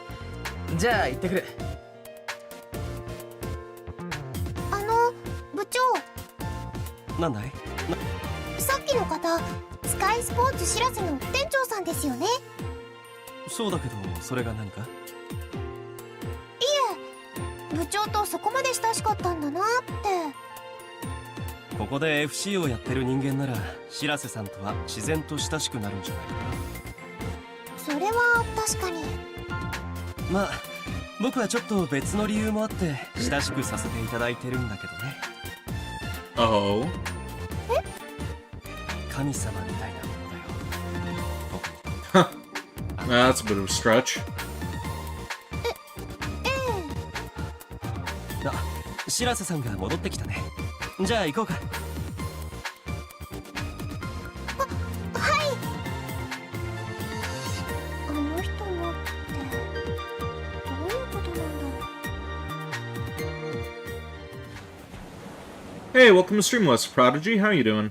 Speaker 9: じゃあ行ってくる。
Speaker 3: 部長、
Speaker 7: なんだい？
Speaker 3: さっきの方、スカイスポーツしらせの店長さんですよね。
Speaker 7: そうだけど、それが何か？
Speaker 3: いえ、部長とそこまで親しかったんだなって。
Speaker 7: ここで FC をやってる人間なら白瀬さんとは自然と親しくなるんじゃないか
Speaker 3: それは確かに。
Speaker 7: な。まあ僕はちょっと別の理由もあって親しくさせていただいてるんだけどね。
Speaker 1: Oh.
Speaker 7: 神様みたいなものだよ。
Speaker 1: That's a bit of a stretch.
Speaker 7: あ、白瀬さんが戻ってきたね。じゃあ行こうか。
Speaker 3: あの人もってどういうことなんだろう。
Speaker 1: Hey, welcome to Streamless Prodigy. How you doing?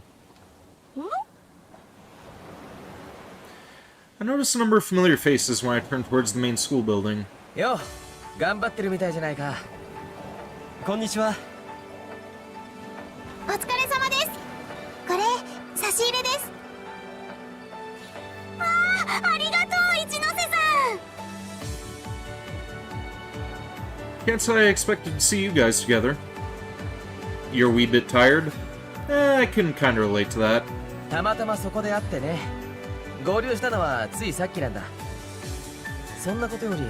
Speaker 1: I noticed a number of familiar faces when I turned towards the main school building.
Speaker 9: よ、頑張ってるみたいじゃないか。
Speaker 7: こんにちは。
Speaker 3: お疲れ様です。これ差し入れです。ありがとう一ノ瀬さん。
Speaker 1: Can't say I expected to see you guys together. You're a wee bit tired? I can kinda relate to that.
Speaker 9: たまたまそこで会ってね。合流したのはついさっきなんだ。そんなことより。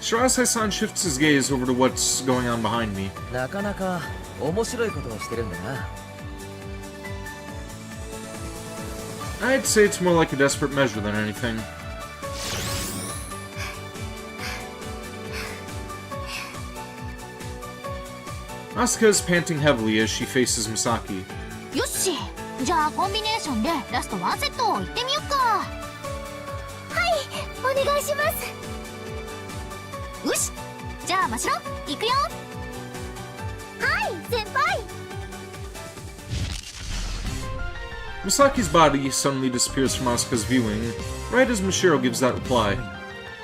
Speaker 1: Shirazai-san shifts his gaze over to what's going on behind me.
Speaker 9: なかなか面白いことをしてるんだな。
Speaker 1: I'd say it's more like a desperate measure than anything. Asuka is panting heavily as she faces Misaki.
Speaker 3: よし、じゃあコンビネーションでラストワンセットをいってみよっか。はい、お願いします。よし、じゃあ真白行くよ。はい先輩。
Speaker 1: Misaki's body suddenly disappears from Asuka's viewing, right as Mashiro gives that reply.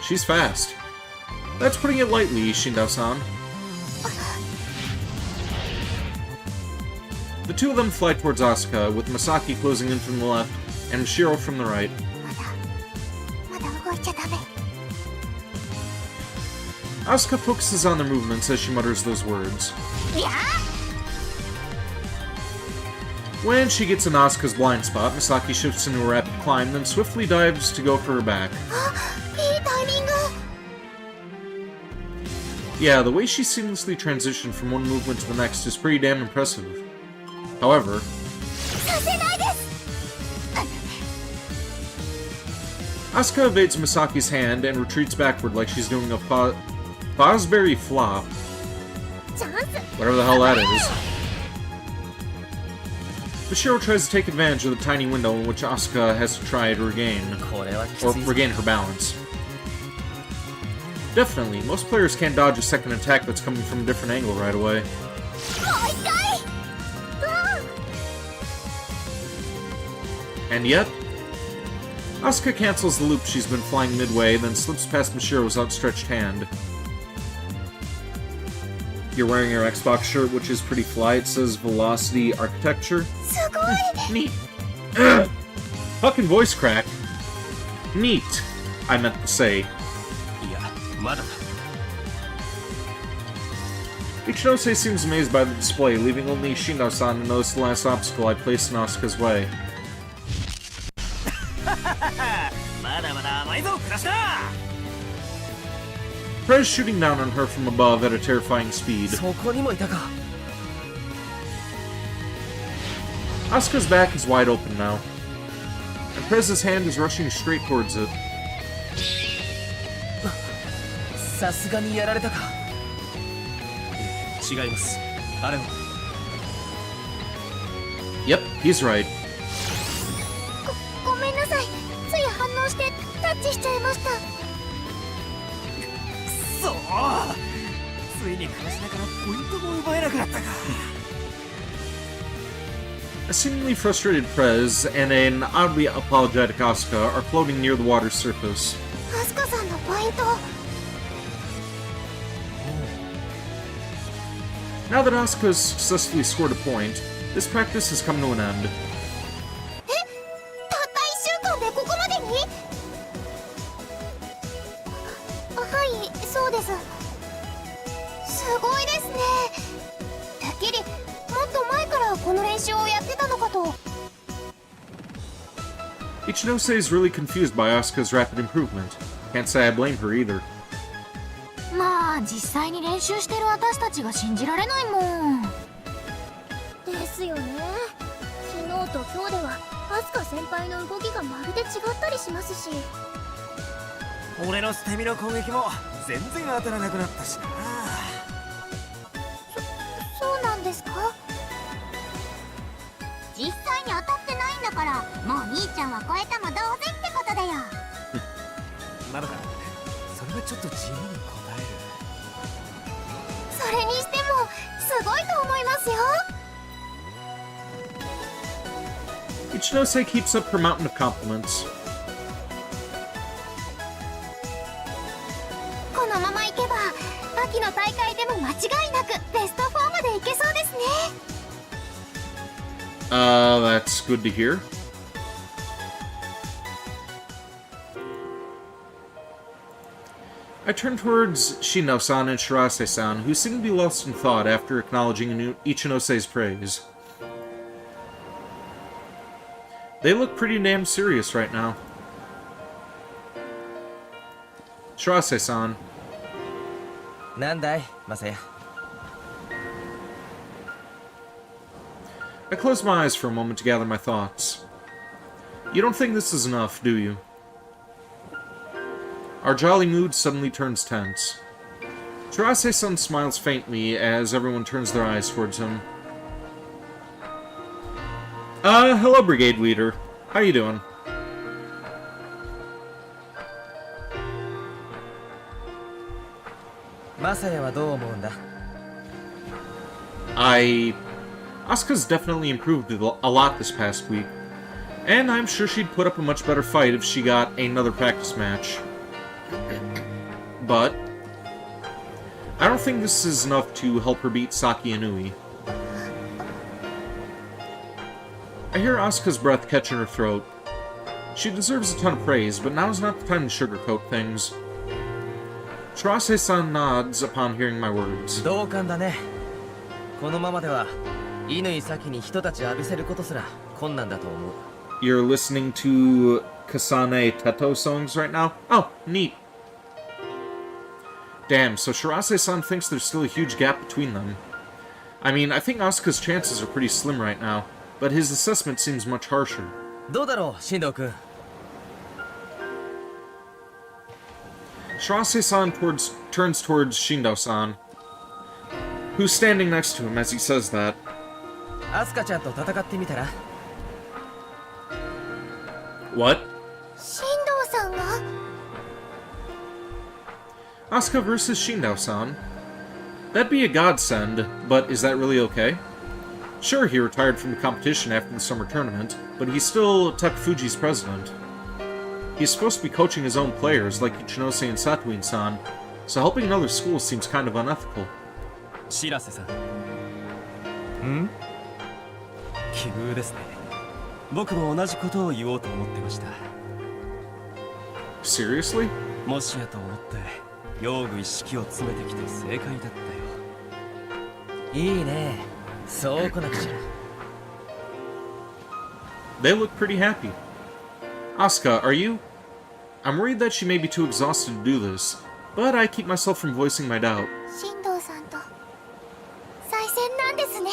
Speaker 1: She's fast. That's putting it lightly, Shindao-san. The two of them fly towards Asuka, with Misaki closing in from the left and Mashiro from the right.
Speaker 3: まだ動いちゃダメ。
Speaker 1: Asuka focuses on their movements as she mutters those words.
Speaker 3: いや
Speaker 1: When she gets in Asuka's blind spot, Misaki shifts into a rapid climb, then swiftly dives to go for her back.
Speaker 3: いいタイミング。
Speaker 1: Yeah, the way she seamlessly transitioned from one movement to the next is pretty damn impressive. However,
Speaker 3: させないです。
Speaker 1: Asuka evades Misaki's hand and retreats backward like she's doing a Fosbury flop.
Speaker 3: チャンス。
Speaker 1: Whatever the hell that is. Mashiro tries to take advantage of the tiny window in which Asuka has to try to regain,
Speaker 9: これはきつ
Speaker 1: or
Speaker 9: いぞ。
Speaker 1: regain her balance. Definitely, most players can't dodge a second attack that's coming from a different angle right away.
Speaker 3: もう一回。
Speaker 1: And yet, Asuka cancels the loop she's been flying midway, then slips past Mashiro's outstretched hand. You're wearing your Xbox shirt, which is pretty fly. It says Velocity Architecture.
Speaker 3: すごい。
Speaker 1: Neat. Fucking voice crack. Neat, I meant to say.
Speaker 7: いや、まだだ。
Speaker 1: Ichinose seems amazed by the display, leaving only Shindo-san to notice the last obstacle I placed in Asuka's way. Prez shooting down on her from above at a terrifying speed.
Speaker 9: そこにもいたか。
Speaker 1: Asuka's back is wide open now, and Prez's hand is rushing straight towards it.
Speaker 9: さすがにやられたか。
Speaker 7: 違います。あれは。
Speaker 1: Yep, he's right.
Speaker 3: ごめんなさい。つい反応してタッチしちゃいました。
Speaker 4: そうついにかしながらポイントも奪えなくなったか。
Speaker 1: A seemingly frustrated Prez and an oddly apologetic Asuka are floating near the water's surface.
Speaker 3: アスカさんのポイント。
Speaker 1: Now that Asuka has successfully scored a point, this practice has come to an end.
Speaker 3: たった1週間でここまでに？はい、そうです。すごいですね。てっきりもっと前からこの練習をやってたのかと。
Speaker 1: Ichinose is really confused by Asuka's rapid improvement. Can't say I blame her either.
Speaker 8: まあ実際に練習してる私たちが信じられないもん。
Speaker 2: ですよね。昨日と今日ではアスカ先輩の動きがまるで違ったりしますし。
Speaker 4: 俺の捨て身の攻撃も全然当たらなくなったしな。
Speaker 3: そうなんですか？実際に当たってないんだから、もう兄ちゃんは超えたも同然ってことだよ。
Speaker 4: なのか、それはちょっと地味に答える。
Speaker 3: それにしてもすごいと思いますよ。
Speaker 1: Ichinose keeps up her mountain of compliments.
Speaker 3: このままいけば秋の大会でも間違いなくベスト4までいけそうですね。
Speaker 1: That's good to hear. I turn towards Shino-san and Shirase-san, who seem to be lost in thought after acknowledging Ichinose's praise. They look pretty damn serious right now. Shirase-san.
Speaker 9: なんだい、マサヤ。
Speaker 1: I close my eyes for a moment to gather my thoughts. You don't think this is enough, do you? Our jolly mood suddenly turns tense. Shirase-san smiles faintly as everyone turns their eyes towards him. Hello, Brigade Leader. How you doing?
Speaker 9: Masaya はどう思うんだ?
Speaker 1: Asuka's definitely improved a lot this past week. And I'm sure she'd put up a much better fight if she got another practice match. But I don't think this is enough to help her beat Saki Inui. I hear Asuka's breath catch in her throat. She deserves a ton of praise, but now's not the time to sugarcoat things. Shirase-san nods upon hearing my words.
Speaker 9: 同感だね。このままでは乾先に人たち浴びせることすら困難だと思う。
Speaker 1: You're listening to Kasane Teto songs right now? Oh, neat. Damn, so Shirase-san thinks there's still a huge gap between them. I mean, I think Asuka's chances are pretty slim right now, but his assessment seems much harsher.
Speaker 9: どうだろう、進藤君。
Speaker 1: Shirase-san turns towards Shindo-san, who's standing next to him as he says that.
Speaker 9: アスカちゃんと戦ってみたら?
Speaker 1: What?
Speaker 3: 進藤さんが?
Speaker 1: Asuka versus Shindo-san? That'd be a godsend, but is that really okay? Sure, he retired from the competition after the summer tournament, but he's still Takafuji's president. He's supposed to be coaching his own players, like Ichinose and Satuin-san, so helping another school seems kind of unethical.
Speaker 7: 白瀬さん。奇遇ですね。僕も同じことを言おうと思ってました。
Speaker 1: Seriously?
Speaker 7: もしやと思って用具一式を詰めてきて正解だったよ。
Speaker 9: いいね。そうこなくちゃ。
Speaker 1: They look pretty happy. Asuka, are you? I'm worried that she may be too exhausted to do this, but I keep myself from voicing my doubt.
Speaker 3: 進藤さんと再戦なんですね。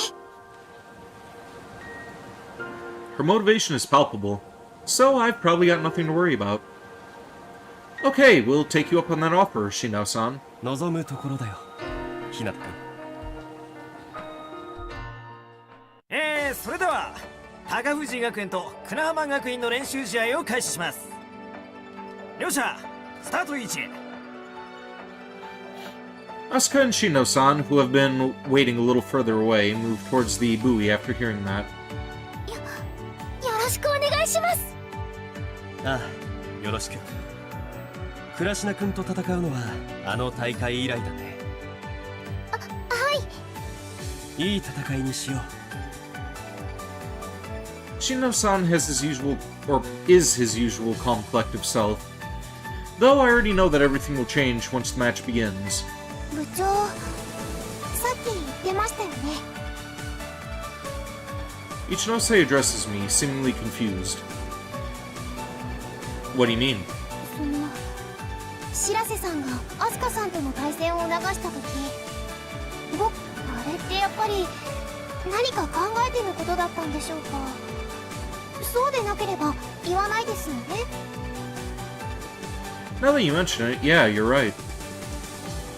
Speaker 1: Her motivation is palpable, so I've probably got nothing to worry about. Okay, we'll take you up on that offer, Shinao-san.
Speaker 7: 望むところだよ、ひなたくん。
Speaker 4: それでは高藤学園と久那浜学院の練習試合を開始します。両者スタート位置へ。
Speaker 1: Asuka and Shino-san, who have been waiting a little further away, move towards the buoy after hearing that.
Speaker 3: よろしくお願いします。
Speaker 7: ああ、よろしく。倉科くんと戦うのはあの大会以来だね。
Speaker 3: はい。
Speaker 7: いい戦いにしよう。
Speaker 1: Shino-san has his usual, or is his usual calm, collective self. Though I already know that everything will change once the match begins.
Speaker 3: 部長、さっき言ってましたよね。
Speaker 1: Ichinose addresses me, seemingly confused. What do you mean?
Speaker 3: その白瀬さんがアスカさんとの対戦を促した時、あれってやっぱり何か考えてることだったんでしょうか。そうでなければ言わないですよね。
Speaker 1: Now that you mention it, yeah, you're right.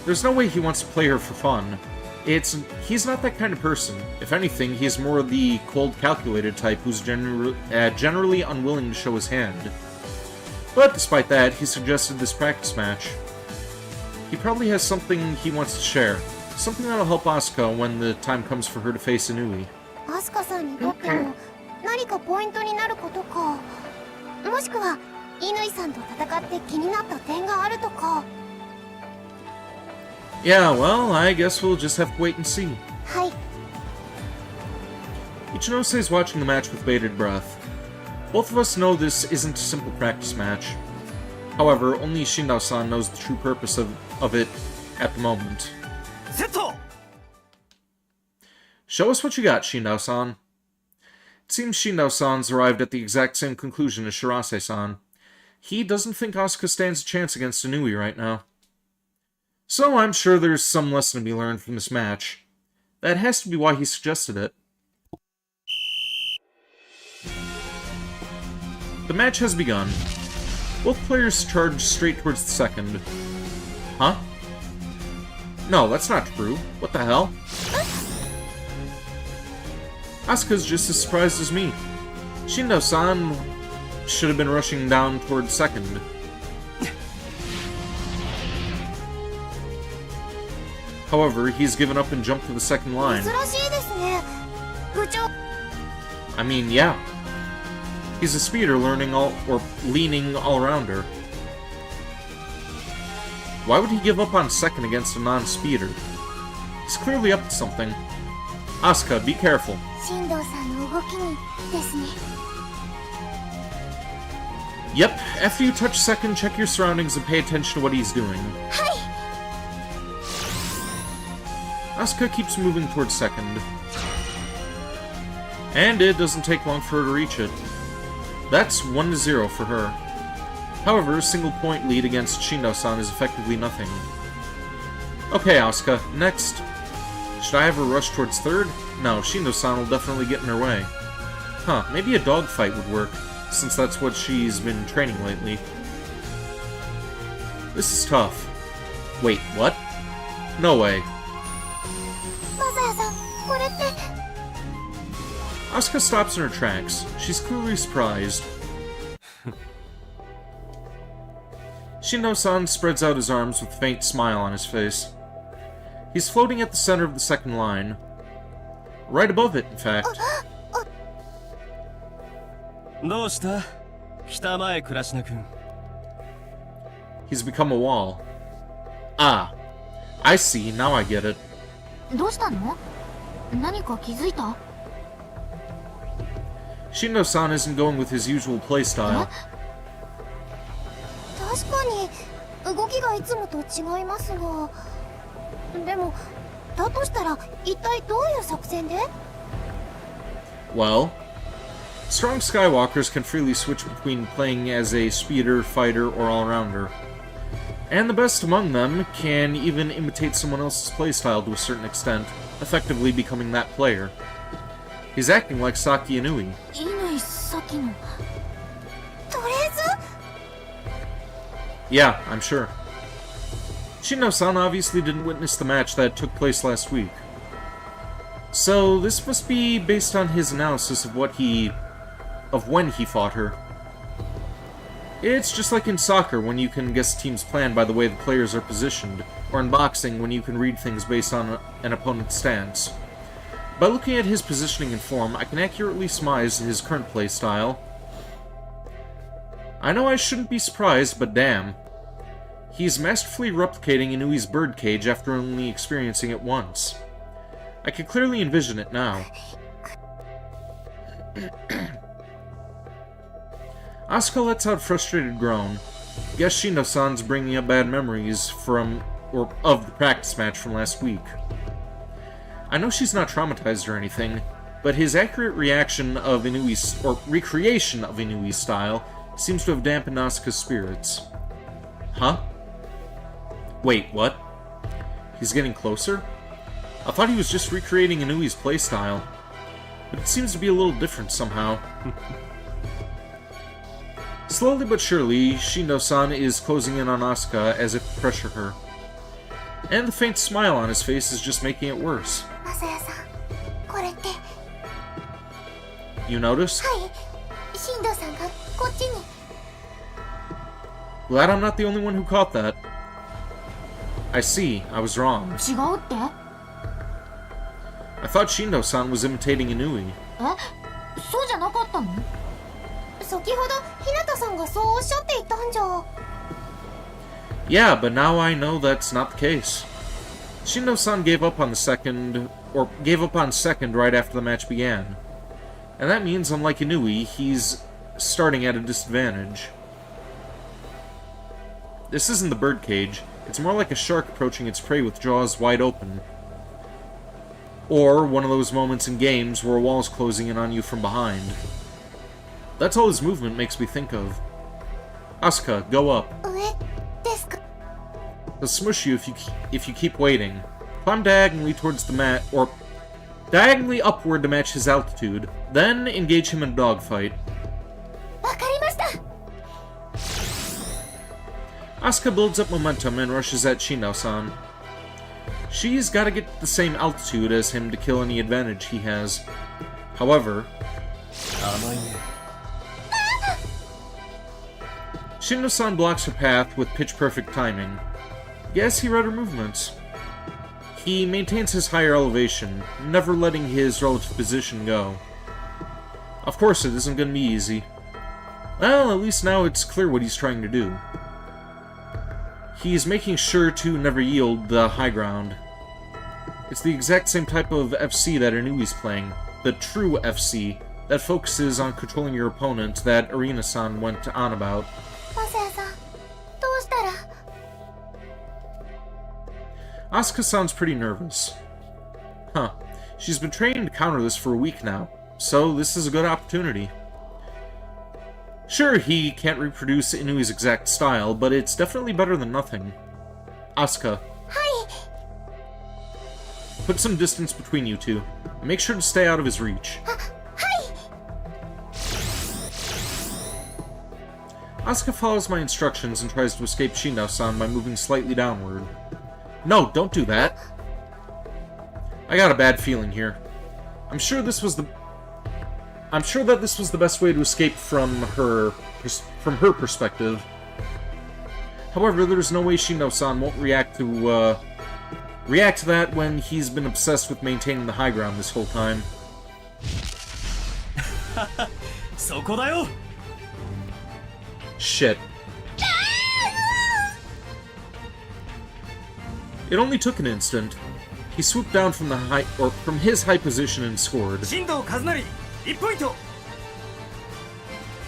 Speaker 1: There's no way he wants to play her for fun. He's not that kind of person. If anything, he's more the cold, calculated type who's generally unwilling to show his hand. But despite that, he suggested this practice match. He probably has something he wants to share. Something that'll help Asuka when the time comes for her to face Inui.
Speaker 3: アスカさんにとっても何かポイントになることか、もしくは乾さんと戦って気になった点があるとか。
Speaker 1: Yeah, well, I guess we'll just have to wait and see.
Speaker 3: はい。
Speaker 1: Ichinose is watching the match with bated breath. Both of us know this isn't a simple practice match. However, only Shindao-san knows the true purpose of it at the moment.
Speaker 4: セット。
Speaker 1: Show us what you got, Shindao-san. It seems Shindao-san's arrived at the exact same conclusion as Shirase-san. He doesn't think Asuka stands a chance against Inui right now. So I'm sure there's some lesson to be learned from this match. That has to be why he suggested it. The match has begun. Both players charge straight towards the second. Huh? No, that's not true. What the hell? Asuka's just as surprised as me. Shindo-san should have been rushing down towards second. However, he's given up and jumped to the second line.
Speaker 3: 珍しいですね、部長。
Speaker 1: I mean, yeah. He's a speeder learning leaning all-rounder. Why would he give up on second against a non-speeder? He's clearly up to something. Asuka, be careful.
Speaker 3: 進藤さんの動きにですね。
Speaker 1: Yep, after you touch second, check your surroundings and pay attention to what he's doing.
Speaker 3: はい。
Speaker 1: Asuka keeps moving towards second. And it doesn't take long for her to reach it. That's 1-0 for her. However, a single point lead against Shindo-san is effectively nothing. Okay, Asuka, next. Should I have her rush towards third? No, Shindo-san will definitely get in her way. Huh, maybe a dogfight would work, since that's what she's been training lately. This is tough. Wait, what? No way.
Speaker 3: マサヤさん、これって。
Speaker 1: Asuka stops in her tracks. She's clearly surprised. Shindo-san spreads out his arms with a faint smile on his face. He's floating at the center of the second line. Right above it, in fact.
Speaker 7: どうした？北前倉科君。
Speaker 1: He's become a wall. Ah. I see, now I get it.
Speaker 3: どうしたの？何か気づいた？
Speaker 1: Shindo-san isn't going with his usual playstyle.
Speaker 3: 確かに動きがいつもと違いますが、でもだとしたら一体どういう作戦で？
Speaker 1: Well, strong Skywalkers can freely switch between playing as a speeder, fighter, or all-rounder. And the best among them can even imitate someone else's playstyle to a certain extent, effectively becoming that player. He's acting like Saki Inui.
Speaker 3: 乾咲のとりあえず
Speaker 1: Yeah, I'm sure. Shino-san obviously didn't witness the match that took place last week. So this must be based on his analysis of when he fought her. It's just like in soccer when you can guess a team's plan by the way the players are positioned, or in boxing when you can read things based on an opponent's stance. By looking at his positioning and form, I can accurately surmise his current playstyle. I know I shouldn't be surprised, but damn. He's masterfully replicating Inui's birdcage after only experiencing it once. I can clearly envision it now. Asuka lets out a frustrated groan. Guess Shino-san's bringing up bad memories of the practice match from last week. I know she's not traumatized or anything, but his accurate recreation of Inui's style seems to have dampened Asuka's spirits. Huh? Wait, what? He's getting closer? I thought he was just recreating Inui's playstyle, but it seems to be a little different somehow. Slowly but surely, Shino-san is closing in on Asuka as if to pressure her. And the faint smile on his face is just making it worse.
Speaker 3: マサヤさん、これって。
Speaker 1: You noticed?
Speaker 3: はい、進藤さんがこっちに。
Speaker 1: Glad I'm not the only one who caught that. I see, I was wrong.
Speaker 3: 違うって？
Speaker 1: I thought Shino-san was imitating Inui.
Speaker 3: え、そうじゃなかったの？先ほど日向さんがそうおっしゃっていたんじゃ。
Speaker 1: Yeah, but now I know that's not the case. Shino-san gave up on second right after the match began. And that means, unlike Inui, he's starting at a disadvantage. This isn't the birdcage. It's more like a shark approaching its prey with jaws wide open. Or one of those moments in games where a wall's closing in on you from behind. That's all his movement makes me think of. Asuka, go up.
Speaker 3: 上ですか？
Speaker 1: He'll smush you if you keep waiting. Climb diagonally towards the mat, or diagonally upward to match his altitude. Then engage him in a dogfight.
Speaker 3: わかりました。
Speaker 1: Asuka builds up momentum and rushes at Shino-san. She's gotta get the same altitude as him to kill any advantage he has. However, Shino-san blocks her path with pitch-perfect timing. Yes, he read her movements. He maintains his higher elevation, never letting his relative position go. Of course it isn't gonna be easy. Well, at least now it's clear what he's trying to do. He's making sure to never yield the high ground. It's the exact same type of FC that Inui's playing, the true FC, that focuses on controlling your opponent that Arena-san went on about.
Speaker 3: マサヤさん、どうしたら？
Speaker 1: Asuka sounds pretty nervous. Huh. She's been training to counter this for a week now, so this is a good opportunity. Sure, he can't reproduce Inui's exact style, but it's definitely better than nothing. Asuka.
Speaker 3: はい。
Speaker 1: Put some distance between you two. Make sure to stay out of his reach.
Speaker 3: はい。
Speaker 1: Asuka follows my instructions and tries to escape Shino-san by moving slightly downward. No, don't do that. I got a bad feeling here. I'm sure that this was the best way to escape from her perspective. However, there's no way Shino-san won't react to that when he's been obsessed with maintaining the high ground this whole time.
Speaker 7: そこだよ。
Speaker 1: Shit. It only took an instant. He swooped down from his high position and scored.
Speaker 4: 進藤和成、1ポイント。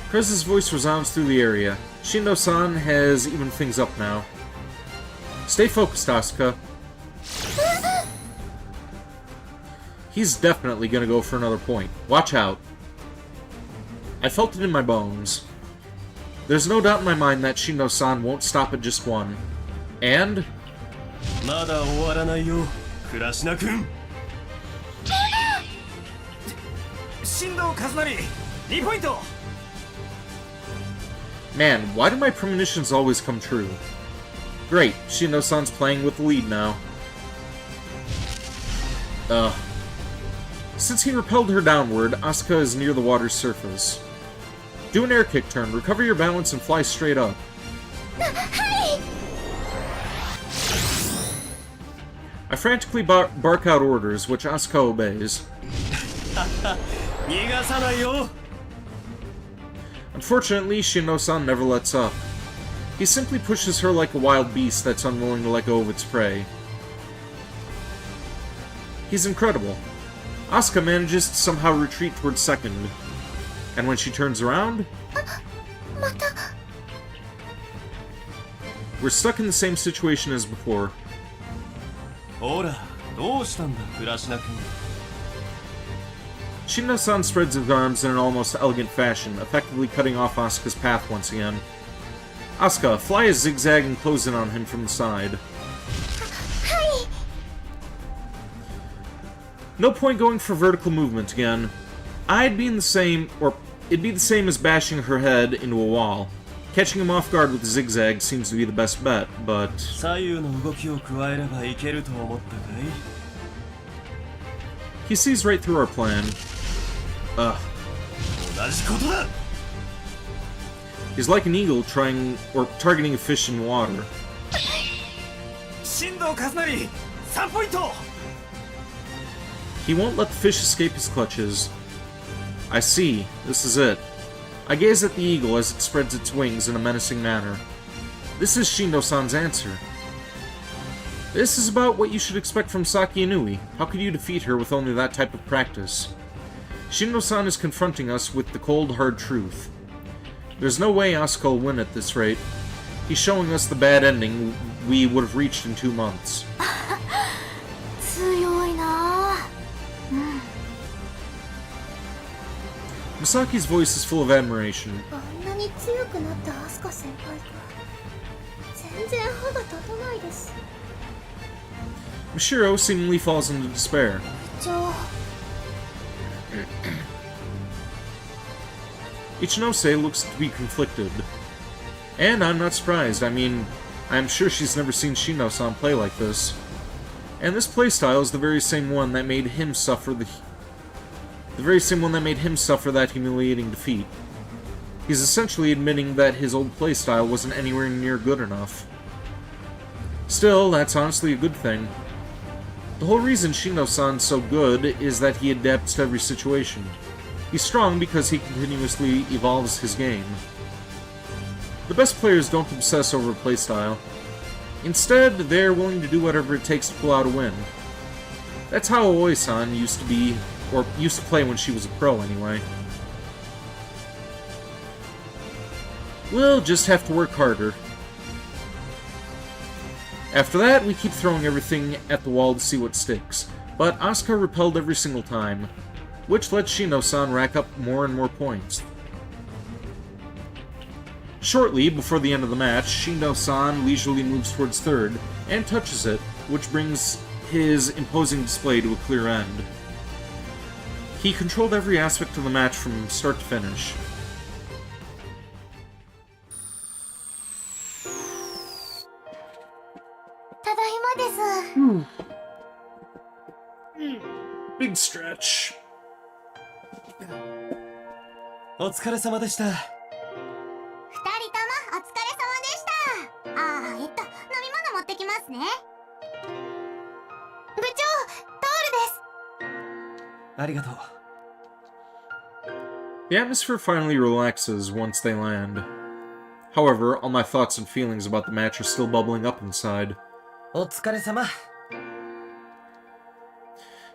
Speaker 1: Prez's voice resounds through the area. Shino-san has evened things up now. Stay focused, Asuka. He's definitely gonna go for another point. Watch out. I felt it in my bones. There's no doubt in my mind that Shindo-san won't stop at just one. And...
Speaker 7: まだ終わらないよ、倉科君。
Speaker 4: 新藤和成2ポイント。
Speaker 1: Man, why do my premonitions always come true? Great, Shindo-san's playing with the lead now. Since he repelled her downward, Asuka is near the water's surface. Do an air kick turn, recover your balance, and fly straight up. I frantically bark out orders, which Asuka obeys.
Speaker 7: 逃がさないよ。
Speaker 1: Unfortunately, Shindo-san never lets up. He simply pushes her like a wild beast that's unwilling to let go of its prey. He's incredible. Asuka manages to somehow retreat towards second. And when she turns around... we're stuck in the same situation as before.
Speaker 7: ほら、どうしたんだ、倉科君。
Speaker 1: Shindo-san spreads his arms in an almost elegant fashion, effectively cutting off Asuka's path once again. Asuka, fly a zigzag and close in on him from the side. No point going for vertical movement again. It'd be the same as bashing her head into a wall. Catching him off guard with a zigzag seems to be the best bet, but...
Speaker 7: 左右の動きを加えればいけると思ったかい?
Speaker 1: He sees right through our plan.
Speaker 7: 同じことだ。
Speaker 1: He's like an eagle targeting a fish in water.
Speaker 4: 新藤和成3ポイント。
Speaker 1: He won't let the fish escape his clutches. I see. This is it. I gaze at the eagle as it spreads its wings in a menacing manner. This is Shindo-san's answer. This is about what you should expect from Saki Inui. How could you defeat her with only that type of practice? Shindo-san is confronting us with the cold, hard truth. There's no way Asuka will win at this rate. He's showing us the bad ending we would have reached in 2 months.
Speaker 3: 強いな。
Speaker 1: Misaki's voice is full of admiration.
Speaker 2: あんなに強くなったアスカ先輩が全然歯が立たないです。
Speaker 1: Mishiro seemingly falls into despair.
Speaker 2: 部長、
Speaker 1: Ichinose looks to be conflicted. And I'm not surprised. I mean, I'm sure she's never seen Shindo-san play like this. And this playstyle is the very same one that made him suffer that humiliating defeat. He's essentially admitting that his old playstyle wasn't anywhere near good enough. Still, that's honestly a good thing. The whole reason Shindo-san's so good is that he adapts to every situation. He's strong because he continuously evolves his game. The best players don't obsess over playstyle. Instead, they're willing to do whatever it takes to pull out a win. That's how Aoi-san used to play when she was a pro anyway. We'll just have to work harder. After that, we keep throwing everything at the wall to see what sticks, but Asuka repelled every single time, which lets Shindo-san rack up more and more points. Shortly before the end of the match, Shindo-san leisurely moves towards third, and touches it, which brings his imposing display to a clear end. He controlled every aspect of the match from start to finish. Big stretch.
Speaker 7: お疲れ様でした。
Speaker 3: 二人ともお疲れ様でした。飲み物持ってきますね。部長、トールです。
Speaker 7: ありがとう。
Speaker 1: The atmosphere finally relaxes once they land. However, all my thoughts and feelings about the match are still bubbling up inside.
Speaker 9: お疲れ様。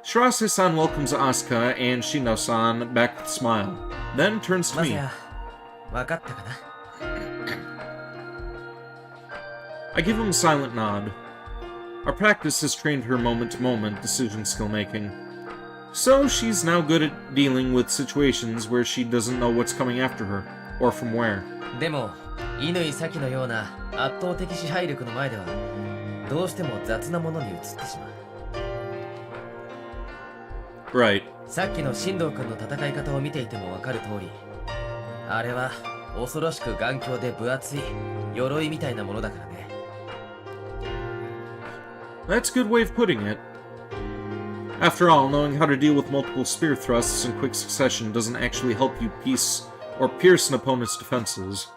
Speaker 1: Shirase-san welcomes Asuka and Shindo-san back with a smile, then turns to
Speaker 9: まさ
Speaker 1: me.
Speaker 9: や、わかったかな。
Speaker 1: I give him a silent nod. Our practice has trained her moment-to-moment decision skill making. So she's now good at dealing with situations where she doesn't know what's coming after her, or from where.
Speaker 9: でも乾咲のような圧倒的支配力の前ではどうしても雑なものに移ってしまう。
Speaker 1: Right.
Speaker 9: さっきの進藤君の戦い方を見ていてもわかる通り、あれは恐ろしく頑強で分厚い鎧みたいなものだからね。
Speaker 1: That's a good way of putting it. After all, knowing how to deal with multiple spear thrusts in quick succession doesn't actually help you pierce an opponent's defenses.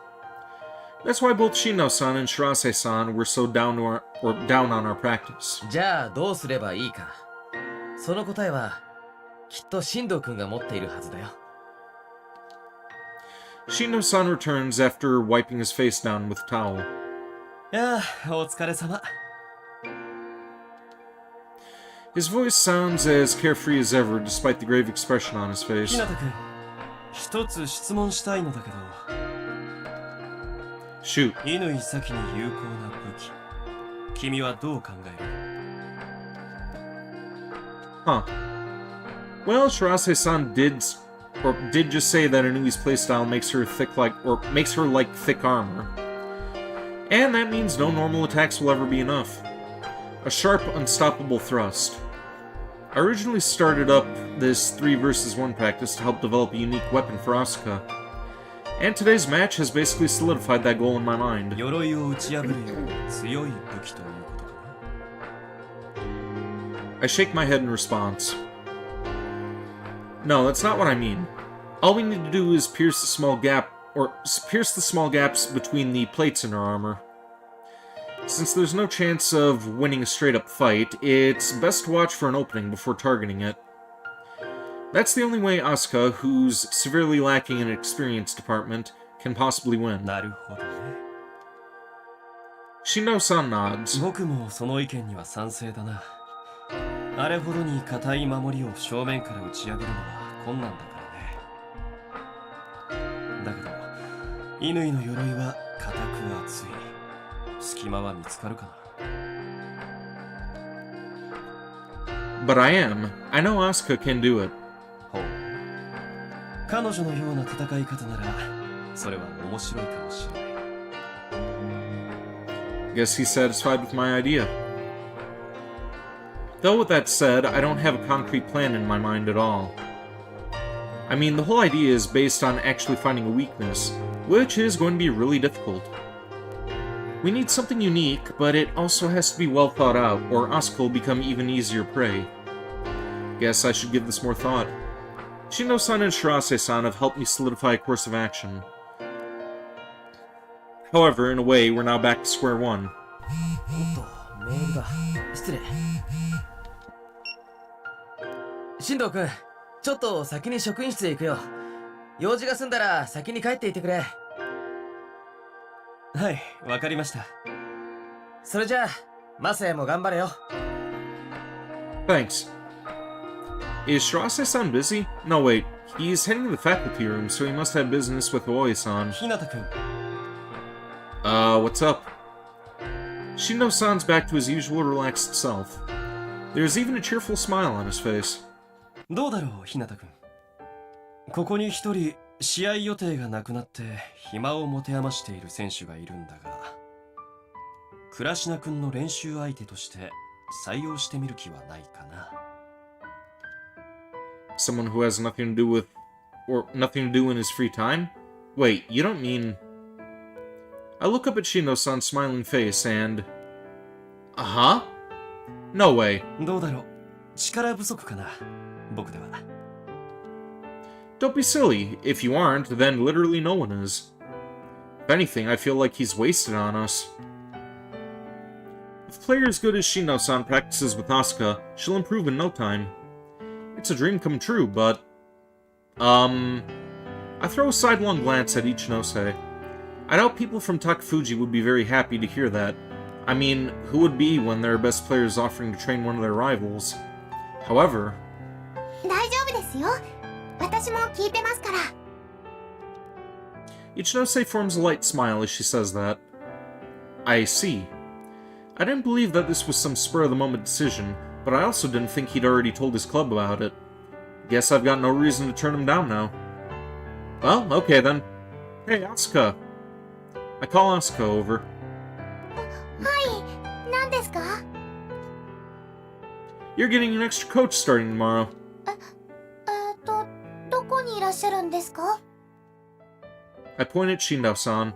Speaker 1: That's why both Shino-san and Shirase-san were so down on our practice.
Speaker 9: じゃあどうすればいいか。その答えはきっと進藤君が持っているはずだよ。
Speaker 1: Shino-san returns after wiping his face down with a towel.
Speaker 7: いやあ、お疲れ様。
Speaker 1: His voice sounds as carefree as ever, despite the grave expression on his face.
Speaker 7: 日向君、一つ質問したいのだけど。
Speaker 1: Shoot.
Speaker 7: 乾咲に有効な武器、君はどう考える？
Speaker 1: Huh. Well, Shirase-san did just say that Inui's playstyle makes her like thick armor. And that means no normal attacks will ever be enough. A sharp, unstoppable thrust. I originally started up this 3 versus 1 practice to help develop a unique weapon for Asuka. And today's match has basically solidified that goal in my mind.
Speaker 7: 鎧を打ち破るような強い武器ということかな。
Speaker 1: I shake my head in response. No, that's not what I mean. All we need to do is pierce the small gaps between the plates in her armor. Since there's no chance of winning a straight-up fight, it's best to watch for an opening before targeting it. That's the only way Asuka, who's severely lacking in experience department, can possibly win.
Speaker 7: なるほどね。
Speaker 1: Shino-san nods.
Speaker 7: 僕もその意見には賛成だな。あれほどに固い守りを正面から打ち破るのは困難だからね。だけど、乾の鎧は固く厚い。隙間は見つかるかな。
Speaker 1: But I am. I know Asuka can do it.
Speaker 7: ほう。彼女のような戦い方なら、それは面白いかもしれない。
Speaker 1: Guess he's satisfied with my idea. Though with that said, I don't have a concrete plan in my mind at all. I mean, the whole idea is based on actually finding a weakness, which is going to be really difficult. We need something unique, but it also has to be well thought out, or Asuka will become even easier prey. Guess I should give this more thought. Shino-san and Shirase-san have helped me solidify a course of action. However, in a way, we're now back to square one.
Speaker 9: おっと、メールだ。失礼。進藤君、ちょっと先に職員室へ行くよ。用事が済んだら先に帰っていてくれ。
Speaker 7: はい、わかりました。
Speaker 9: それじゃあ、マサヤも頑張れよ。
Speaker 1: Thanks. Is Shirase-san busy? No, wait. He's heading to the faculty room, so he must have business with Oi-san.
Speaker 7: 日向君。
Speaker 1: What's up? Shino-san's back to his usual relaxed self. There's even a cheerful smile on his face.
Speaker 7: どうだろう、日向君。ここに一人試合予定がなくなって暇を持て余している選手がいるんだが、倉科君の練習相手として採用してみる気はないかな。
Speaker 1: Someone who has nothing to do in his free time? Wait, you don't mean... I look up at Shino-san's smiling face and... Uh-huh? No way.
Speaker 7: どうだろう、力不足かな、僕では。
Speaker 1: Don't be silly. If you aren't, then literally no one is. If anything, I feel like he's wasted on us. If a player as good as Shino-san practices with Asuka, she'll improve in no time. It's a dream come true, but... I throw a sidelong glance at Ichinose. I doubt people from Takafuji would be very happy to hear that. I mean, who would be when their best player is offering to train one of their rivals? However...
Speaker 3: 大丈夫ですよ。私も聞いてますから。
Speaker 1: Ichinose forms a light smile as she says that. I see. I didn't believe that this was some spur-of-the-moment decision, but I also didn't think he'd already told his club about it. Guess I've got no reason to turn him down now. Well, okay then. Hey, Asuka. I call Asuka over.
Speaker 3: はい、何ですか？
Speaker 1: You're getting an extra coach starting tomorrow.
Speaker 3: どこにいらっしゃるんですか？
Speaker 1: I point at Shindo-san.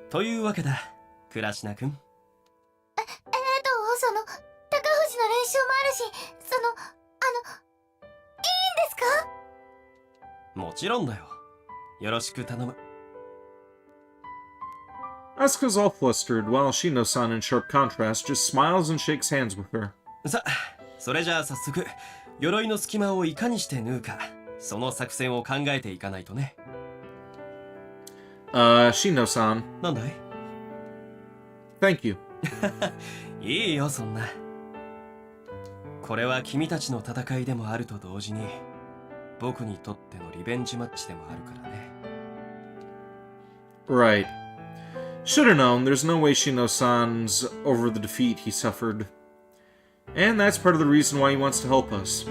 Speaker 7: というわけだ、倉科くん。
Speaker 3: その、高藤の練習もあるし、いいんですか？
Speaker 7: もちろんだよ。よろしく頼む。
Speaker 1: Asuka's all flustered, while Shindo-san, in sharp contrast, just smiles and shakes hands with her.
Speaker 7: さ、それじゃあ早速、鎧の隙間をいかにして縫うか、その作戦を考えていかないとね。
Speaker 1: Shindo-san.
Speaker 7: なんだい？
Speaker 1: Thank you.
Speaker 7: いいよ、そんな。これは君たちの戦いでもあると同時に、僕にとってのリベンジマッチでもあるからね。
Speaker 1: Right. Should have known, there's no way Shindo-san's over the defeat he suffered. And that's part of the reason why he wants to help us.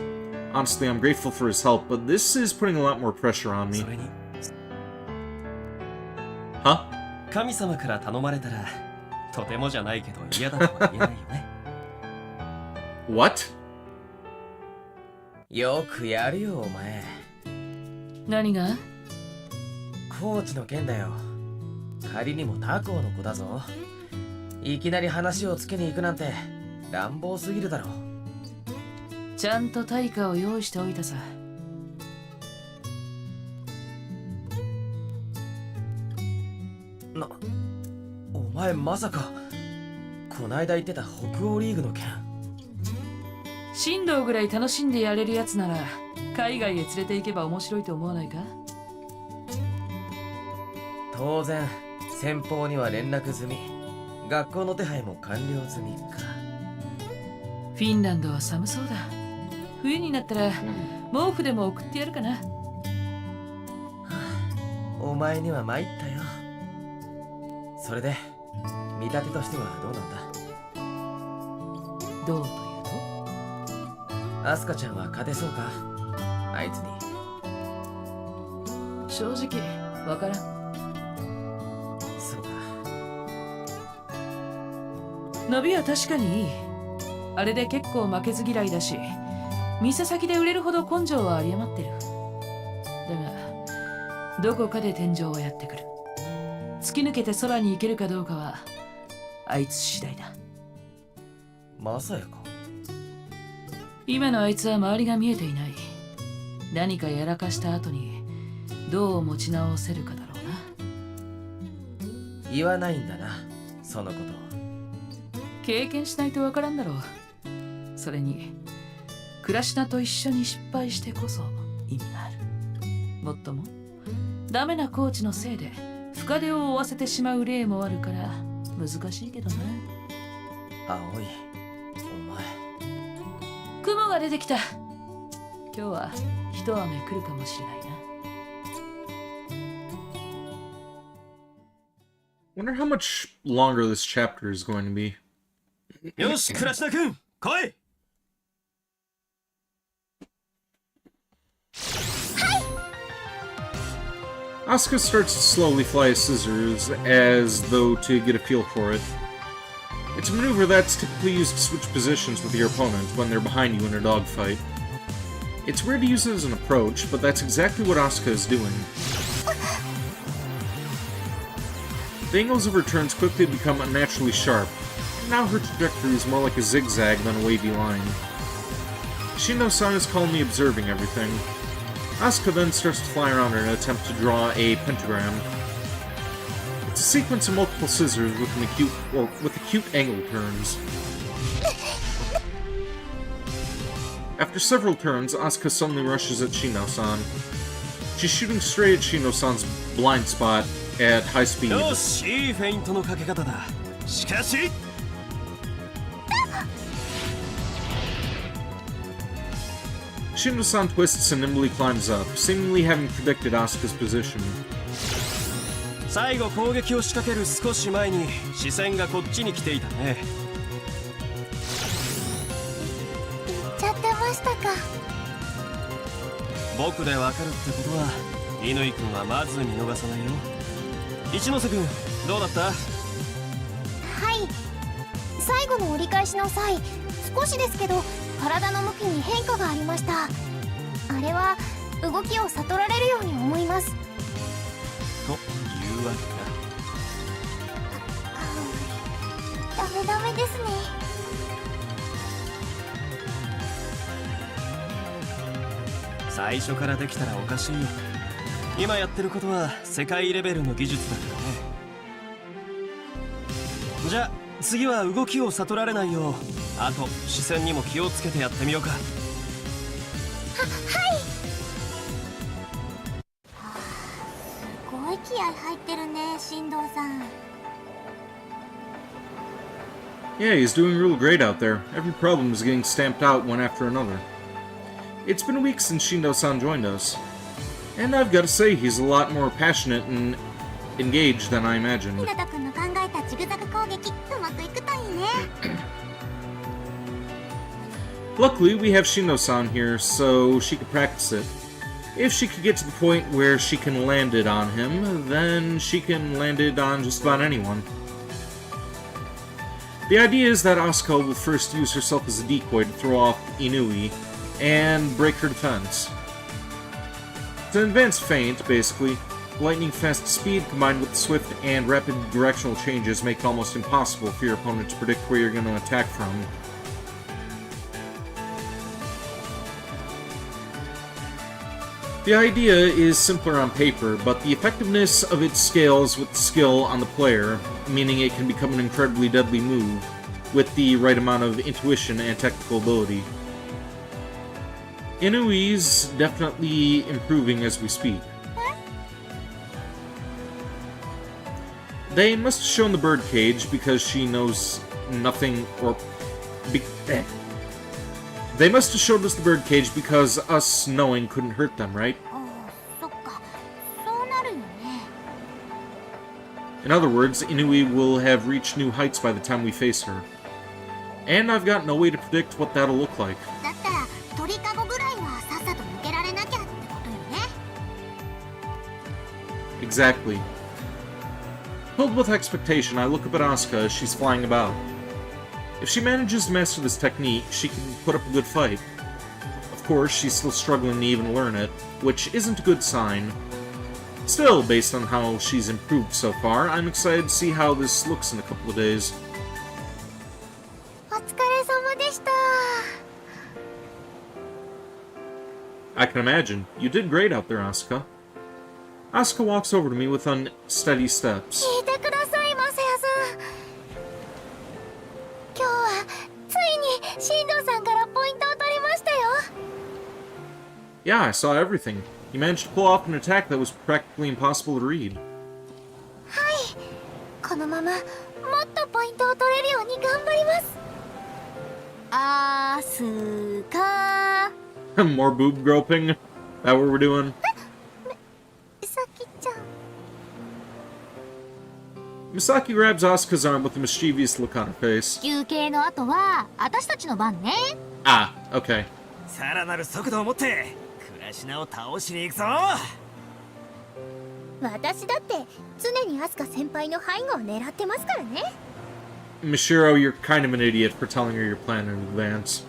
Speaker 1: Honestly, I'm grateful for his help, but this is putting a lot more pressure on me.
Speaker 7: それに、
Speaker 1: Huh?
Speaker 7: 神様から頼まれたら、とてもじゃないけど嫌だとは言えないよね。
Speaker 1: What?
Speaker 9: よくやるよお前。
Speaker 5: 何が？
Speaker 9: コーチの件だよ。仮にも他校の子だぞ。いきなり話をつけに行くなんて乱暴すぎるだろ。
Speaker 5: ちゃんと対価を用意しておいたさ。
Speaker 9: お前まさかこないだ言ってた北欧リーグの件？
Speaker 5: 進藤ぐらい楽しんでやれるやつなら海外へ連れて行けば面白いと思わないか？
Speaker 9: 当然先方には連絡済み、学校の手配も完了済みか。
Speaker 5: フィンランドは寒そうだ。冬になったら毛布でも送ってやるかな。
Speaker 9: お前には参ったよ。それで見立てとしてはどうなんだ？
Speaker 5: どうというと？
Speaker 9: アスカちゃんは勝てそうか？あいつに。
Speaker 5: 正直わからん。
Speaker 9: そうか。
Speaker 5: 伸びは確かにいい。あれで結構負けず嫌いだし、店先で売れるほど根性は有り余ってる。だがどこかで天井はやってくる。突き抜けて空に行けるかどうかはあいつ次第だ。
Speaker 9: まさやか。
Speaker 5: 今のあいつは周りが見えていない。何かやらかした後にどう持ち直せるかだろうな。
Speaker 9: 言わないんだな、そのこと。
Speaker 5: 経験しないとわからんだろう。それに倉科と一緒に失敗してこそ意味がある。もっともダメなコーチのせいで深手を負わせてしまう例もあるから難しいけどな。
Speaker 9: 青い、お前。
Speaker 5: 雲が出てきた。今日は一雨来るかもしれないな。
Speaker 1: Wonder how much longer this chapter is going to be.
Speaker 7: よし、倉科くん、来い。
Speaker 1: Asuka starts to slowly fly his scissors, as though to get a feel for it. It's a maneuver that's typically used to switch positions with your opponent when they're behind you in a dogfight. It's weird to use it as an approach, but that's exactly what Asuka is doing. The angles of her turns quickly become unnaturally sharp, and now her trajectory is more like a zigzag than a wavy line. Shindo-san is calmly observing everything. Asuka then starts to fly around in an attempt to draw a pentagram. It's a sequence of multiple scissors with acute angle turns. After several turns, Asuka suddenly rushes at Shindo-san. She's shooting straight at Shindo-san's blind spot at high speed.
Speaker 7: よし、いいフェイントのかけ方だ。しかし、
Speaker 1: Shindo-san twists and nimbly climbs up, seemingly having predicted Asuka's position.
Speaker 7: 最後攻撃を仕掛ける少し前に視線がこっちに来ていたね。
Speaker 3: 言っちゃっても
Speaker 7: 僕でわかるってことは乾君はまず見逃さないよ。一ノ瀬君どうだった？
Speaker 3: はい、最後の折り返しの際少しですけど体の向きに変化がありました。あれは動きを悟られるように思います。
Speaker 7: というわけ
Speaker 3: ダメですね。
Speaker 7: だ。最初からできたらおかしいよ。今やってることは世界レベルの技術だからね。じゃあ次は動きを悟られないよう、あと視線にも気をつけてやってみようか。
Speaker 3: はい。すごい気合入ってるね、進藤さん。
Speaker 1: Yeah, he's doing real great out there. Every problem is getting stamped out one after another. It's been a week since Shindo-san joined us. And I've got to say, he's a lot more passionate and engaged than I imagined.
Speaker 3: ひなたくんの考えたジグザグ攻撃、うまくいくといいね。
Speaker 1: Luckily, we have Shindo-san here, so she could practice it. If she could get to the point where she can land it on him, then she can land it on just about anyone. The idea is that Asuka will first use herself as a decoy to throw off Inui and break her defense. It's an advanced feint, basically. Lightning-fast speed combined with swift and rapid directional changes make it almost impossible for your opponent to predict where you're going to attack from. The idea is simpler on paper, but the effectiveness of it scales with skill on the player, meaning it can become an incredibly deadly move, with the right amount of intuition and technical ability. Inui's definitely improving as we speak. They must have shown the birdcage because she knows nothing, or... They must have showed us the birdcage because us knowing couldn't hurt them, right?
Speaker 3: そっか、そうなるよね。
Speaker 1: In other words, Inui will have reached new heights by the time we face her. And I've got no way to predict what that'll look like.
Speaker 3: だったら鳥かごぐらいはさっさと抜けられなきゃってことよね。
Speaker 1: Exactly. Filled with expectation, I look up at Asuka as she's flying about. If she manages to master this technique, she can put up a good fight. Of course, she's still struggling to even learn it, which isn't a good sign. Still, based on how she's improved so far, I'm excited to see how this looks in a couple of days.
Speaker 3: お疲れ様でした。
Speaker 1: I can imagine. You did great out there, Asuka. Asuka walks over to me with unsteady steps.
Speaker 3: 聞いてください、マサヤさん。今日はついに進藤さんからポイントを取りましたよ。
Speaker 1: Yeah, I saw everything. You managed to pull off an attack that was practically impossible to read.
Speaker 3: はい。このままもっとポイントを取れるように頑張ります。アスカ。
Speaker 1: More boob groping? That what we're doing?
Speaker 3: さきちゃん。
Speaker 1: Misaki grabs Asuka's arm with a mischievous look on her face.
Speaker 3: 休憩の後は私たちの番ね。
Speaker 1: Ah, okay.
Speaker 4: さらなる速度を持ってクラシナを倒しに行くぞ。
Speaker 2: 私だって常にアスカ先輩の背後を狙ってますからね。
Speaker 1: Mishiro, you're kind of an idiot for telling her your plan in advance.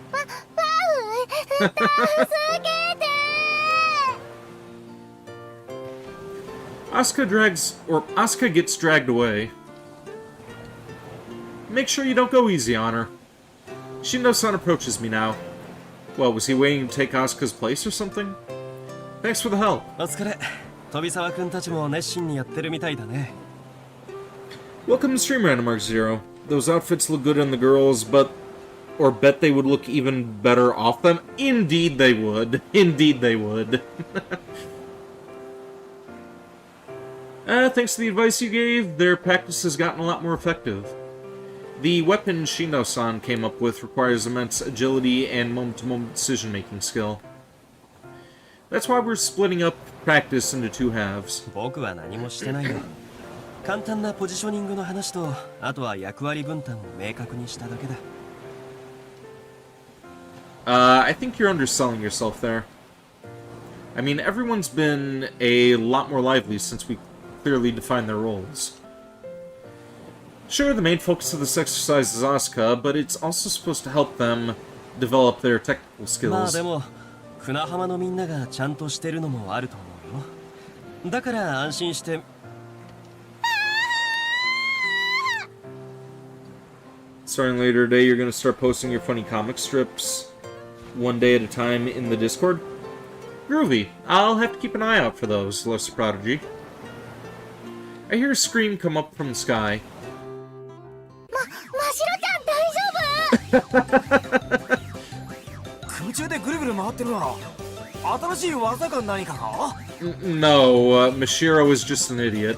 Speaker 3: 助けて。
Speaker 1: Asuka gets dragged away. Make sure you don't go easy on her. Shindo-san approaches me now. Well, was he waiting to take Asuka's place or something? Thanks for the help.
Speaker 7: お疲れ。飛沢くんたちも熱心にやってるみたいだね。
Speaker 1: Welcome to Stream Random Mark Zero. Those outfits look good on the girls, but... Or bet they would look even better off them? Indeed they would. Indeed they would. Thanks to the advice you gave, their practice has gotten a lot more effective. The weapon Shindo-san came up with requires immense agility and moment-to-moment decision-making skill. That's why we're splitting up practice into two halves.
Speaker 7: 僕は何もしてないよ。簡単なポジショニングの話と、あとは役割分担を明確にしただけだ。
Speaker 1: I think you're underselling yourself there. I mean, everyone's been a lot more lively since we clearly defined their roles. Sure, the main focus of this exercise is Asuka, but it's also supposed to help them develop their technical
Speaker 7: まあ
Speaker 1: skills.
Speaker 7: でも船浜のみんながちゃんとしてるのもあると思うよ。だから安心して。
Speaker 1: Starting later today, you're going to start posting your funny comic strips one day at a time in the Discord? Groovy. I'll have to keep an eye out for those, Lesser Prodigy. I hear a scream come up from the sky.
Speaker 4: 空中でぐるぐる回ってるな。新しい技か何かか？
Speaker 1: No, Mashiro is just an idiot.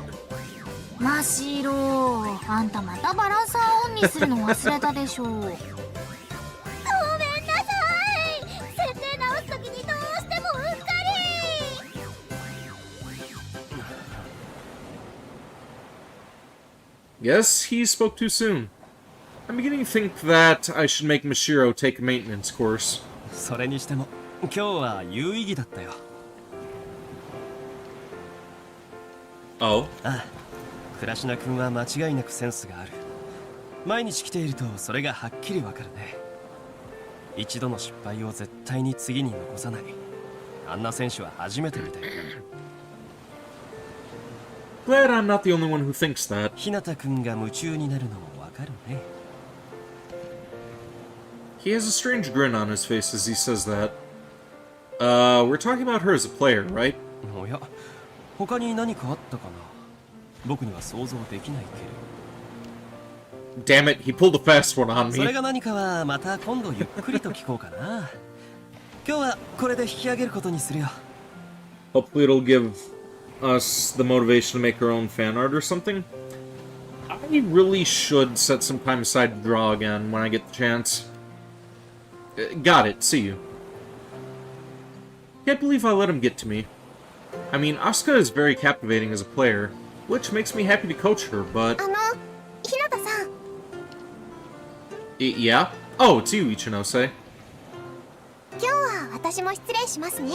Speaker 8: マシロあんたまたバランサーオンにするの忘れたでしょう。
Speaker 2: ごめんなさい。設定直すときにどうしてもうっかり。
Speaker 1: Yes, he spoke too soon. I'm beginning to think that I should make Mashiro take a maintenance course.
Speaker 7: それにしても今日は有意義だったよ。
Speaker 1: Oh?
Speaker 7: ああ、倉科君は間違いなくセンスがある。毎日来ているとそれがはっきりわかるね。一度の失敗を絶対に次に残さない。あんな選手は初めて見たよ。
Speaker 1: Glad I'm not the only one who thinks that.
Speaker 7: 日向君が夢中になるのもわかるね。
Speaker 1: He has a strange grin on his face as he says that. We're talking about her as a player, right?
Speaker 7: おや、他に何かあったかな。僕には想像できないけ
Speaker 1: Damn it, he pulled a fast one on
Speaker 7: ど。それ
Speaker 1: me.
Speaker 7: が何かはまた今度ゆっくりと聞こうかな。今日はこれで引き上げることにするよ。
Speaker 1: Hopefully it'll give us the motivation to make our own fan art or something. I really should set some time aside to draw again when I get the chance. Got it, see you. Can't believe I let him get to me. I mean, Asuka is very captivating as a player, which makes me happy to coach her, but...
Speaker 3: 日向さん。
Speaker 1: Yeah? Oh, it's you, Ichinose.
Speaker 3: 今日は私も失礼しますね。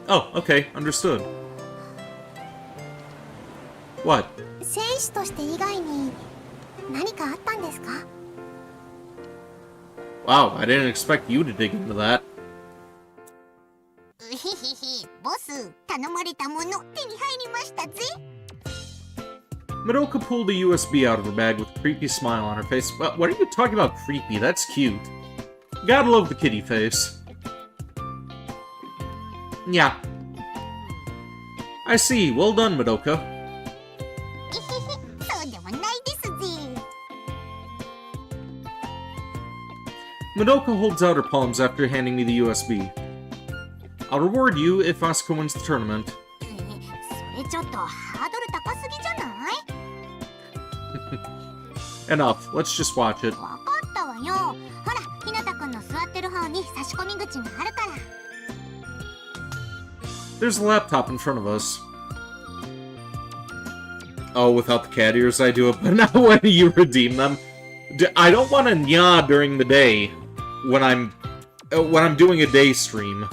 Speaker 1: Oh, okay, understood. What?
Speaker 3: 選手として以外に何かあったんですか？
Speaker 1: Wow, I didn't expect you to dig into that.
Speaker 3: うひひひ、ボス、頼まれたもの手に入りましたぜ。
Speaker 1: Madoka pulled a USB out of her bag with a creepy smile on her face. What are you talking about creepy? That's cute. Gotta love the kitty face. Yeah. I see. Well done, Madoka.
Speaker 3: そうでもないですぜ。
Speaker 1: Madoka holds out her palms after handing me the USB. I'll reward you if Asuka wins the tournament.
Speaker 3: それちょっとハードル高すぎじゃない？
Speaker 1: Enough. Let's just watch it.
Speaker 3: わかったわよ。ほら、日向くんの座ってる方に差し込み口があるから。
Speaker 1: There's a laptop in front of us. Oh, without the cat ears I do it, but now when you redeem them? I don't want to nya during the day when I'm doing a day stream.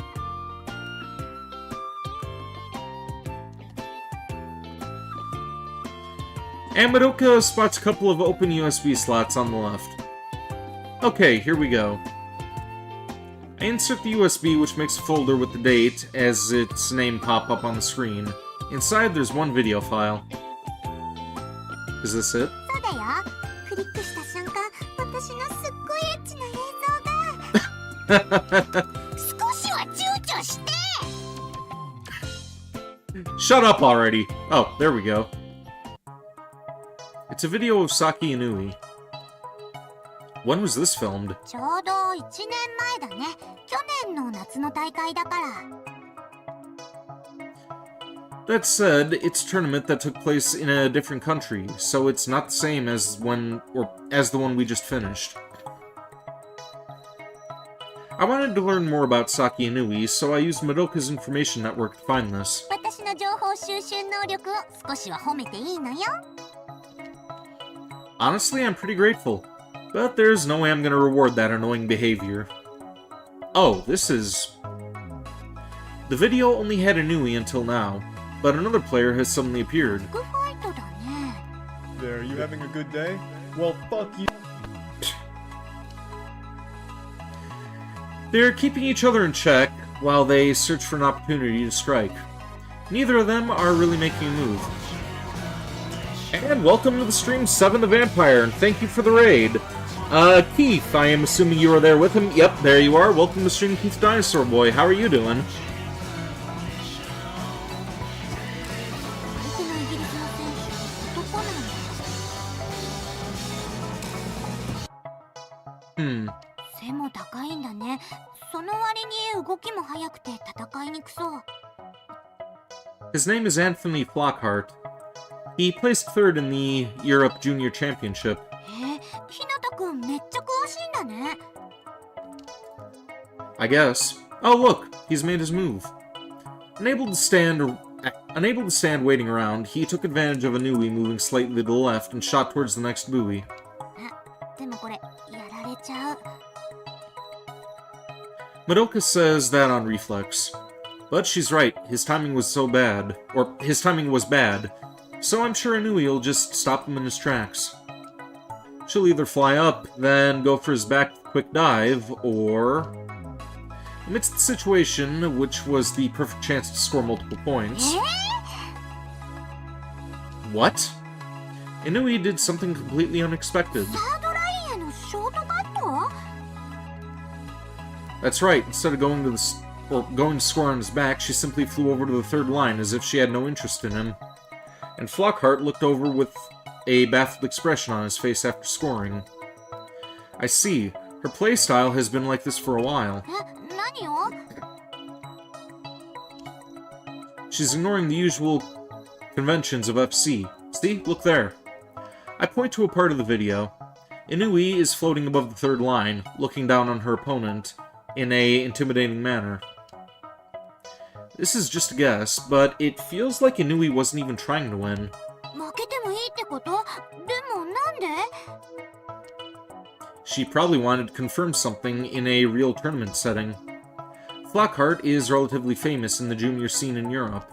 Speaker 1: And Madoka spots a couple of open USB slots on the left. Okay, here we go. I insert the USB, which makes a folder with the date as its name pop up on the screen. Inside, there's one video file. Is this it?
Speaker 3: そうだよ。クリックした瞬間、私のすっごいエッチな映像が。少しは躊躇して。
Speaker 1: Shut up already! Oh, there we go. It's a video of Saki Inui. When was this filmed?
Speaker 3: ちょうど1年前だね。去年の夏の大会だから。
Speaker 1: That said, it's a tournament that took place in a different country, so it's not the same as the one we just finished. I wanted to learn more about Saki Inui, so I used Madoka's information network to find this.
Speaker 3: 私の情報収集能力を少しは褒めていいのよ。
Speaker 1: Honestly, I'm pretty grateful, but there's no way I'm gonna reward that annoying behavior. Oh, this is... The video only had Inui until now, but another player has suddenly appeared.
Speaker 2: ファイトだね。
Speaker 10: There, you having a good day? Well, fuck you.
Speaker 1: They're keeping each other in check while they search for an opportunity to strike. Neither of them are really making a move. And welcome to the stream, Seven the Vampire, and thank you for the raid. Keith, I am assuming you are there with him. Yep, there you are. Welcome to the stream, Keith Dinosaur Boy. How are you doing?
Speaker 2: 相手のイギリスの選手、男なんだ。背も高いんだね。その割に動きも速くて戦いにくそう。
Speaker 1: His name is Anthony Flockhart. He placed third in the Europe Junior Championship.
Speaker 2: ひなたくんめっちゃ詳しいんだね。
Speaker 1: I guess. Oh look, he's made his move. Unable to stand waiting around, he took advantage of Inui moving slightly to the left and shot towards the next buoy.
Speaker 2: でもこれやられちゃう。
Speaker 1: Madoka says that on reflex. But she's right, his timing was bad, so I'm sure Inui will just stop him in his tracks. She'll either fly up, then go for his back quick dive, or... Amidst the situation, which was the perfect chance to score multiple points... What? Inui did something completely unexpected.
Speaker 2: サードラインへのショートカット？
Speaker 1: That's right, instead of going to score on his back, she simply flew over to the third line as if she had no interest in him. And Flockhart looked over with a baffled expression on his face after scoring. I see. Her playstyle has been like this for a while.
Speaker 2: 何を？
Speaker 1: She's ignoring the usual conventions of FC. See? Look there. I point to a part of the video. Inui is floating above the third line, looking down on her opponent in a intimidating manner. This is just a guess, but it feels like Inui wasn't even trying to win.
Speaker 2: 負けてもいいってこと？でもなんで？
Speaker 1: She probably wanted to confirm something in a real tournament setting. Flockhart is relatively famous in the junior scene in Europe.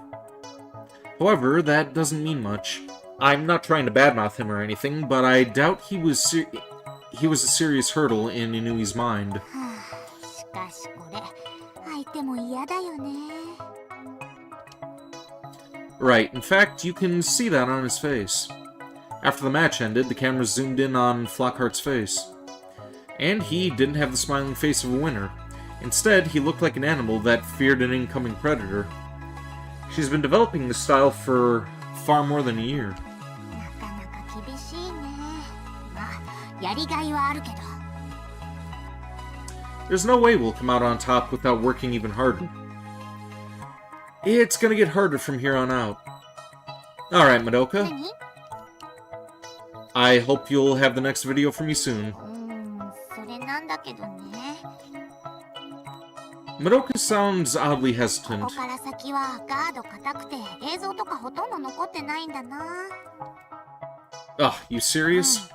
Speaker 1: However, that doesn't mean much. I'm not trying to badmouth him or anything, but I doubt he was a serious hurdle in Inui's mind.
Speaker 2: しかしこれ相手も嫌だよね。
Speaker 1: Right, in fact, you can see that on his face. After the match ended, the camera zoomed in on Flockhart's face. And he didn't have the smiling face of a winner. Instead, he looked like an animal that feared an incoming predator. She's been developing this style for far more than a year.
Speaker 2: なかなか厳しいね。まあ、やりがいはあるけど。
Speaker 1: There's no way we'll come out on top without working even harder. It's gonna get harder from here on out. Alright, Madoka.
Speaker 2: 何？
Speaker 1: I hope you'll have the next video from me soon.
Speaker 2: それなんだけどね。
Speaker 1: Madoka sounds oddly
Speaker 2: こ
Speaker 1: hesitant.
Speaker 2: こから先はガード硬くて映像とかほとんど残ってないんだな。
Speaker 1: Ugh, you serious?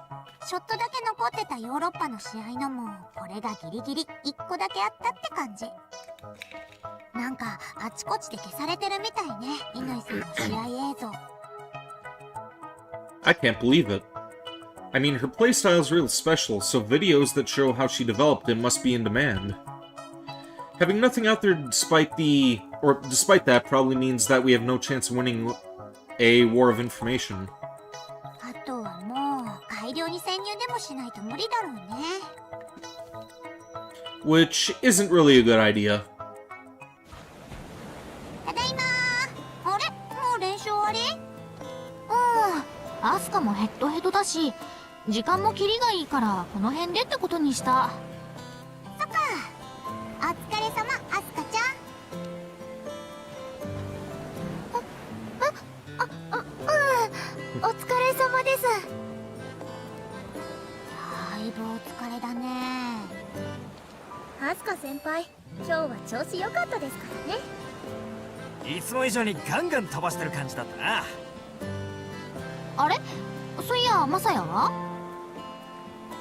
Speaker 2: ちょっとだけ残ってたヨーロッパの試合のもこれがギリギリ1個だけあったって感じ。なんかあちこちで消されてるみたいね、乾さんの試合映像。
Speaker 1: I can't believe it. I mean, her playstyle's real special, so videos that show how she developed it must be in demand. Having nothing out there despite that probably means that we have no chance of winning a war of information.
Speaker 2: あとはもう改良に潜入でもしないと無理だろうね。
Speaker 1: Which isn't really a good idea.
Speaker 2: ただいまー。あれ？もう練習終わり？
Speaker 8: アスカもヘッドヘッドだし、時間もキリがいいからこの辺でってことにした。
Speaker 2: そっか。お疲れ様、アスカちゃん。お疲れ様です。だいぶお疲れだね。アスカ先輩、今日は調子良かったですからね。
Speaker 4: いつも以上にガンガン飛ばしてる感じだったな。
Speaker 8: あれ？そういやマサヤは？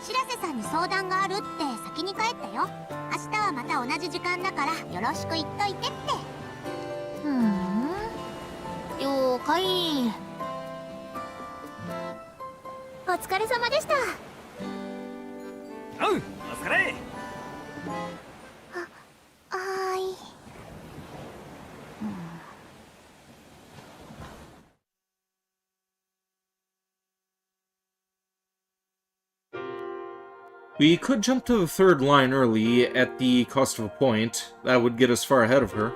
Speaker 2: 白瀬さんに相談があるって先に帰ったよ。明日はまた同じ時間だからよろしく言っといてって。
Speaker 3: 了解。
Speaker 2: お疲れ様でした。
Speaker 4: おう、お疲れ。
Speaker 3: はーい。
Speaker 1: We could jump to the third line early at the cost of a point. That would get us far ahead of her.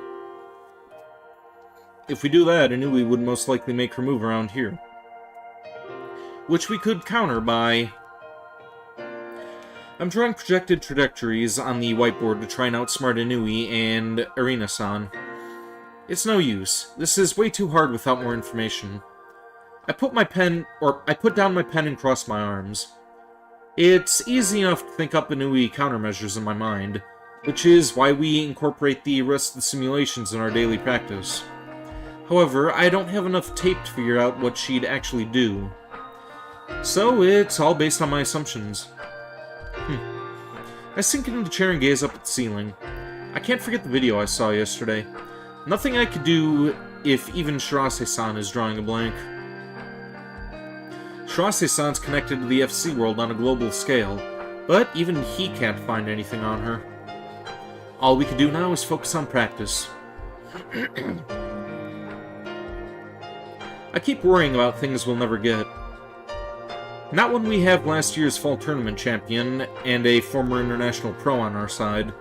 Speaker 1: If we do that, Inui would most likely make her move around here. Which we could counter by... I'm drawing projected trajectories on the whiteboard to try and outsmart Inui and Arena-san. It's no use. This is way too hard without more information. I put down my pen and crossed my arms. It's easy enough to think up Inui countermeasures in my mind, which is why we incorporate the rest of the simulations in our daily practice. However, I don't have enough tape to figure out what she'd actually do. So it's all based on my assumptions. I sink into the chair and gaze up at the ceiling. I can't forget the video I saw yesterday. Nothing I could do if even Shirase-san is drawing a blank. Shirase-san's connected to the FC world on a global scale, but even he can't find anything on her. All we can do now is focus on practice. I keep worrying about things we'll never get. Not when we have last year's fall tournament champion and a former international pro on our side.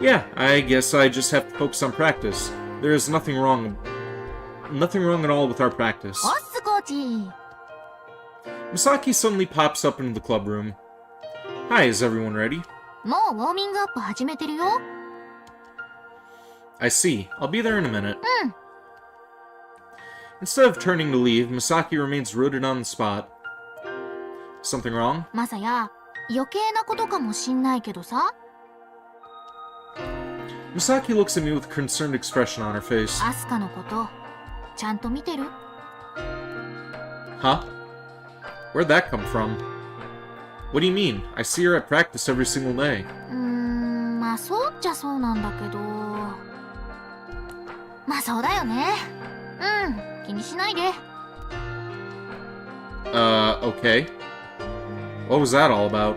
Speaker 1: Yeah, I guess I just have to focus on practice. There is nothing wrong at all with our practice. Misaki suddenly pops up into the club room. Hi, is everyone ready?
Speaker 3: もうウォーミングアップ始めてるよ。
Speaker 1: I see. I'll be there in a minute. Instead of turning to leave, Misaki remains rooted on the spot. Something wrong?
Speaker 3: マサヤ、余計なことかもしんないけどさ。
Speaker 1: Misaki looks at me with a concerned expression on her face.
Speaker 3: アスカのこと、ちゃんと見てる？
Speaker 1: Huh? Where'd that come from? What do you mean? I see her at practice every single day.
Speaker 3: まあそうっちゃそうなんだけど。まあそうだよね。気にしないで。
Speaker 1: Okay. What was that all about?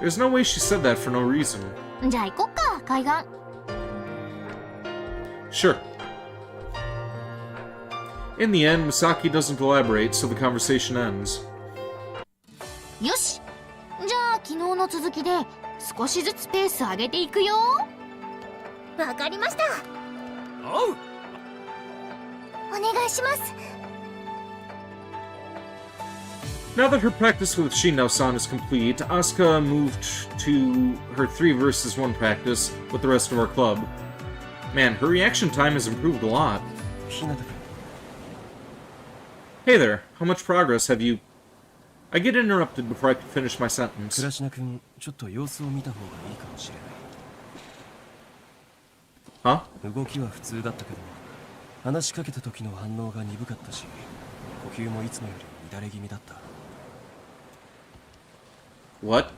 Speaker 1: There's no way she said that for no reason.
Speaker 3: じゃあ行こっか、海岸。
Speaker 1: Sure. In the end, Misaki doesn't elaborate, so the conversation ends.
Speaker 3: よし。じゃあ昨日の続きで少しずつペース上げていくよ。
Speaker 2: わかりました。
Speaker 4: おう。
Speaker 3: お願いします。
Speaker 1: Now that her practice with Shindo-san is complete, Asuka moved to her 3 versus 1 practice with the rest of our club. Man, her reaction time has improved a lot.
Speaker 7: ひなたくん、
Speaker 1: Hey there, how much progress have you... I get interrupted before I can finish my
Speaker 7: 倉
Speaker 1: sentence.
Speaker 7: 科くん、ちょっと様子を見た方がいいかもしれない。
Speaker 1: Huh?
Speaker 7: 動きは普通だったけど、話しかけた時の反応が鈍かったし、呼吸もいつもより乱れ気味だった。
Speaker 1: What?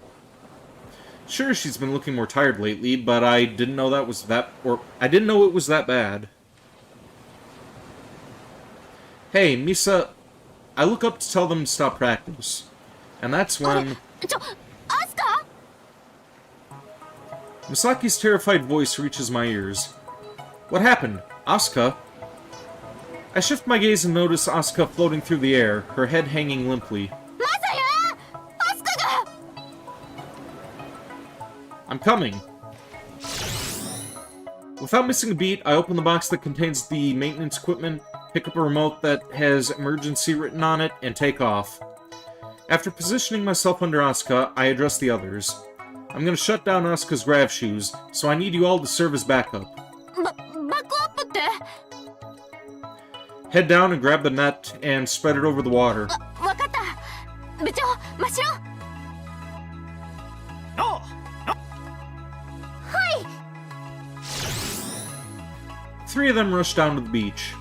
Speaker 1: Sure, she's been looking more tired lately, but I didn't know it was that bad. Hey, Misa... I look up to tell them to stop practice. And that's when...
Speaker 3: アスカ？
Speaker 1: Misaki's terrified voice reaches my ears. What happened? Asuka? I shift my gaze and notice Asuka floating through the air, her head hanging limply.
Speaker 3: マサヤ！アスカが！
Speaker 1: I'm coming. Without missing a beat, I open the box that contains the maintenance equipment, pick up a remote that has emergency written on it, and take off. After positioning myself under Asuka, I address the others. I'm gonna shut down Asuka's grav shoes, so I need you all to serve as backup.
Speaker 3: バックアップって？
Speaker 1: Head down and grab the net and spread it over the water.
Speaker 3: わかった。部長、真っ白。
Speaker 4: おう。
Speaker 1: 3 of them rush down to the beach.